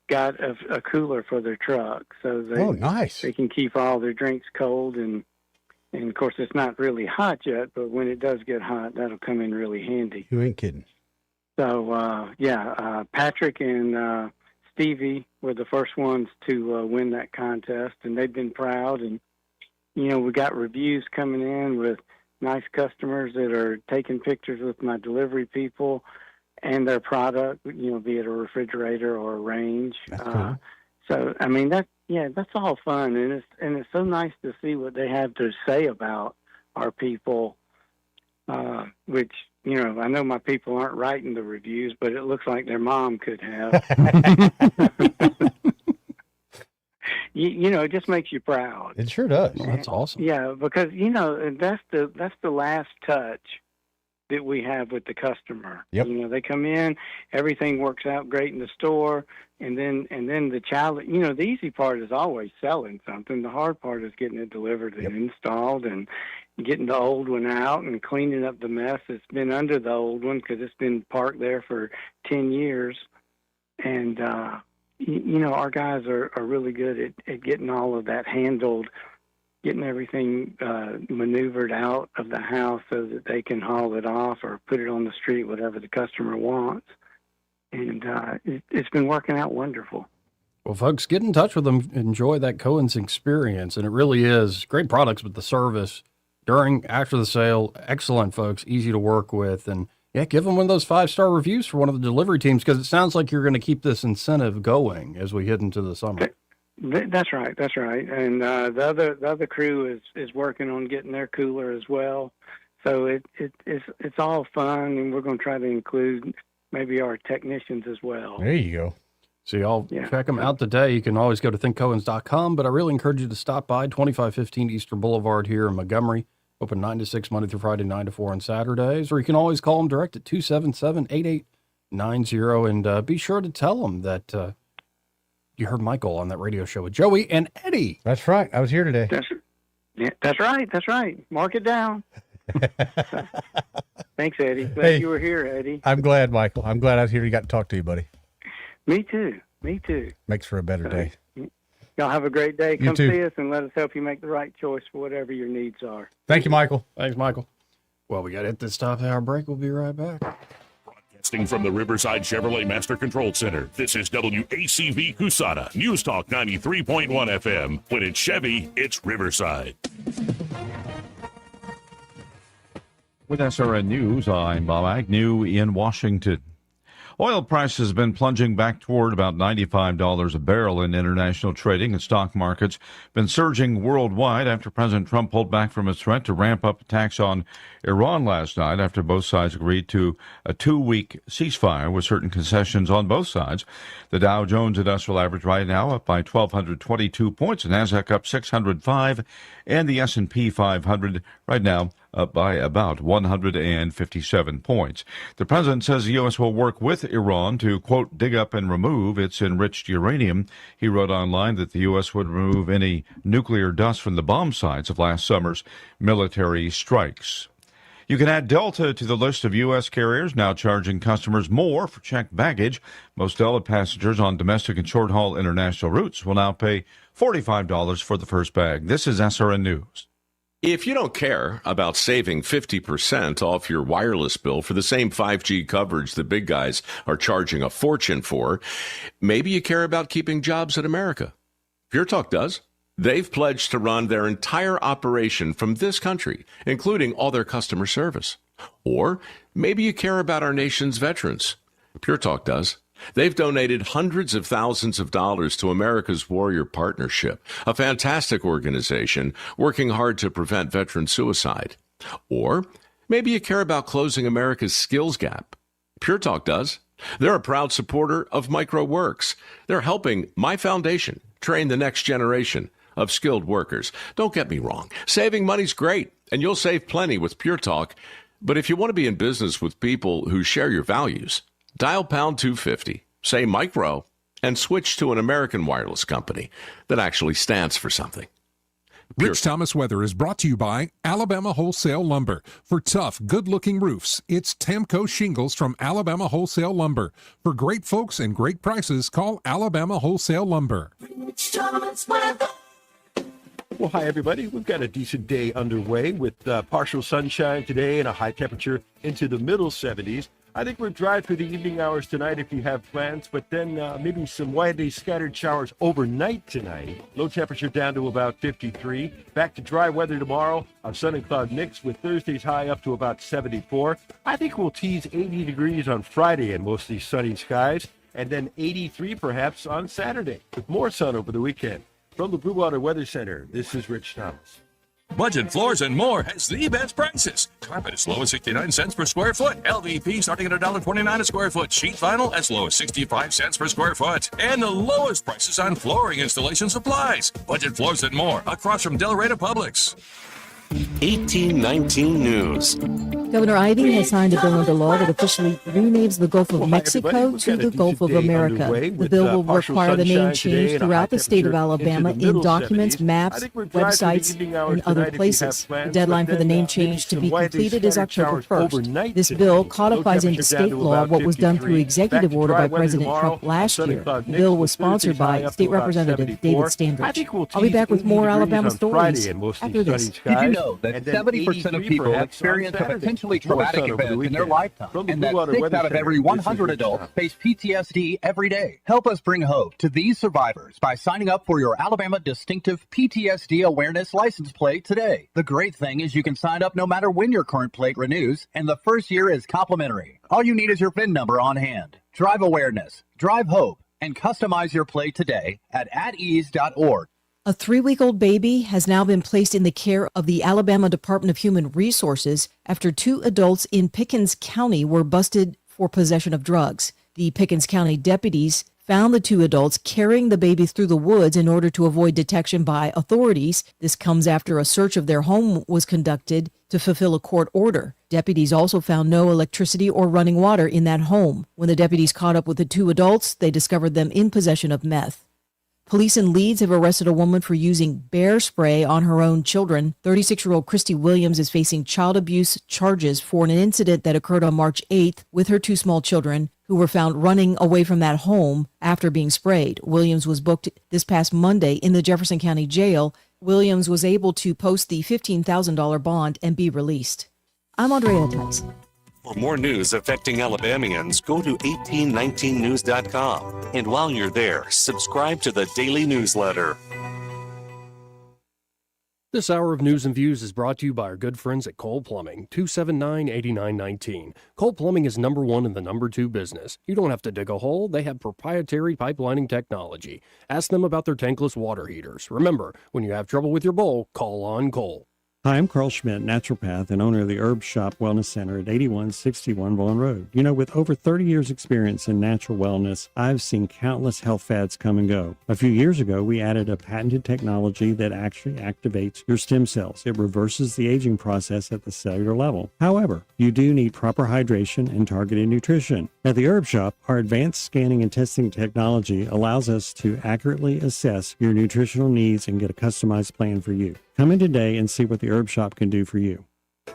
got a cooler for their truck, so they can keep all their drinks cold. And of course, it's not really hot yet, but when it does get hot, that'll come in really handy. You ain't kidding. So, Patrick and Stevie were the first ones to win that contest, and they've been proud. And, we got reviews coming in with nice customers that are taking pictures with my delivery people. and their product, be it a refrigerator or a range. That's cool. So, I mean, that's all fun, and it's so nice to see what they have to say about our people, which, I know my people aren't writing the reviews, but it looks like their mom could have. It just makes you proud. It sure does. Well, that's awesome. Yeah, because, that's the last touch that we have with the customer. Yep. They come in, everything works out great in the store, and then the challenge, the easy part is always selling something. The hard part is getting it delivered and installed, and getting the old one out and cleaning up the mess that's been under the old one because it's been parked there for 10 years. And, our guys are really good at getting all of that handled, getting everything maneuvered out of the house so that they can haul it off or put it on the street, whatever the customer wants. And it's been working out wonderful. Well, folks, get in touch with them. Enjoy that Cohen's experience. And it really is great products, but the service after the sale, excellent, folks, easy to work with. And yeah, give them one of those 5-star reviews for one of the delivery teams, because it sounds like you're going to keep this incentive going as we head into the summer. That's right. And the other crew is working on getting their cooler as well. So it's all fun, and we're going to try to include maybe our technicians as well. There you go. So y'all check them out today. You can always go to thinkcohens.com, but I really encourage you to stop by 2515 Eastern Boulevard here in Montgomery. Open 9 to 6 Monday through Friday, 9 to 4 on Saturdays, or you can always call them direct at 277-8890, and be sure to tell them that you heard Michael on that radio show with Joey and Eddie. That's right. I was here today. That's right. Mark it down. Thanks, Eddie. Glad you were here, Eddie. I'm glad, Michael. I'm glad I was here. You got to talk to you, buddy. Me too. Makes for a better day. Y'all have a great day. You Come too. see us and let us help you make the right choice for whatever your needs are. Thank you, Michael. Thanks, Michael. Well, we got to hit this top of our break. We'll be right back. Broadcasting from the Riverside Chevrolet Master Control Center, this is WACV Cusana, News Talk 93.1 FM. When it's Chevy, it's Riverside. With SRN News, I'm Bob Agnew in Washington. Oil prices have been plunging back toward about $95 a barrel in international trading, and stock markets been surging worldwide after President Trump pulled back from his threat to ramp up attacks on Iran last night after both sides agreed to a 2-week ceasefire with certain concessions on both sides. The Dow Jones Industrial Average right now up by 1,222 points, the Nasdaq up 605, and the S&P 500 right now up by about 157 points. The president says the U.S. will work with Iran to, quote, dig up and remove its enriched uranium. He wrote online that the U.S. would remove any nuclear dust from the bomb sites of last summer's military strikes. You can add Delta to the list of U.S. carriers now charging customers more for checked baggage. Most Delta passengers on domestic and short-haul international routes will now pay $45 for the first bag. This is SRN News. If you don't care about saving 50% off your wireless bill for the same 5G coverage the big guys are charging a fortune for, maybe you care about keeping jobs in America. Pure Talk does. They've pledged to run their entire operation from this country, including all their customer service. Or maybe you care about our nation's veterans. Pure Talk does. They've donated hundreds of thousands of dollars to America's Warrior Partnership, a fantastic organization working hard to prevent veteran suicide. Or maybe you care about closing America's skills gap. Pure Talk does. They're a proud supporter of MicroWorks. They're helping my foundation train the next generation of skilled workers. Don't get me wrong. Saving money's great, and you'll save plenty with Pure Talk. But if you want to be in business with people who share your values, dial pound 250, say micro, and switch to an American wireless company that actually stands for something. Rich Thomas Weather is brought to you by Alabama Wholesale Lumber. For tough, good-looking roofs, it's Tamco Shingles from Alabama Wholesale Lumber. For great folks and great prices, call Alabama Wholesale Lumber. Rich Thomas Weather. Well, hi, everybody. We've got a decent day underway with partial sunshine today and a high temperature into the middle 70s. I think we'll drive through the evening hours tonight if you have plans, but then maybe some widely scattered showers overnight tonight. Low temperature down to about 53. Back to dry weather tomorrow. A sun and cloud mix with Thursday's high up to about 74. I think we'll tease 80 degrees on Friday and mostly sunny skies, and then 83 perhaps on Saturday with more sun over the weekend. From the Blue Water Weather Center, this is Rich Thomas. Budget Floors and More has the best prices. Carpet as low as 69 cents per square foot. LVP starting at $1.29 a square foot. Sheet vinyl as low as 65 cents per square foot. And the lowest prices on flooring installation supplies. Budget Floors and More across from Del Rey to Publix. 1819 News. Governor Ivey has signed a bill into law that officially renames the Gulf of Mexico to the Gulf of America. The bill will require the name change throughout the state of Alabama in documents, maps, websites, and other places. The deadline for the name change to be completed is October 1st. This bill codifies into state law what was done through executive order by President Trump last year. The bill was sponsored by State Representative David Standridge. I'll be back with more Alabama stories after this. Did you know that 70% of people experience a potentially traumatic event in their lifetime, and that 6 out of every 100 adults face PTSD every day? Help us bring hope to these survivors by signing up for your Alabama Distinctive PTSD Awareness license plate today. The great thing is you can sign up no matter when your current plate renews, and the first year is complimentary. All you need is your VIN number on hand. Drive awareness, drive hope, and customize your plate today at atease.org. A 3-week-old baby has now been placed in the care of the Alabama Department of Human Resources after 2 adults in Pickens County were busted for possession of drugs. The Pickens County deputies found the 2 adults carrying the baby through the woods in order to avoid detection by authorities. This comes after a search of their home was conducted to fulfill a court order. Deputies also found no electricity or running water in that home. When the deputies caught up with the 2 adults, they discovered them in possession of meth. Police in Leeds have arrested a woman for using bear spray on her own children. 36-year-old Christy Williams is facing child abuse charges for an incident that occurred on March 8th with her 2 small children who were found running away from that home after being sprayed. Williams was booked this past Monday in the Jefferson County Jail. Williams was able to post the $15,000 bond and be released. I'm Andrea Tyson. For more news affecting Alabamians, go to 1819news.com. And while you're there, subscribe to the daily newsletter. This hour of News and Views is brought to you by our good friends at Cole Plumbing, 279-8919. Cole Plumbing is #1 in the #2 business. You don't have to dig a hole. They have proprietary pipelining technology. Ask them about their tankless water heaters. Remember, when you have trouble with your bowl, call on Cole. Hi, I'm Carl Schmidt, naturopath and owner of the Herb Shop Wellness Center at 8161 Vaughan Road. You know, with over 30 years experience in natural wellness, I've seen countless health fads come and go. A few years ago, we added a patented technology that actually activates your stem cells. It reverses the aging process at the cellular level. However, you do need proper hydration and targeted nutrition. At the Herb Shop, our advanced scanning and testing technology allows us to accurately assess your nutritional needs and get a customized plan for you. Come in today and see what the Herb Shop can do for you.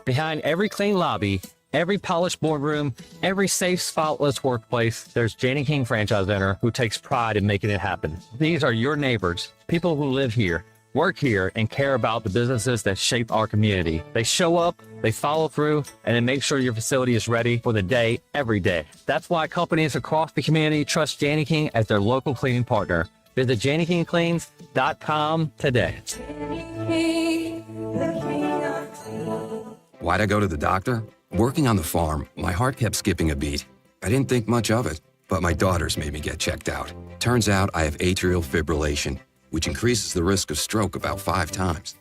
Behind every clean lobby, every polished boardroom, every safe, spotless workplace, there's Janie King Franchise Center who takes pride in making it happen. These are your neighbors, people who live here, work here, and care about the businesses that shape our community. They show up, they follow through, and they make sure your facility is ready for the day, every day. That's why companies across the community trust Janie King as their local cleaning partner. Visit JanieKingCleans.com today. Why'd I go to the doctor? Working on the farm, my heart kept skipping a beat. I didn't think much of it, but my daughters made me get checked out. Turns out I have atrial fibrillation, which increases the risk of stroke about 5 times.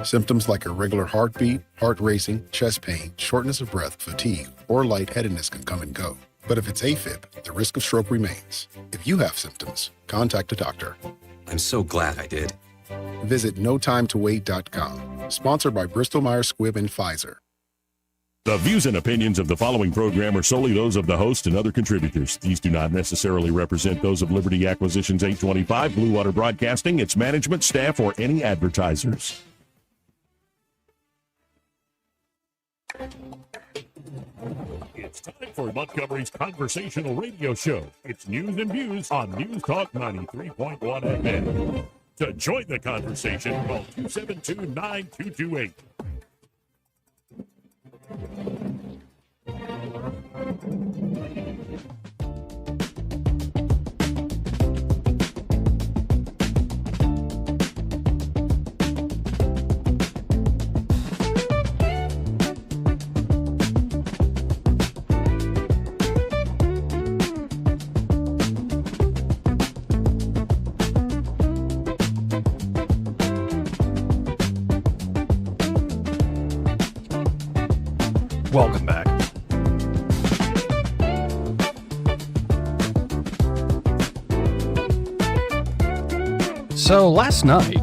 Symptoms like irregular heartbeat, heart racing, chest pain, shortness of breath, fatigue, or lightheadedness can come and go. But if it's AFib, the risk of stroke remains. If you have symptoms, contact a doctor. I'm so glad I did. Visit notimetowait.com. Sponsored by Bristol-Myers Squibb and Pfizer. The views and opinions of the following program are solely those of the host and other contributors. These do not necessarily represent those of Liberty Acquisitions 825, Blue Water Broadcasting, its management, staff, or any advertisers. It's time for Montgomery's conversational radio show. It's News and Views on News Talk 93.1 FM. To join the conversation, call 272-9228. Welcome back. So last night,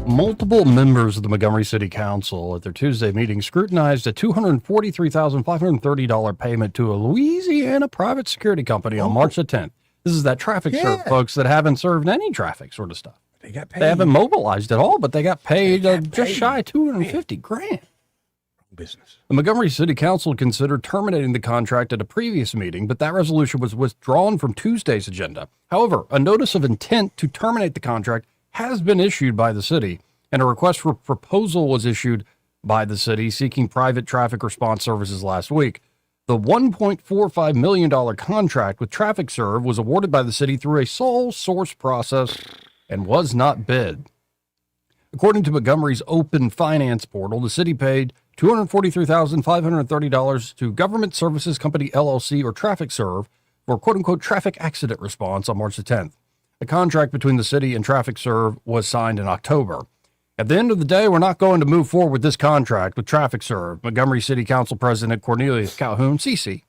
multiple members of the Montgomery City Council at their Tuesday meeting scrutinized a $243,530 payment to a Louisiana private security company on March the 10th. This is that traffic serve, folks, that haven't served any traffic sort of stuff. They got paid. They haven't mobilized at all, but they got paid just shy of $250,000. Business. The Montgomery City Council considered terminating the contract at a previous meeting, but that resolution was withdrawn from Tuesday's agenda. However, a notice of intent to terminate the contract has been issued by the city, and a request for proposal was issued by the city seeking private traffic response services last week. The $1.45 million contract with Traffic Serve was awarded by the city through a sole source process and was not bid. According to Montgomery's open finance portal, the city paid $243,530 to Government Services Company LLC or Traffic Serve for quote-unquote traffic accident response on March the 10th. A contract between the city and Traffic Serve was signed in October. At the end of the day, we're not going to move forward with this contract with Traffic Serve, Montgomery City Council President Cornelius Calhoun, CC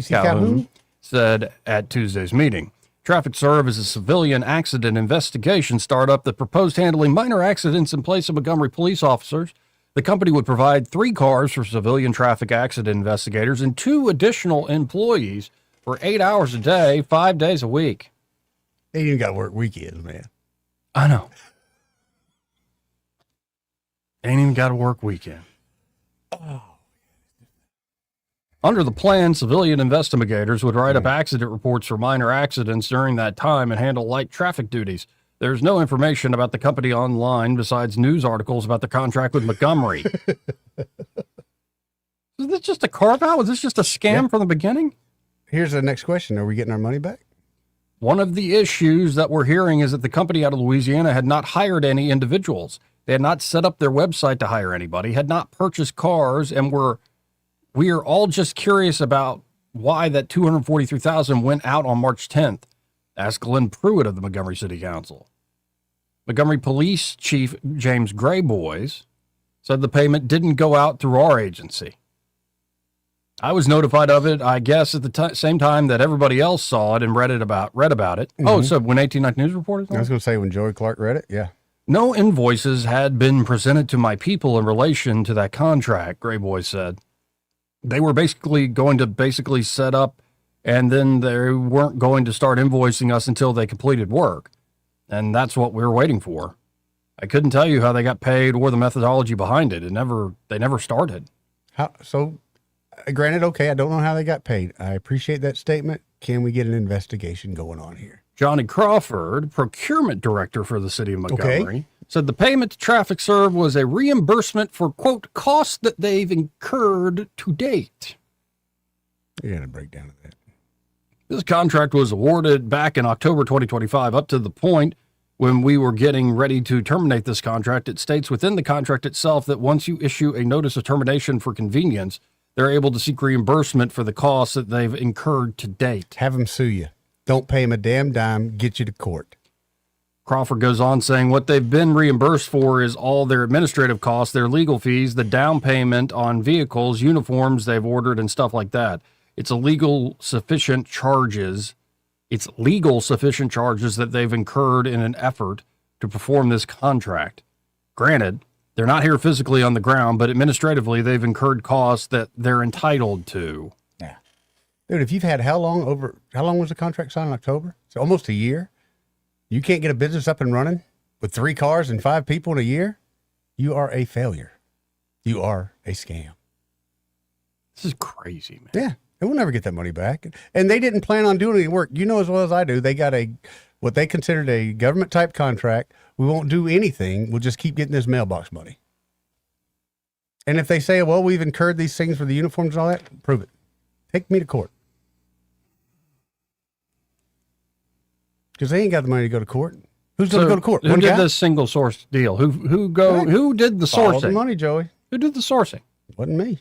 Calhoun, said at Tuesday's meeting. Traffic Serve is a civilian accident investigation startup that proposed handling minor accidents in place of Montgomery police officers. The company would provide 3 cars for civilian traffic accident investigators and 2 additional employees for 8 hours a day, 5 days a week. They ain't even got to work weekends, man. I know. Ain't even got to work weekend. Oh. Under the plan, civilian investigators would write up accident reports for minor accidents during that time and handle light traffic duties. There's no information about the company online besides news articles about the contract with Montgomery. Is this just a carve-out? Was this just a scam from the beginning? Here's the next question. Are we getting our money back? One of the issues that we're hearing is that the company out of Louisiana had not hired any individuals. They had not set up their website to hire anybody, had not purchased cars, and we are all just curious about why that $243,000 went out on March 10th. Ask Glenn Pruitt of the Montgomery City Council. Montgomery Police Chief James Grayboys said the payment didn't go out through our agency. I was notified of it, I guess, at the same time that everybody else saw it and read about it. Mm-hmm. Oh, so when 1890 News reported? I was going to say when Joey Clark read it, yeah. No invoices had been presented to my people in relation to that contract, Grayboys said. They were going to set up, and then they weren't going to start invoicing us until they completed work. And that's what we were waiting for. I couldn't tell you how they got paid or the methodology behind it. They never started. Granted, okay, I don't know how they got paid. I appreciate that statement. Can we get an investigation going on here? Johnny Crawford, procurement director for the city of Montgomery, said the payment to Traffic Serve was a reimbursement for, quote, costs that they've incurred to date. You got a breakdown of that. This contract was awarded back in October 2025, up to the point when we were getting ready to terminate this contract. It states within the contract itself that once you issue a notice of termination for convenience, they're able to seek reimbursement for the costs that they've incurred to date. Have them sue you. Don't pay them a damn dime, get you to court. Crawford goes on saying what they've been reimbursed for is all their administrative costs, their legal fees, the down payment on vehicles, uniforms they've ordered, and stuff like that. It's legal sufficient charges that they've incurred in an effort to perform this contract. Granted, they're not here physically on the ground, but administratively, they've incurred costs that they're entitled to. Yeah. Dude, if you've had how long was the contract signed in October? It's almost a year. You can't get a business up and running with 3 cars and 5 people in a year. You are a failure. You are a scam. This is crazy, man. Yeah. They will never get that money back. And they didn't plan on doing any work. You know as well as I do, they got what they considered a government type contract. We won't do anything. We'll just keep getting this mailbox money. And if they say, well, we've incurred these things for the uniforms and all that, prove it. Take me to court. Because they ain't got the money to go to court. Who's going to go to court? Who did this single source deal? Who did the sourcing? Follow the money, Joey. Who did the sourcing? Wasn't me.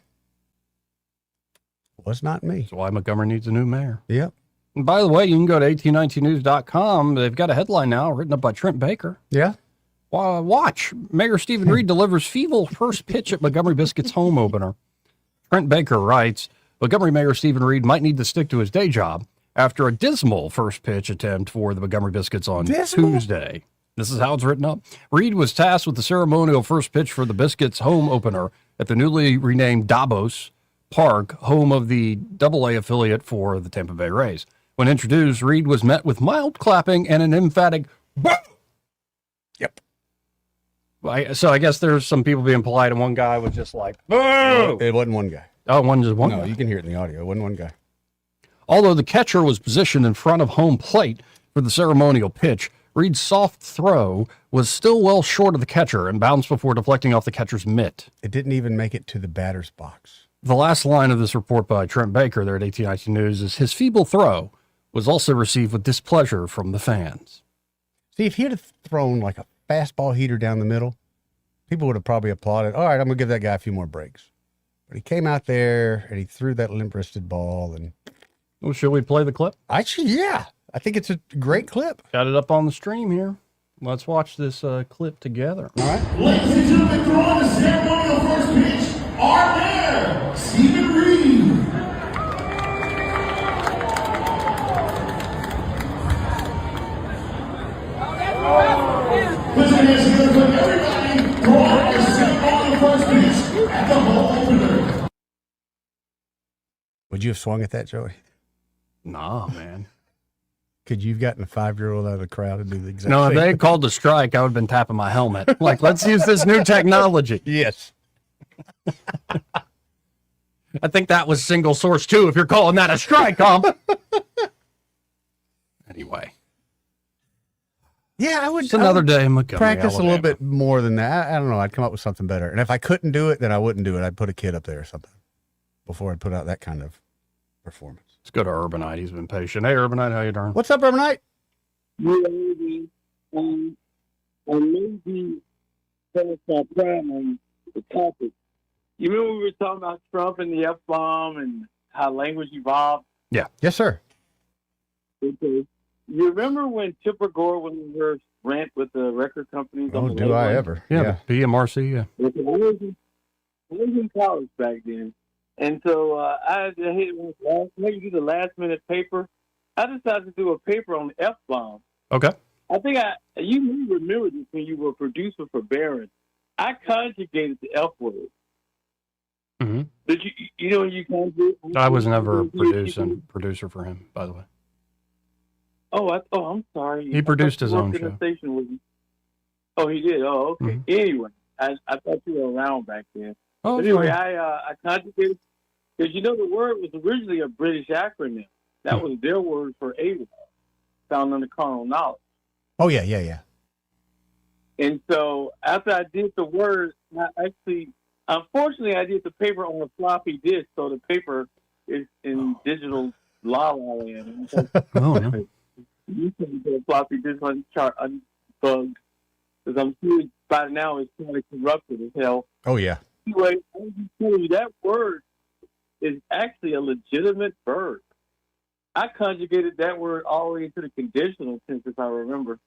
Was not me. That's why Montgomery needs a new mayor. Yep. And by the way, you can go to 1819news.com. They've got a headline now written up by Trent Baker. Yeah. Watch. Mayor Stephen Reed delivers feeble first pitch at Montgomery Biscuits home opener. Trent Baker writes, Montgomery Mayor Stephen Reed might need to stick to his day job after a dismal first pitch attempt for the Montgomery Biscuits on Tuesday. This is how it's written up. Reed was tasked with the ceremonial first pitch for the Biscuits home opener at the newly renamed Davos Park, home of the AA affiliate for the Tampa Bay Rays. When introduced, Reed was met with mild clapping and an emphatic "Boo!" Yep. So I guess there's some people being polite, and one guy was just like, "Boo!" It wasn't one guy. Oh, just one No, guy. you can hear it in the audio. It wasn't one guy. Although the catcher was positioned in front of home plate for the ceremonial pitch, Reed's soft throw was still well short of the catcher and bounced before deflecting off the catcher's mitt. It didn't even make it to the batter's box. The last line of this report by Trent Baker there at 1819 News is, his feeble throw was also received with displeasure from the fans. See, if he'd have thrown like a fastball heater down the middle, people would have probably applauded. All right, I'm going to give that guy a few more breaks. But he came out there and he threw that limp-wristed ball. And well, should we play the clip? Yeah. I think it's a great clip. Got it up on the stream here. Let's watch this clip together. All right. Ladies and gentlemen, throwing the ceremonial first pitch, our mayor, Stephen Reed. Put your hands together for everybody throwing the ceremonial first pitch at the home opener. Would you have swung at that, Joey? Nah, man. Could you have gotten a 5-year-old out of the crowd to do the exact No, same if they thing? had called the strike, I would have been tapping my helmet. Like, let's use this new technology. Yes. I think that was single source too, if you're calling that a strike, Anyway. Yeah, I would. It's another day in Montgomery, practice Alabama. a little bit more than that. I don't know. I'd come up with something better. And if I couldn't do it, then I wouldn't do it. I'd put a kid up there or something before I'd put out that kind of performance. Let's go to Urbanite. He's been patient. Hey, Urbanite, how you doing? What's up, Urbanite? Maybe, or maybe finish our plan on the topic. You remember we were talking about Trump and the F-bomb and how language evolved? Yeah. Yes, sir. Okay. You remember when Chipper Gore was in her rant with the record companies? Oh, on the do I label? ever? Yeah. BMRC, yeah. I was in college back then. And so I hit maybe do the last minute paper. I decided to do a paper on the F-bomb. Okay. I think you may remember this when you were a producer for Barron. I conjugated the F word. Mm-hmm. Did you know you conjugate? I was never a producer for him, by the way. Oh, I'm sorry. He produced I his thought you own worked in show. the station with me. Oh, he did. Oh, okay. Mhm. Anyway, I thought you were around back then. Oh, but anyway, fine. I conjugated because you know the word was originally a British acronym. That was their word for AWOL, found under carnal knowledge. Oh, yeah. And so after I did the word, unfortunately, I did the paper on a floppy disk, so the paper is in digital la la land. Oh, no. You can get a floppy disk unbugged, because I'm sure by now it's kind of corrupted as hell. Oh, yeah. Anyway, I was just telling you that word is actually a legitimate verb. I conjugated that word all the way into the conditional tense, if I remember.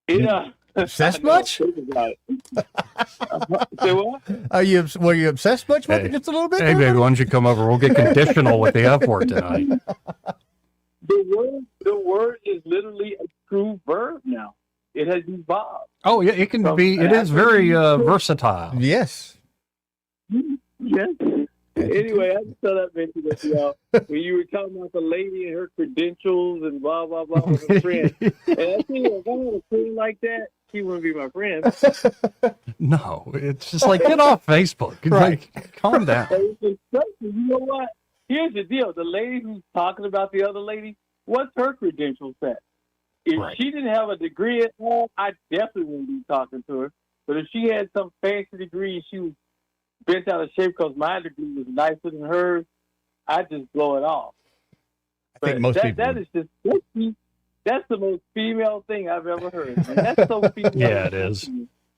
Yeah. Obsessed much? Say what? Were you obsessed much with it just a little bit? Hey, baby, why don't you come over? We'll get conditional with the F word tonight. The word is literally a true verb now. It has evolved. Oh, yeah, it can be. It is very versatile. Yes. Yes. Anyway, I just thought I'd mention that, y'all. When you were talking about the lady and her credentials and blah, blah, blah with her friend. And I tell you, if I had a friend like that, she wouldn't be my friend. No, it's just like, get off Facebook. Right. Like, calm down. You know what? Here's the deal. The lady who's talking about the other lady, what's her credentials at? If she didn't have a degree at all, I definitely wouldn't be talking to her. But if she had some fancy degree and she was bent out of shape because my degree was nicer than hers, I'd just blow it off. I think most people that is just that's the most female thing I've ever heard. Man. That's so female. Yeah, it is.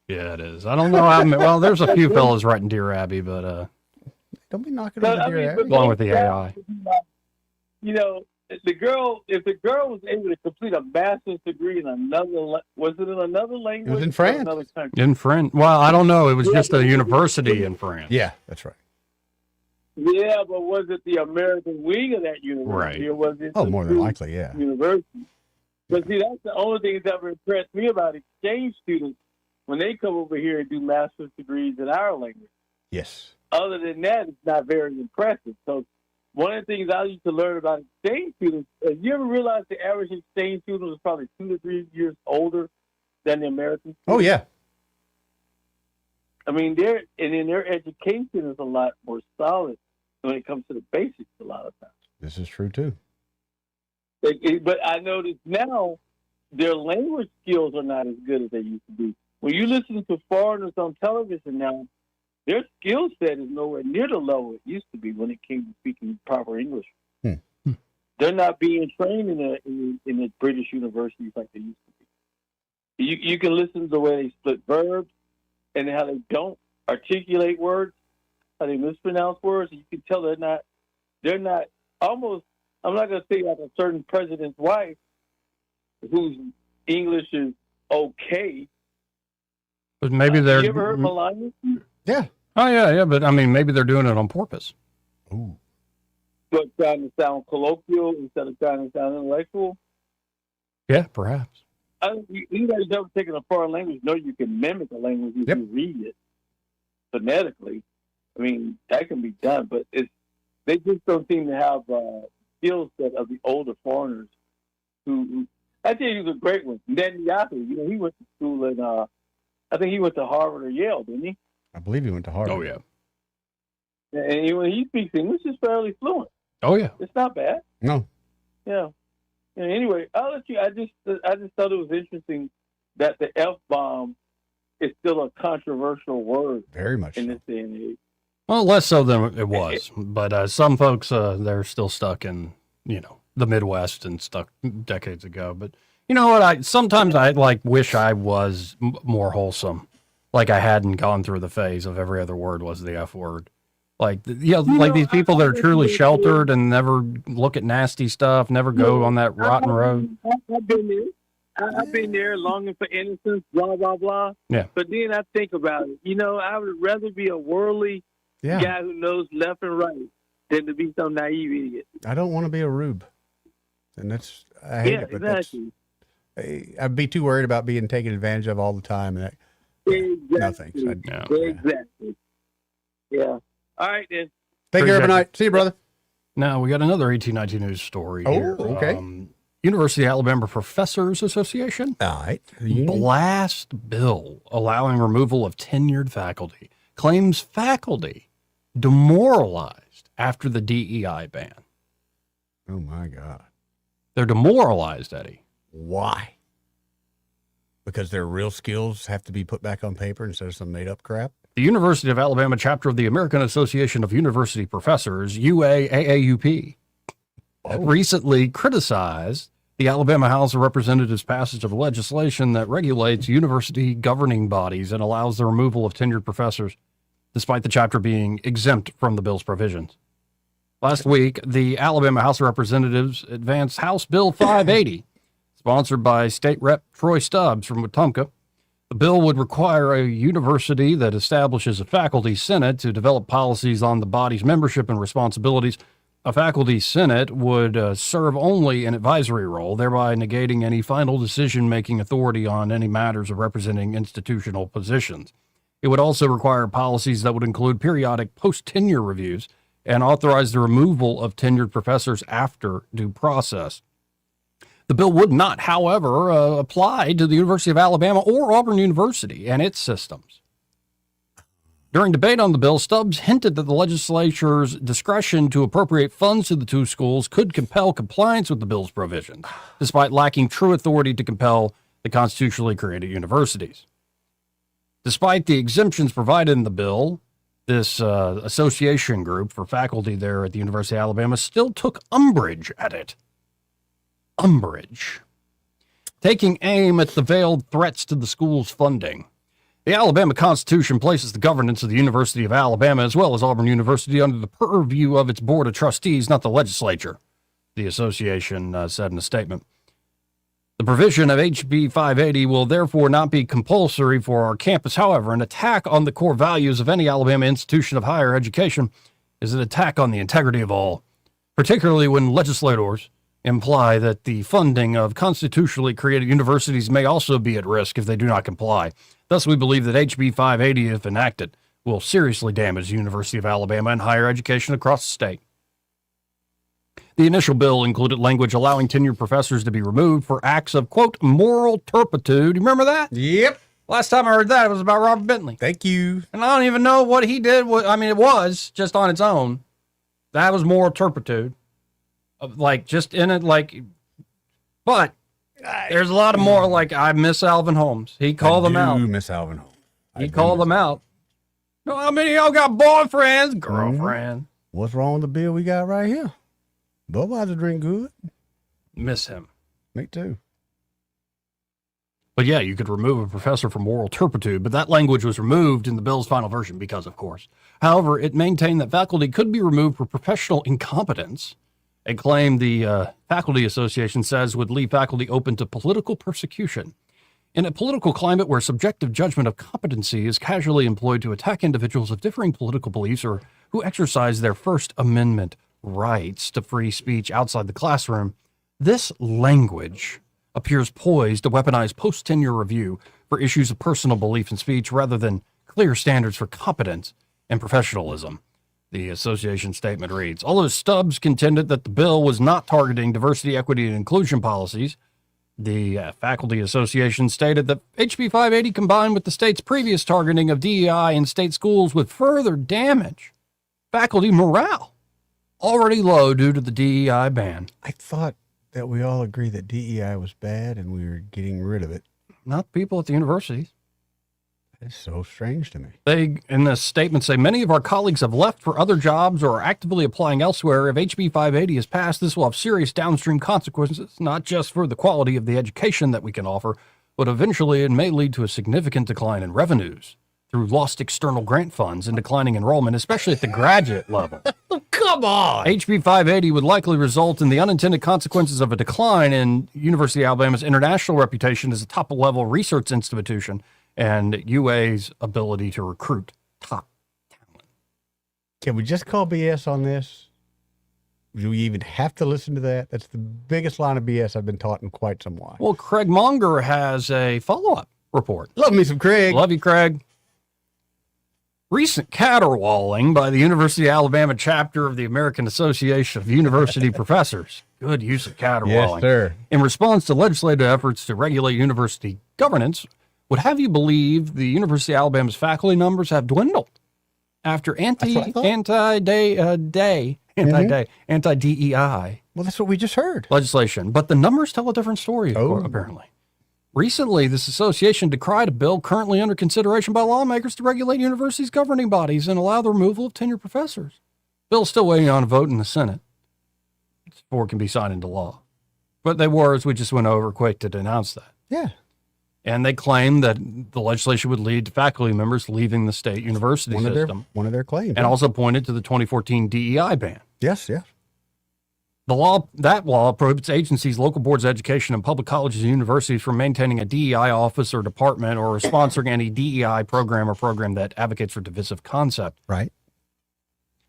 Yeah, it is. I don't know how many. Well, there's a few fellas writing Dear Abby, but don't be knocking on I the mean, Abby. along with the AI. You know, if the girl was able to complete a master's degree in another, was it in another language? It was in France. Another country? In France. Well, I don't know. It was just a university in France. Yeah, that's right. Yeah, but was it the American wing of that university, Right. or was it? Oh, the more than true likely, yeah. University. But see, that's the only thing that's ever impressed me about exchange students when they come over here and do master's degrees in our language. Yes. Other than that, it's not very impressive. So one of the things I used to learn about exchange students, you ever realize the average exchange student is probably 2 to 3 years older than the American student? Oh, yeah. I mean, their education is a lot more solid when it comes to the basics a lot of times. This is true, too. But I notice now their language skills are not as good as they used to be. When you listen to foreigners on television now, their skill set is nowhere near the level it used to be when it came to speaking proper English. They're not being trained in the British universities like they used to be. You can listen to the way they split verbs and how they don't articulate words, how they mispronounce words. And you can tell they're not almost, I'm not going to say like a certain president's wife whose English is okay. But maybe they're. You ever heard Melania? Yeah. Oh, yeah. But I mean, maybe they're doing it on purpose. Ooh. But trying to sound colloquial instead of trying to sound intellectual? Yeah, perhaps. Anybody who's ever taken a foreign language know you can mimic a language if you read it phonetically. I mean, that can be done, but they just don't seem to have skill set of the older foreigners who I think he was a great one. Netanyahu, he went to school in, I think he went to Harvard or Yale, didn't he? I believe he went to Harvard. Oh, yeah. And when he speaks English, it's fairly fluent. Oh, yeah. It's not bad. No. Yeah. And anyway, I'll let you. I just thought it was interesting that the F-bomb is still a controversial word. Very much in this day and age. Well, less so than it was. But some folks, they're still stuck in, the Midwest and stuck decades ago. But you know what? Sometimes I wish I was more wholesome. Like I hadn't gone through the phase of every other word was the F word. Like, these people that are truly sheltered and never look at nasty stuff, never go on that rotten road. I've been there. I've been there longing for innocence, blah, blah, blah. Yeah. But then I think about it. I would rather be a worldly guy who knows left and right than to be some naive idiot. I don't want to be a rube. And I hate it, but exactly. I'd be too worried about being taken advantage of all the time. Exactly. No thanks. Exactly. Yeah. All right, then. Take care, night. See you, brother. Now, we got another 1819 news story here. Okay. University of Alabama Professors Association. All right. Blast bill allowing removal of tenured faculty. Claims faculty demoralized after the DEI ban. Oh, my God. They're demoralized, Eddie. Why? Because their real skills have to be put back on paper instead of some made-up crap? The University of Alabama chapter of the American Association of University Professors, UAAUP, recently criticized the Alabama House of Representatives' passage of legislation that regulates university governing bodies and allows the removal of tenured professors, despite the chapter being exempt from the bill's provisions. Last week, the Alabama House of Representatives advanced House Bill 580, sponsored by State Rep Troy Stubbs from Wetumpka. The bill would require a university that establishes a faculty senate to develop policies on the body's membership and responsibilities. A faculty senate would serve only an advisory role, thereby negating any final decision-making authority on any matters of representing institutional positions. It would also require policies that would include periodic post-tenure reviews and authorize the removal of tenured professors after due process. The bill would not, however, apply to the University of Alabama or Auburn University and its systems. During debate on the bill, Stubbs hinted that the legislature's discretion to appropriate funds to the two schools could compel compliance with the bill's provisions, despite lacking true authority to compel the constitutionally created universities. Despite the exemptions provided in the bill, this association group for faculty there at the University of Alabama still took umbrage at it. Taking aim at the veiled threats to the school's funding. The Alabama Constitution places the governance of the University of Alabama as well as Auburn University under the purview of its board of trustees, not the legislature. the association said in a statement. The provision of HB 580 will therefore not be compulsory for our campus. However, an attack on the core values of any Alabama institution of higher education is an attack on the integrity of all, particularly when legislators imply that the funding of constitutionally created universities may also be at risk if they do not comply. Thus, we believe that HB 580, if enacted, will seriously damage the University of Alabama and higher education across the state. The initial bill included language allowing tenured professors to be removed for acts of, quote, moral turpitude. You remember that? Yep. Last time I heard that, it was about Robert Bentley. Thank you. And I don't even know what he did. I mean, it was just on its own. That was moral turpitude. Like, just in it, like, but there's a lot of more, like, I miss Alvin Holmes. He called them out. I do miss Alvin Holmes. He called them out. No, how many of y'all got boyfriends, girlfriend? What's wrong with the bill we got right here? Budweiser drink good. Miss him. Me too. But yeah, you could remove a professor from moral turpitude, but that language was removed in the bill's final version because, of course. However, it maintained that faculty could be removed for professional incompetence, a claim the Faculty Association says would leave faculty open to political persecution. In a political climate where subjective judgment of competency is casually employed to attack individuals of differing political beliefs or who exercise their First Amendment rights to free speech outside the classroom, this language appears poised to weaponize post-tenure review for issues of personal belief and speech rather than clear standards for competence and professionalism. The association statement reads, although Stubbs contended that the bill was not targeting diversity, equity, and inclusion policies, the Faculty Association stated that HB 580 combined with the state's previous targeting of DEI in state schools would further damage faculty morale, already low due to the DEI ban. I thought that we all agree that DEI was bad and we were getting rid of it. Not people at the universities. It's so strange to me. They, in this statement, say many of our colleagues have left for other jobs or are actively applying elsewhere. If HB 580 is passed, this will have serious downstream consequences, not just for the quality of the education that we can offer, but eventually it may lead to a significant decline in revenues through lost external grant funds and declining enrollment, especially at the graduate level. Come on! HB 580 would likely result in the unintended consequences of a decline in University of Alabama's international reputation as a top-level research institution and UA's ability to recruit top talent. Can we just call BS on this? Do we even have to listen to that? That's the biggest line of BS I've been taught in quite some while. Well, Craig Monger has a follow-up report. Love me some Craig. Love you, Craig. Recent caterwauling by the University of Alabama chapter of the American Association of University Professors. Good use of caterwauling. Yes, sir. In response to legislative efforts to regulate university governance, would have you believe the University of Alabama's faculty numbers have dwindled after anti-DEI Well, that's what we just heard. legislation. But the numbers tell a different story, apparently. Recently, this association decried a bill currently under consideration by lawmakers to regulate universities' governing bodies and allow the removal of tenured professors. Bill's still waiting on a vote in the Senate before it can be signed into law. But they were, as we just went over, quick to denounce that. Yeah. And they claimed that the legislation would lead to faculty members leaving the state university system. One of their claims. And also pointed to the 2014 DEI ban. Yes, yes. That law prohibits agencies, local boards of education, and public colleges and universities from maintaining a DEI office or department or sponsoring any DEI program or program that advocates for divisive concept. Right.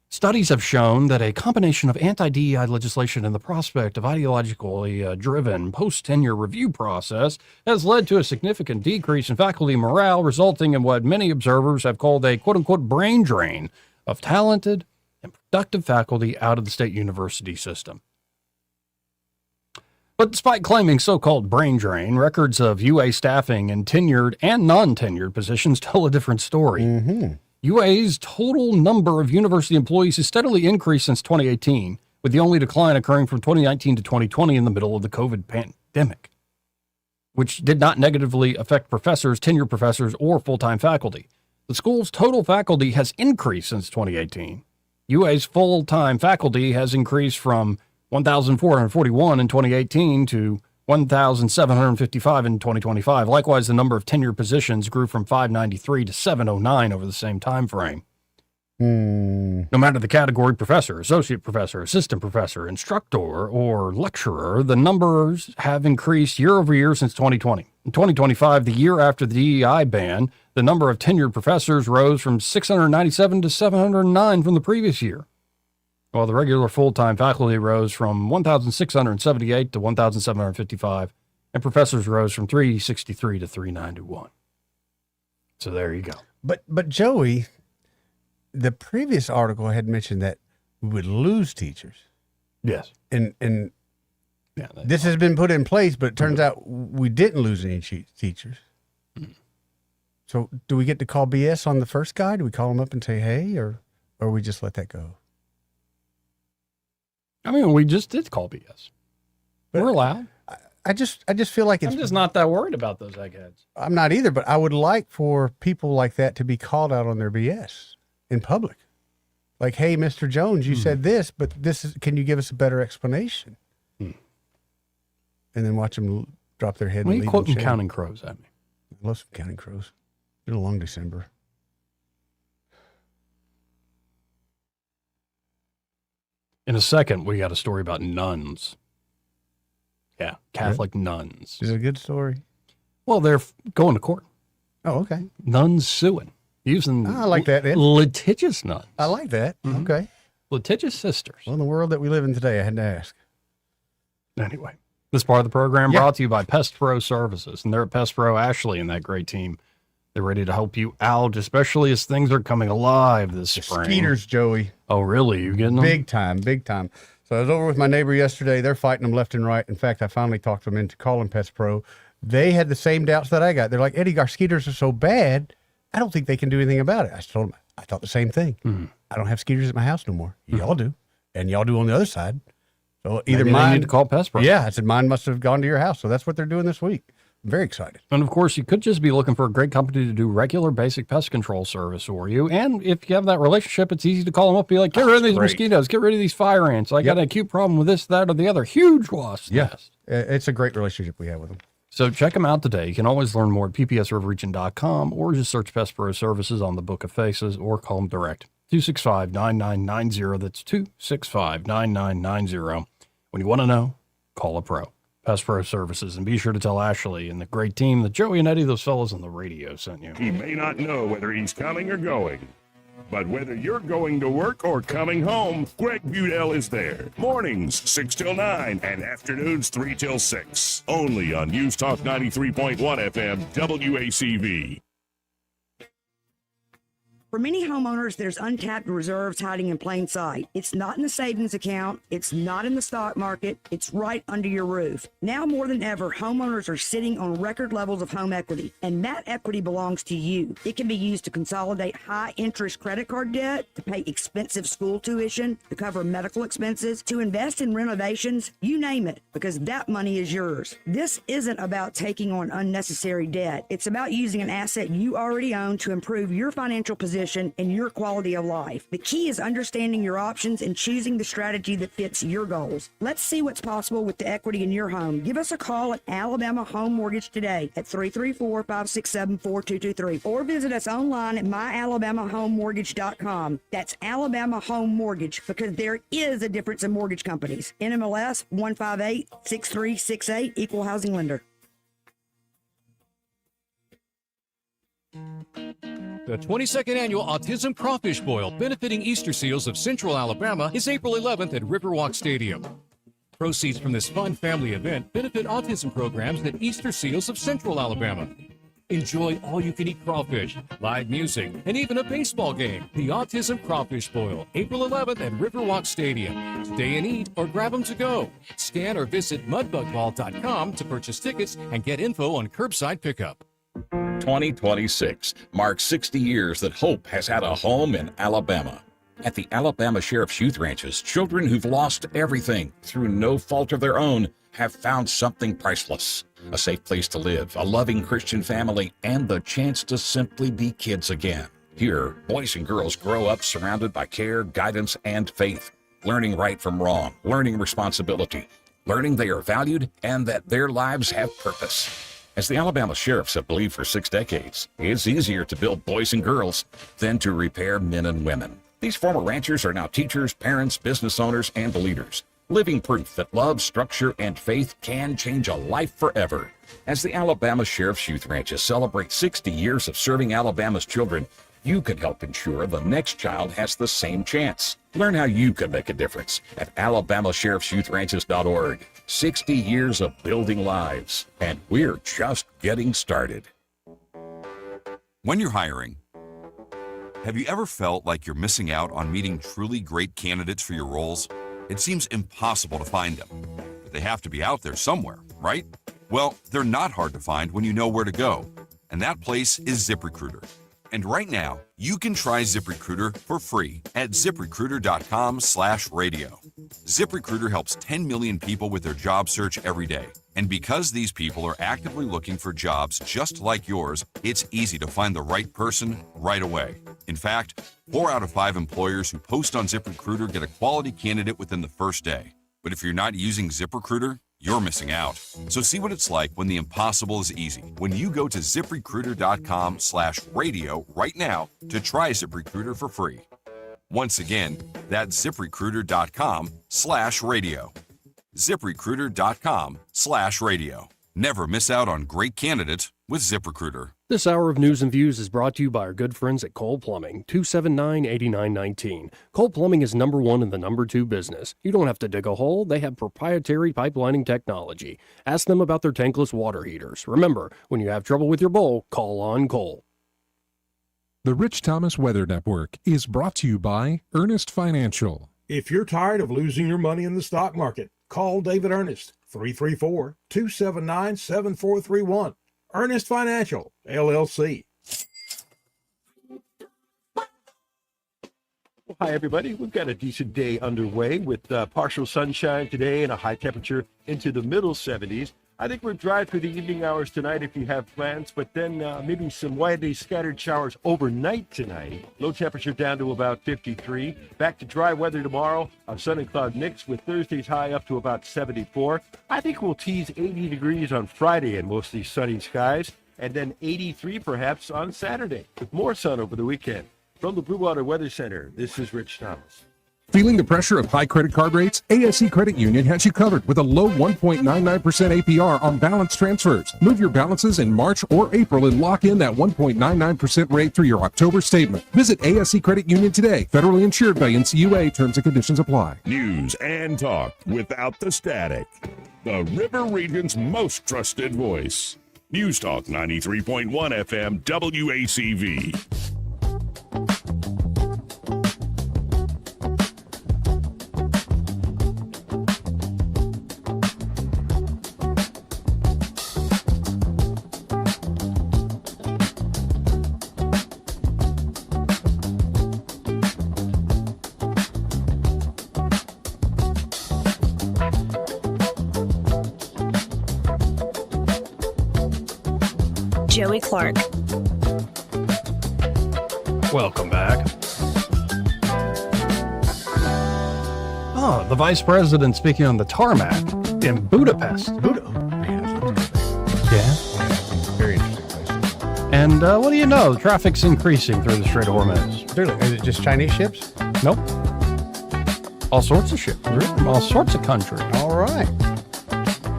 Studies have shown that a combination of anti-DEI legislation and the prospect of ideologically driven post-tenure review process has led to a significant decrease in faculty morale, resulting in what many observers have called a quote-unquote brain drain of talented and productive faculty out of the state university system. But despite claiming so-called brain drain, records of UA staffing in tenured and non-tenured positions tell a different story. Mm-hmm. UA's total number of university employees has steadily increased since 2018, with the only decline occurring from 2019 to 2020 in the middle of the COVID pandemic, which did not negatively affect professors, tenured professors, or full-time faculty. The school's total faculty has increased since 2018. UA's full-time faculty has increased from 1,441 in 2018 to 1,755 in 2025. Likewise, the number of tenured positions grew from 593 to 709 over the same time frame. No matter the category, professor, associate professor, assistant professor, instructor, or lecturer, the numbers have increased year over year since 2020. In 2025, the year after the DEI ban, the number of tenured professors rose from 697 to 709 from the previous year, while the regular full-time faculty rose from 1,678 to 1,755, and professors rose from 363 to 391. So there you go. But Joey, the previous article had mentioned that we would lose teachers. Yes. And this has been put in place, but it turns out we didn't lose any teachers. So do we get to call BS on the first guy? Do we call him up and say, hey, or we just let that go? I mean, we just did call BS. But we're allowed. I just feel like I'm just not that worried about those eggheads. I'm not either, but I would like for people like that to be called out on their BS in public. Like, hey, Mr. Jones, you said this, but can you give us a better explanation? And then watch them drop their head. What are and you leave quoting Counting Crows at me? I love some Counting Crows. Been a long December. In a second, we got a story about nuns. Yeah, Catholic nuns. Is it a good story? Well, they're going to court. Oh, okay. Nuns suing. Using I like that. Litigious nuns. I like that. Okay. Litigious sisters. Well, in the world that we live in today, I had to ask. Anyway, this part of the program brought to you by Pest Pro Services. And they're at Pest Pro Ashley and that great team. They're ready to help you out, especially as things are coming alive this spring. Skeeters, Joey. Oh, really? You getting them? Big time, big time. So I was over with my neighbor yesterday. They're fighting them left and right. In fact, I finally talked them into calling Pest Pro. They had the same doubts that I got. They're like, Eddie, our skeeters are so bad, I don't think they can do anything about it. I told them, I thought the same thing. I don't have skeeters at my house no more. Y'all do. And y'all do on the other side. So either Maybe mine. They need to call Pest Pro. Yeah, I said mine must have gone to your house. So that's what they're doing this week. I'm very excited. And of course, you could just be looking for a great company to do regular basic pest control service for you. And if you have that relationship, it's easy to call them up, be like, get rid of these mosquitoes, get rid of these fire ants. I got an acute problem with this, that, or the other. Huge wasp nest. It's a great relationship we have with them. So check them out today. You can always learn more at ppsriverregion.com or just search Pest Pro Services on the Book of Faces or call them direct. 265-9990. That's 265-9990. When you want to know, call a pro. Pest Pro Services. And be sure to tell Ashley and the great team that Joey and Eddie, those fellas on the radio, sent you. He may not know whether he's coming or going, but whether you're going to work or coming home, Greg Budell is there. Mornings, 6 till 9, and afternoons, 3 till 6. Only on News Talk 93.1 FM, WACV. For many homeowners, there's untapped reserves hiding in plain sight. It's not in the savings account. It's not in the stock market. It's right under your roof. Now more than ever, homeowners are sitting on record levels of home equity, and that equity belongs to you. It can be used to consolidate high-interest credit card debt, to pay expensive school tuition, to cover medical expenses, to invest in renovations, you name it, because that money is yours. This isn't about taking on unnecessary debt. It's about using an asset you already own to improve your financial position and your quality of life. The key is understanding your options and choosing the strategy that fits your goals. Let's see what's possible with the equity in your home. Give us a call at Alabama Home Mortgage today at 334-567-4223 or visit us online at myalabamahomemortgage.com. That's Alabama Home Mortgage, because there is a difference in mortgage companies. NMLS 1586368, Equal Housing Lender. The 22nd Annual Autism Crawfish Boil benefiting Easter Seals of Central Alabama is April 11th at Riverwalk Stadium. Proceeds from this fun family event benefit autism programs at Easter Seals of Central Alabama. Enjoy all-you-can-eat crawfish, live music, and even a baseball game. The Autism Crawfish Boil, April 11th at Riverwalk Stadium. Stay and eat or grab them to go. Scan or visit mudbugball.com to purchase tickets and get info on curbside pickup. 2026 marks 60 years that hope has had a home in Alabama. At the Alabama Sheriff's Youth Ranches, children who've lost everything through no fault of their own have found something priceless. A safe place to live, a loving Christian family, and the chance to simply be kids again. Here, boys and girls grow up surrounded by care, guidance, and faith, learning right from wrong, learning responsibility, learning they are valued and that their lives have purpose. As the Alabama Sheriffs have believed for 6 decades, it's easier to build boys and girls than to repair men and women. These former ranchers are now teachers, parents, business owners, and leaders, living proof that love, structure, and faith can change a life forever. As the Alabama Sheriff's Youth Ranches celebrate 60 years of serving Alabama's children, you could help ensure the next child has the same chance. Learn how you can make a difference at alabamasheriffsyouthranches.org. 60 years of building lives, and we're just getting started. When you're hiring, have you ever felt like you're missing out on meeting truly great candidates for your roles? It seems impossible to find them, but they have to be out there somewhere, right? Well, they're not hard to find when you know where to go, and that place is ZipRecruiter. And right now, you can try ZipRecruiter for free at ZipRecruiter.com/radio. ZipRecruiter helps 10 million people with their job search every day. And because these people are actively looking for jobs just like yours, it's easy to find the right person right away. In fact, 4 out of 5 employers who post on ZipRecruiter get a quality candidate within the first day. But if you're not using ZipRecruiter, you're missing out. So see what it's like when the impossible is easy. When you go to ZipRecruiter.com/radio right now to try ZipRecruiter for free. Once again, that's ZipRecruiter.com/radio. ZipRecruiter.com/radio. Never miss out on great candidates with ZipRecruiter. This hour of news and views is brought to you by our good friends at Cole Plumbing, 279-8919. Cole Plumbing is number 1 in the number 2 business. You don't have to dig a hole. They have proprietary pipelining technology. Ask them about their tankless water heaters. Remember, when you have trouble with your bowl, call on Cole. The Rich Thomas Weather Network is brought to you by Ernest Financial. If you're tired of losing your money in the stock market, call David Ernest, 334-279-7431. Ernest Financial, LLC. Well, hi, everybody. We've got a decent day underway with partial sunshine today and a high temperature into the middle 70s. I think we're dry through the evening hours tonight if you have plans, but then maybe some widely scattered showers overnight tonight. Low temperature down to about 53. Back to dry weather tomorrow. A sun and cloud mix with Thursday's high up to about 74. I think we'll tease 80 degrees on Friday and mostly sunny skies, and then 83 perhaps on Saturday with more sun over the weekend. From the Blue Water Weather Center, this is Rich Thomas. Feeling the pressure of high credit card rates? ASC Credit Union has you covered with a low 1.99% APR on balance transfers. Move your balances in March or April and lock in that 1.99% rate through your October statement. Visit ASC Credit Union today. Federally insured by NCUA. Terms and conditions apply. News and talk without the static. The River Region's most trusted voice. News Talk 93.1 FM WACV. Joey Clark. Welcome back. Oh, the vice president speaking on the tarmac in Budapest. Yeah. Very interesting place. And what do you know? Traffic's increasing through the Strait of Hormuz. Really? Is it just Chinese ships? Nope. All sorts of ships. From all sorts of countries. All right.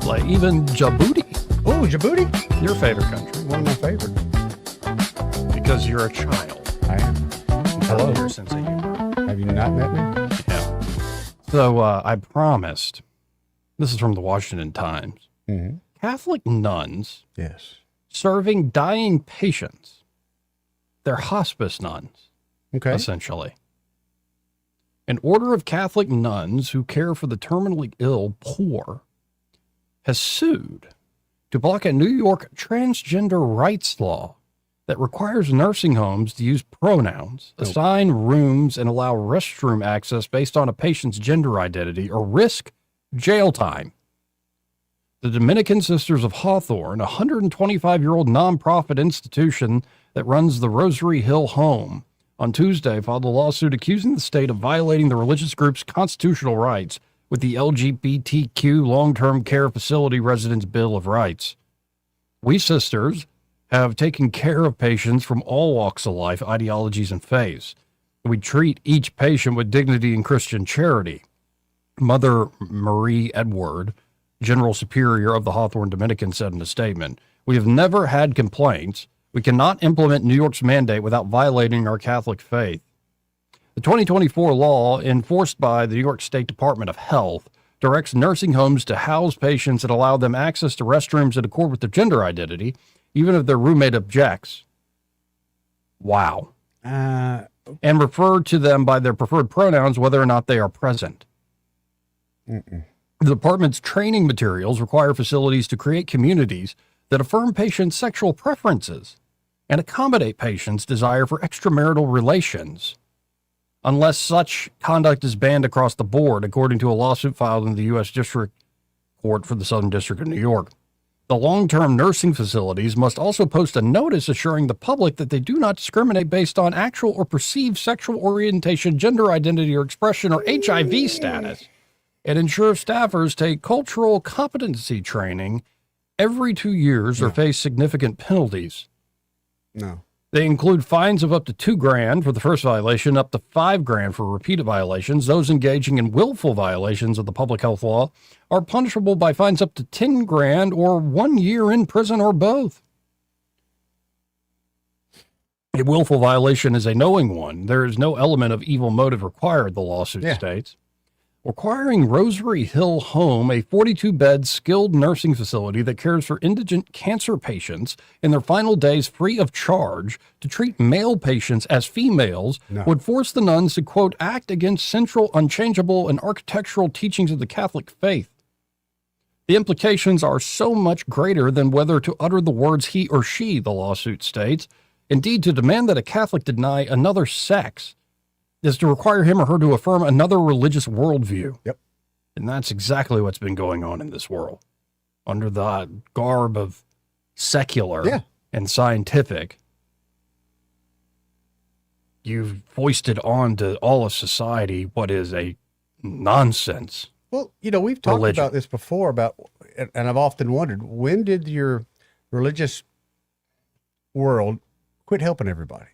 Like even Djibouti. Oh, Djibouti? Your favorite country. One of my favorites. Because you're a child. I am. Hello. Your sense of humor. Have you not met me? Yeah. So I promised, this is from the Washington Times, Catholic nuns serving dying patients. They're hospice nuns, essentially. An order of Catholic nuns who care for the terminally ill poor has sued to block a New York transgender rights law that requires nursing homes to use pronouns, assign rooms, and allow restroom access based on a patient's gender identity or risk jail time. The Dominican Sisters of Hawthorne, a 125-year-old nonprofit institution that runs the Rosary Hill Home, on Tuesday filed a lawsuit accusing the state of violating the religious group's constitutional rights with the LGBTQ Long-Term Care Facility Residents Bill of Rights. We sisters have taken care of patients from all walks of life, ideologies, and faiths. We treat each patient with dignity and Christian charity. Mother Marie Edward, General Superior of the Hawthorne Dominican, said in a statement, "We have never had complaints. We cannot implement New York's mandate without violating our Catholic faith." The 2024 law, enforced by the New York State Department of Health, directs nursing homes to house patients and allow them access to restrooms in accord with their gender identity, even if their roommate objects. Wow. And refer to them by their preferred pronouns, whether or not they are present. The department's training materials require facilities to create communities that affirm patients' sexual preferences and accommodate patients' desire for extramarital relations, unless such conduct is banned across the board, according to a lawsuit filed in the U.S. District Court for the Southern District of New York. The long-term nursing facilities must also post a notice assuring the public that they do not discriminate based on actual or perceived sexual orientation, gender identity or expression, or HIV status, and ensure staffers take cultural competency training every 2 years or face significant penalties. No. They include fines of up to $2,000 for the first violation, up to $5,000 for repeated violations. Those engaging in willful violations of the public health law are punishable by fines up to $10,000 or 1 year in prison or both. A willful violation is a knowing one. There is no element of evil motive required, the lawsuit states. Requiring Rosary Hill Home, a 42-bed skilled nursing facility that cares for indigent cancer patients in their final days free of charge, to treat male patients as females would force the nuns to, quote, act against central, unchangeable, and architectural teachings of the Catholic faith. The implications are so much greater than whether to utter the words he or she, the lawsuit states. Indeed, to demand that a Catholic deny another sex is to require him or her to affirm another religious worldview. Yep. And that's exactly what's been going on in this world. Under the garb of secular and scientific, you've foisted onto all of society what is a nonsense. Well, we've talked about this before, and I've often wondered, when did your religious world quit helping everybody?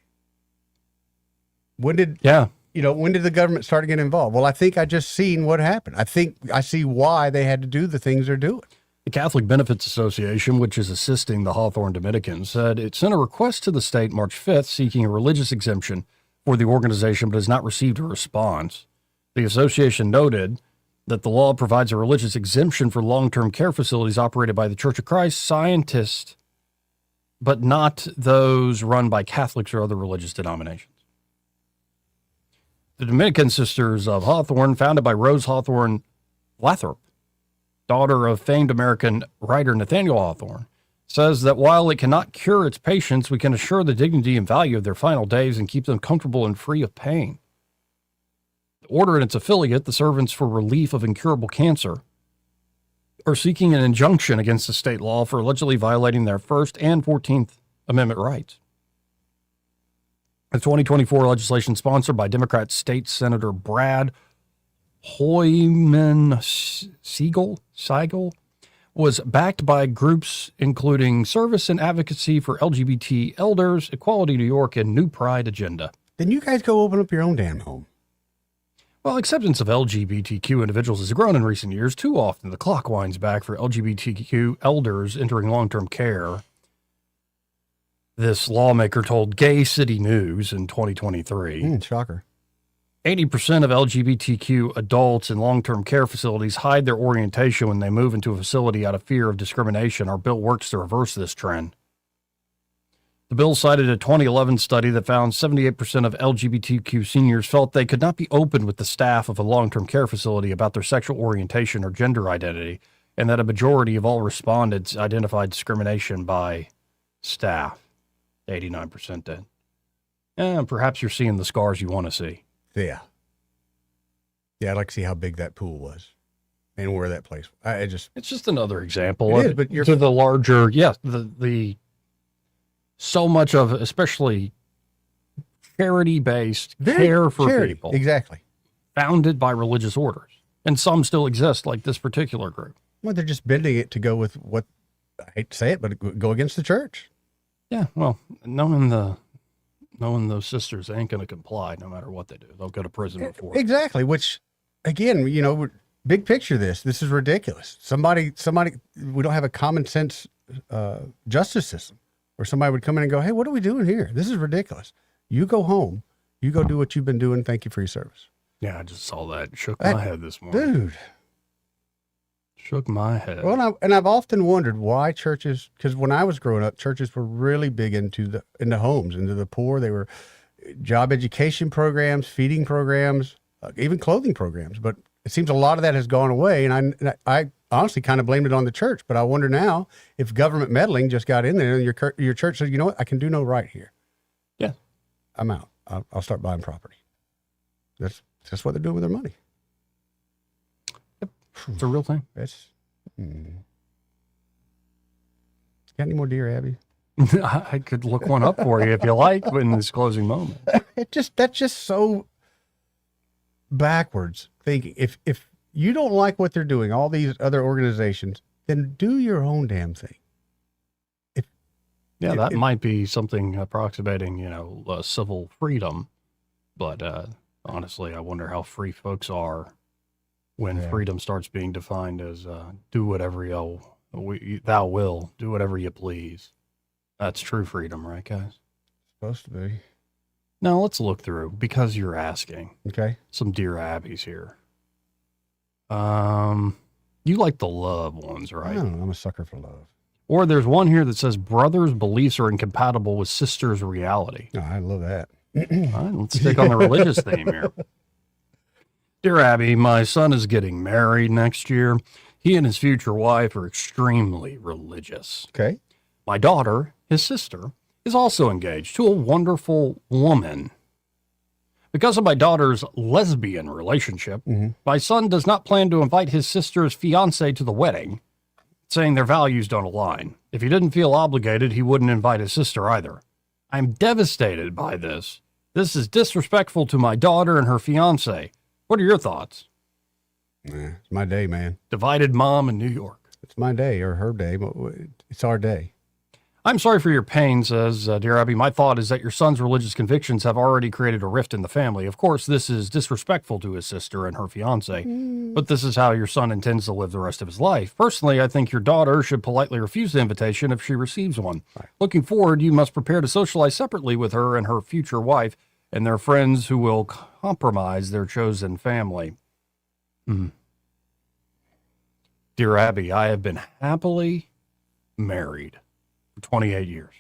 When did when did the government start to get involved? Well, I think I just seen what happened. I think I see why they had to do the things they're doing. The Catholic Benefits Association, which is assisting the Hawthorne Dominicans, said it sent a request to the state March 5th seeking a religious exemption for the organization, but has not received a response. The association noted that the law provides a religious exemption for long-term care facilities operated by the Church of Christ, scientists, but not those run by Catholics or other religious denominations. The Dominican Sisters of Hawthorne, founded by Rose Hawthorne Lathrop, daughter of famed American writer Nathaniel Hawthorne, says that while it cannot cure its patients, we can assure the dignity and value of their final days and keep them comfortable and free of pain. The order and its affiliate, the Servants for Relief of Incurable Cancer, are seeking an injunction against the state law for allegedly violating their First and 14th Amendment rights. The 2024 legislation, sponsored by Democrat State Senator Brad Hoyman Seigel, was backed by groups including Service and Advocacy for LGBT Elders, Equality New York, and New Pride Agenda. Then you guys go open up your own damn home. Well, acceptance of LGBTQ individuals has grown in recent years. Too often, the clock winds back for LGBTQ elders entering long-term care. This lawmaker told Gay City News in 2023. Shocker. 80% of LGBTQ adults in long-term care facilities hide their orientation when they move into a facility out of fear of discrimination. Our bill works to reverse this trend. The bill cited a 2011 study that found 78% of LGBTQ seniors felt they could not be open with the staff of a long-term care facility about their sexual orientation or gender identity, and that a majority of all respondents identified discrimination by staff. 89% did. And perhaps you're seeing the scars you want to see. Yeah. Yeah, I'd like to see how big that pool was and where that place was. It's just another example of but to the larger, the so much of, especially charity-based care for people. Exactly. Founded by religious orders. And some still exist, like this particular group. Well, they're just bending it to go with what, I hate to say it, but go against the church. Yeah, well, knowing knowing those sisters ain't going to comply no matter what they do. They'll go to prison before. Exactly. Which, again, big picture. This is ridiculous. Somebody. We don't have a common sense justice system where somebody would come in and go, "Hey, what are we doing here? This is ridiculous. You go home. You go do what you've been doing. Thank you for your service." Yeah, I just saw that. Shook my head this morning. Dude. Shook my head. Well, I've often wondered why churches, because when I was growing up, churches were really big into homes, into the poor. They were job education programs, feeding programs, even clothing programs. But it seems a lot of that has gone away, and I honestly kind of blamed it on the church. But I wonder now if government meddling just got in there and your church said, you know what, I can do no right here. Yeah. I'm out. I'll start buying property. That's what they're doing with their money. It's a real thing. That's. Got any more Dear Abby? I could look one up for you if you like in this closing moment. That's just so backwards thinking. If you don't like what they're doing, all these other organizations, then do your own damn thing. That might be something approximating, civil freedom. But honestly, I wonder how free folks are when freedom starts being defined as do whatever thou will, do whatever you please. That's true freedom, right, guys? Supposed to be. Now, let's look through, because you're asking. Okay. Some Dear Abbeys here. You like the love ones, right? I don't know. I'm a sucker for love. Or there's one here that says brother's beliefs are incompatible with sister's reality. Oh, I love that. All right, let's stick on the religious theme here. Dear Abby, my son is getting married next year. He and his future wife are extremely religious. Okay. My daughter, his sister, is also engaged to a wonderful woman. Because of my daughter's lesbian relationship, my son does not plan to invite his sister's fiancé to the wedding, saying their values don't align. If he didn't feel obligated, he wouldn't invite his sister either. I'm devastated by this. This is disrespectful to my daughter and her fiancé. What are your thoughts? It's my day, man. Divided mom in New York. It's my day, or her day, but it's our day. I'm sorry for your pain, says Dear Abby. My thought is that your son's religious convictions have already created a rift in the family. Of course, this is disrespectful to his sister and her fiancé, but this is how your son intends to live the rest of his life. Personally, I think your daughter should politely refuse the invitation if she receives one. Right. Looking forward, you must prepare to socialize separately with her and her future wife and their friends who will compromise their chosen family. Dear Abby, I have been happily married for 28 years.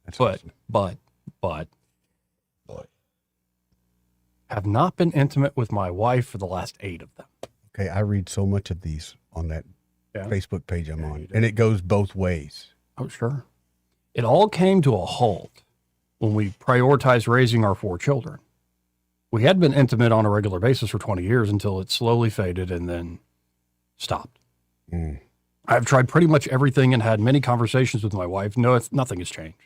That's awesome. But have not been intimate with my wife for the last 8 of them. Okay, I read so much of these on that Facebook page I'm on, and it goes both ways. Oh, sure. It all came to a halt when we prioritized raising our 4 children. We had been intimate on a regular basis for 20 years until it slowly faded and then stopped. I've tried pretty much everything and had many conversations with my wife. No, nothing has changed.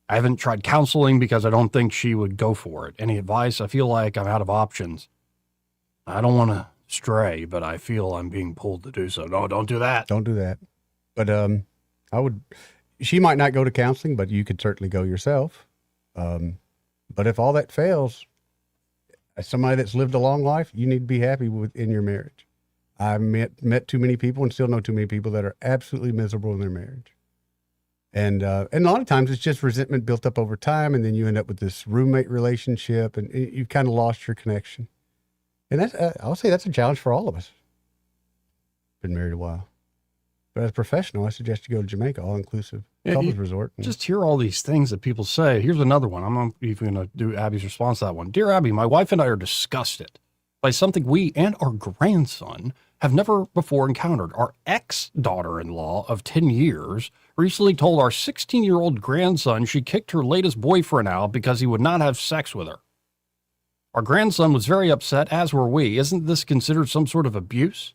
I haven't tried counseling because I don't think she would go for it. Any advice? I feel like I'm out of options. I don't want to stray, but I feel I'm being pulled to do so. No, don't do that. Don't do that. But she might not go to counseling, but you could certainly go yourself. But if all that fails, as somebody that's lived a long life, you need to be happy in your marriage. I've met too many people and still know too many people that are absolutely miserable in their marriage. And a lot of times it's just resentment built up over time, and then you end up with this roommate relationship, and you've kind of lost your connection. And that's I'll say that's a challenge for all of us. Been married a while. But as a professional, I suggest you go to Jamaica, all-inclusive couples resort. Just hear all these things that people say. Here's another one. I'm not even going to do Abby's response to that one. Dear Abby, my wife and I are disgusted by something we and our grandson have never before encountered. Our ex-daughter-in-law of 10 years recently told our 16-year-old grandson she kicked her latest boyfriend out because he would not have sex with her. Our grandson was very upset, as were we. Isn't this considered some sort of abuse?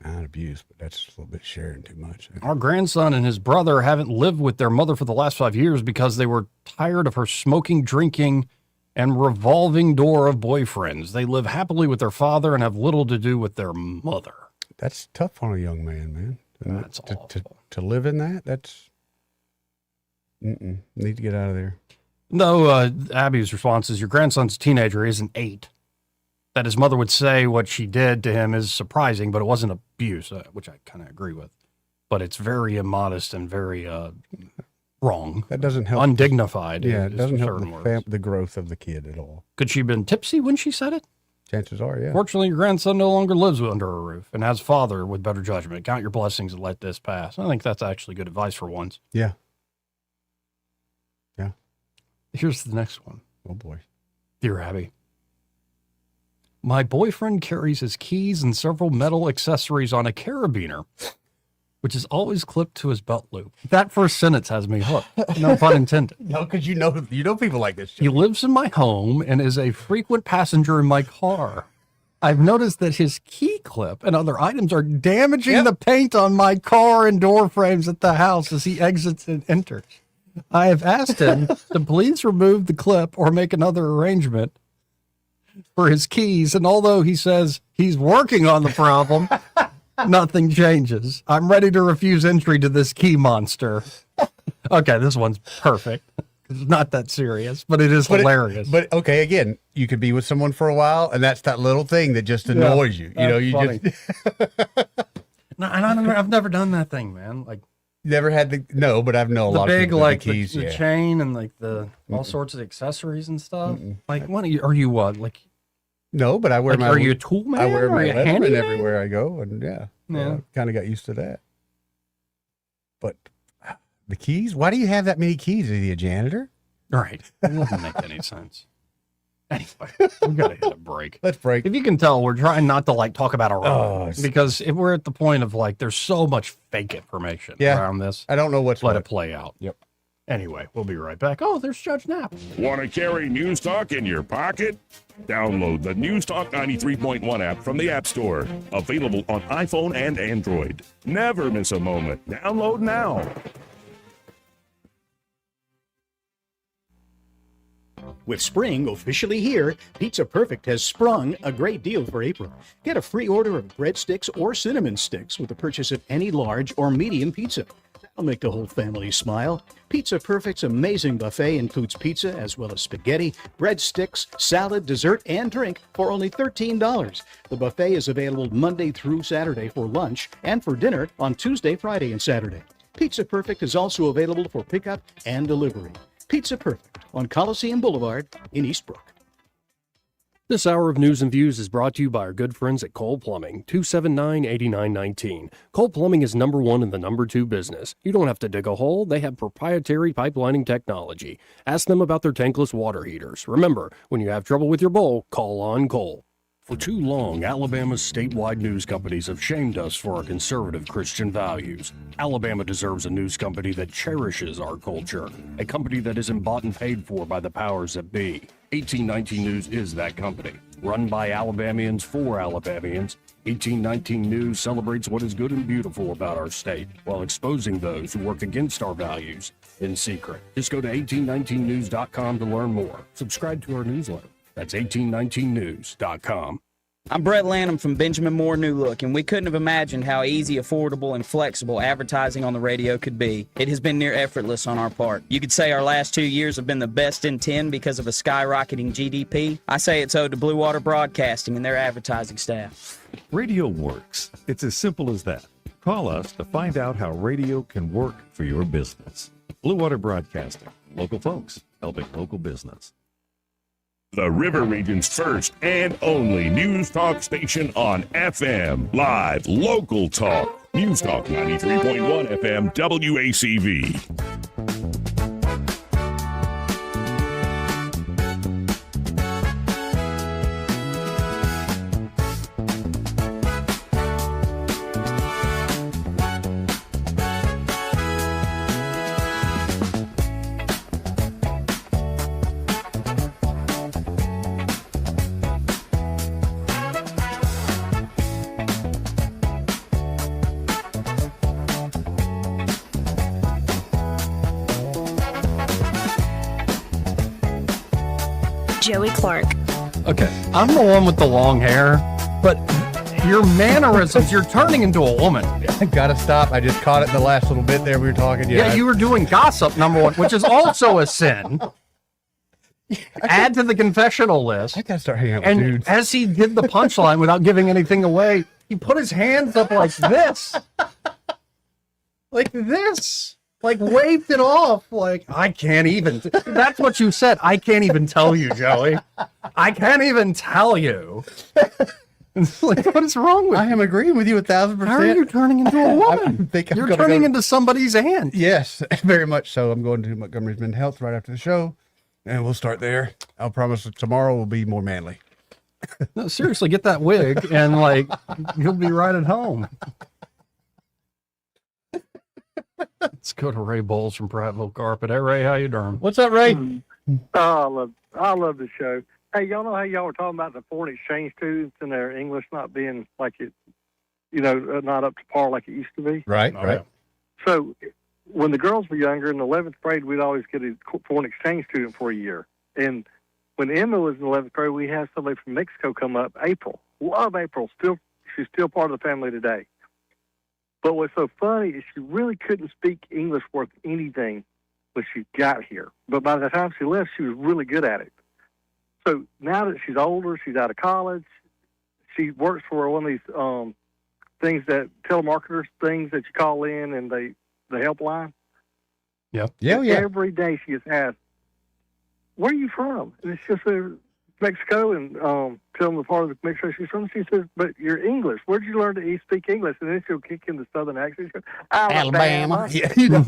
Not abuse, but that's a little bit sharing too much. Our grandson and his brother haven't lived with their mother for the last 5 years because they were tired of her smoking, drinking, and revolving door of boyfriends. They live happily with their father and have little to do with their mother. That's tough on a young man, man. And that's awful. To live in that, that's... need to get out of there. No, Abby's response is your grandson's teenager isn't 8. That his mother would say what she did to him is surprising, but it wasn't abuse, which I kind of agree with. But it's very immodest and very wrong. That doesn't help. Undignified. Yeah, it doesn't help the growth of the kid at all. Could she have been tipsy when she said it? Chances are, yeah. Fortunately, your grandson no longer lives under a roof and has a father with better judgment. Count your blessings and let this pass. I think that's actually good advice for once. Yeah. Yeah. Here's the next one. Oh, boy. Dear Abby, my boyfriend carries his keys and several metal accessories on a carabiner, which is always clipped to his belt loop. That first sentence has me hooked. No pun intended. No, because you know people like this. He lives in my home and is a frequent passenger in my car. I've noticed that his key clip and other items are damaging the paint on my car and door frames at the house as he exits and enters. I have asked him to please remove the clip or make another arrangement for his keys, and although he says he's working on the problem, nothing changes. I'm ready to refuse entry to this key monster. Okay, this one's perfect. It's not that serious, but it is hilarious. But okay, again, you could be with someone for a while, and that's that little thing that just annoys you. You know, you funny. just No, and I've never done that thing, man. Like never had but I've known a lot of people like with the keys, the chain and like the all sorts of accessories and stuff. Like, what are you what? Like, no, but I wear my. Are you a tool man? I wear my Leatherman handyman? everywhere I go, and kind of got used to that. But the keys? Why do you have that many keys? Is he a janitor? Right. It doesn't make any sense. Anyway, we gotta hit a break. Let's break. If you can tell, we're trying not to like talk about our own because if we're at the point of like, there's so much fake information around this. I don't know what's let it play out. Yep. Anyway, we'll be right back. Oh, there's Judge Knapp. Want to carry News Talk in your pocket? Download the News Talk 93.1 app from the App Store. Available on iPhone and Android. Never miss a moment. Download now. With spring officially here, Pizza Perfect has sprung a great deal for April. Get a free order of breadsticks or cinnamon sticks with the purchase of any large or medium pizza. That'll make the whole family smile. Pizza Perfect's amazing buffet includes pizza as well as spaghetti, breadsticks, salad, dessert, and drink for only $13. The buffet is available Monday through Saturday for lunch and for dinner on Tuesday, Friday, and Saturday. Pizza Perfect is also available for pickup and delivery. Pizza Perfect on Coliseum Boulevard in Eastbrook. This hour of News and Views is brought to you by our good friends at Cole Plumbing, 279-8919. Cole Plumbing is number one in the number two business. You don't have to dig a hole. They have proprietary pipelining technology. Ask them about their tankless water heaters. Remember, when you have trouble with your bowl, call on Cole. For too long, Alabama's statewide news companies have shamed us for our conservative Christian values. Alabama deserves a news company that cherishes our culture, a company that isn't bought and paid for by the powers that be. 1819 News is that company. Run by Alabamians for Alabamians, 1819 News celebrates what is good and beautiful about our state, while exposing those who work against our values in secret. Just go to 1819news.com to learn more. Subscribe to our newsletter. That's 1819news.com. I'm Brett Lanham from Benjamin Moore New Look, and we couldn't have imagined how easy, affordable, and flexible advertising on the radio could be. It has been near effortless on our part. You could say our last 2 years have been the best in 10 because of a skyrocketing GDP. I say it's owed to Blue Water Broadcasting and their advertising staff. Radio works. It's as simple as that. Call us to find out how radio can work for your business. Blue Water Broadcasting. Local folks helping local business. The River Region's first and only news talk station on FM. Live local talk. News Talk 93.1 FM WACV. Joey Clark. Okay, I'm the one with the long hair, but your mannerisms, you're turning into a woman. Gotta stop. I just caught it in the last little bit there we were talking. Yeah, you were doing gossip, number one, which is also a sin. Add to the confessional list. I gotta start hanging out with And dudes. as he did the punchline without giving anything away, he put his hands up like this. Like this. Like waved it off. Like, I can't even. That's what you said. I can't even tell you, Joey. I can't even tell you. It's like, what is wrong with you? I am agreeing with you 1,000%. How are you turning into a woman? You're turning into somebody's aunt. Yes, very much so. I'm going to Montgomery's Men's Health right after the show, and we'll start there. I'll promise that tomorrow will be more manly. No, seriously, get that wig and like you'll be right at home. Let's go to Ray Bowles from Prattville Carpet. Hey Ray, how you doing? What's up, Ray? Oh, I love the show. Hey, y'all know how y'all were talking about the foreign exchange students and their English not being like it, not up to par like it used to be? Right, right. So when the girls were younger, in the 11th grade, we'd always get a foreign exchange student for a year. And when Emma was in the 11th grade, we had somebody from Mexico come up, April. Love April. She's still part of the family today. But what's so funny is she really couldn't speak English worth anything when she got here. But by the time she left, she was really good at it. So now that she's older, she's out of college, she works for one of these things that telemarketers things that you call in and the helpline. Yep. Yeah. Every day she gets asked, "Where are you from?" And it's just Mexico, and tell them the part of Mexico she's from. She says, "But you're English. Where'd you learn to speak English?" And then she'll kick in the southern accent. She goes, Alabama. Yeah, you know.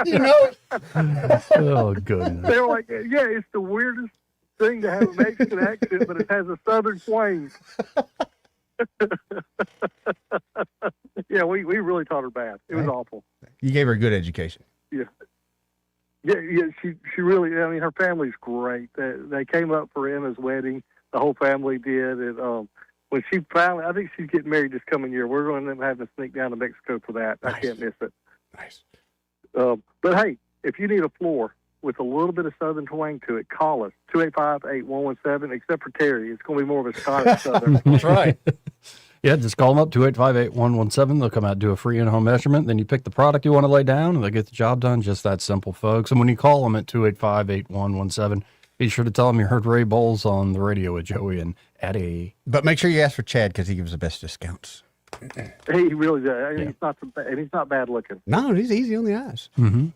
You know. Oh goodness. They're like, yeah, it's the weirdest thing to have a Mexican accent, but it has a southern twang. Yeah, we really taught her bad. It was awful. You gave her a good education. Yeah. Yeah, she really, I mean, her family's great. They came up for Emma's wedding. The whole family did. And when she finally, I think she's getting married this coming year. We're going to end up having to sneak down to Mexico for that. Nice. I can't miss it. Nice. But hey, if you need a floor with a little bit of southern twang to it, call us, 285-8117, except for Terry. It's going to be more of a Scottish southern. That's right. Yeah, just call them up, 285-8117. They'll come out and do a free in-home measurement. Then you pick the product you want to lay down, and they'll get the job done. Just that simple, folks. And when you call them at 285-8117, be sure to tell them you heard Ray Bowles on the radio with Joey and Eddie. But make sure you ask for Chad because he gives the best discounts. He really does. Yeah. He's not bad looking. No, he's easy on the eyes. Mm-hmm.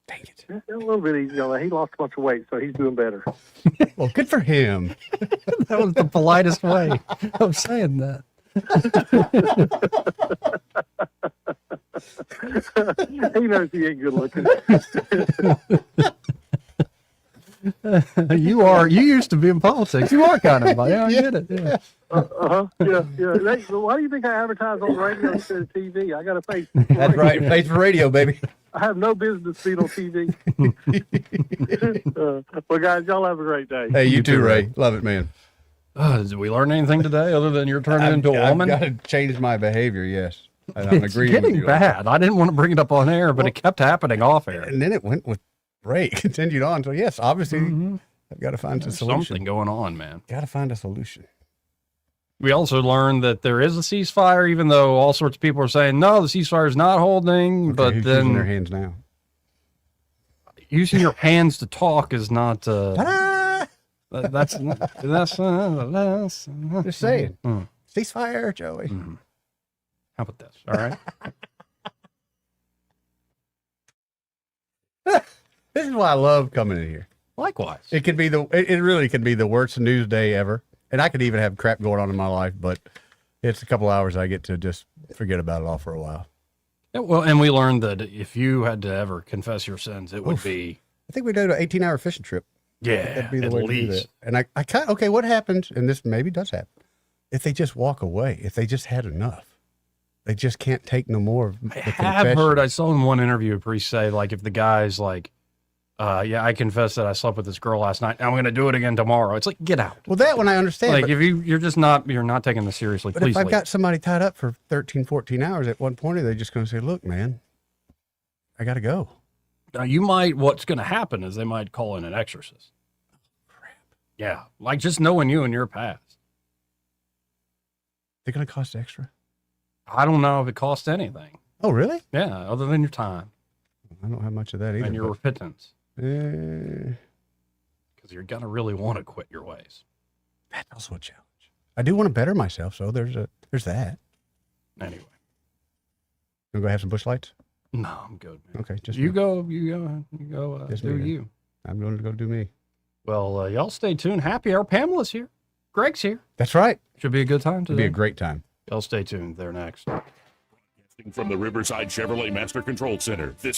Dang it. Yeah, a little bit easy on that. He lost a bunch of weight, so he's doing better. Well, good for him. That was the politest way of saying that. He knows he ain't good looking. You used to be in politics. You are kind of, I get it. Yeah. Yeah. Why do you think I advertise on the radio instead of TV? I got a face. That's right. Face for radio, baby. I have no business being on TV. Well, guys, y'all have a great day. Hey, you too, Ray. Love it, man. Did we learn anything today other than you're turning into a woman? I've got to change my behavior, yes. I'm It's agreeing getting with you. bad. I didn't want to bring it up on air, but it kept happening off air. And then it went with Ray. Continued on. So, yes, obviously, I've got to find a solution. Something going on, man. Got to find a solution. We also learned that there is a ceasefire, even though all sorts of people are saying, no, the ceasefire is not holding. Okay, but who's then using their hands now? Using your hands to talk is not. That's just saying. Ceasefire, Joey. How about this? All right. This is why I love coming in here. Likewise. It could be it really could be the worst news day ever. And I could even have crap going on in my life, but it's a couple hours I get to just forget about it all for a while. Yeah, well, and we learned that if you had to ever confess your sins, it would be. I think we did an 18-hour fishing trip. Yeah, that'd be the at way to do least. that. And I kind okay, what happens? And this maybe does happen. If they just walk away, if they just had enough, they just can't take no more of the confession. Heard. I saw in one interview a priest say, like, if the guy's like, yeah, I confess that I slept with this girl last night. I'm going to do it again tomorrow. It's like, get out. Well, that one I understand. Like, but, if you're not taking this seriously, but please if I've leave. got somebody tied up for 13, 14 hours, at one point, they're just going to say, look, man, I got to go. Now, what's going to happen is they might call in an exorcist. Crap. Yeah. Like just knowing you and your past. They're going to cost extra? I don't know if it costs anything. Oh, really? Yeah. Other than your time. I don't have much of that either. And your repentance. Because you're going to really want to quit your ways. That's also a challenge. I do want to better myself, so there's that. Anyway. You want to go have some bush lights? No, I'm good, man. Okay, just you go do me, you. I'm going to go do me. Well, y'all stay tuned. Happy hour. Pamela's here. Greg's here. That's right. Should be a good time today. It'll be a great time. Y'all stay tuned. They're next. From the Riverside Chevrolet Master Control Center, this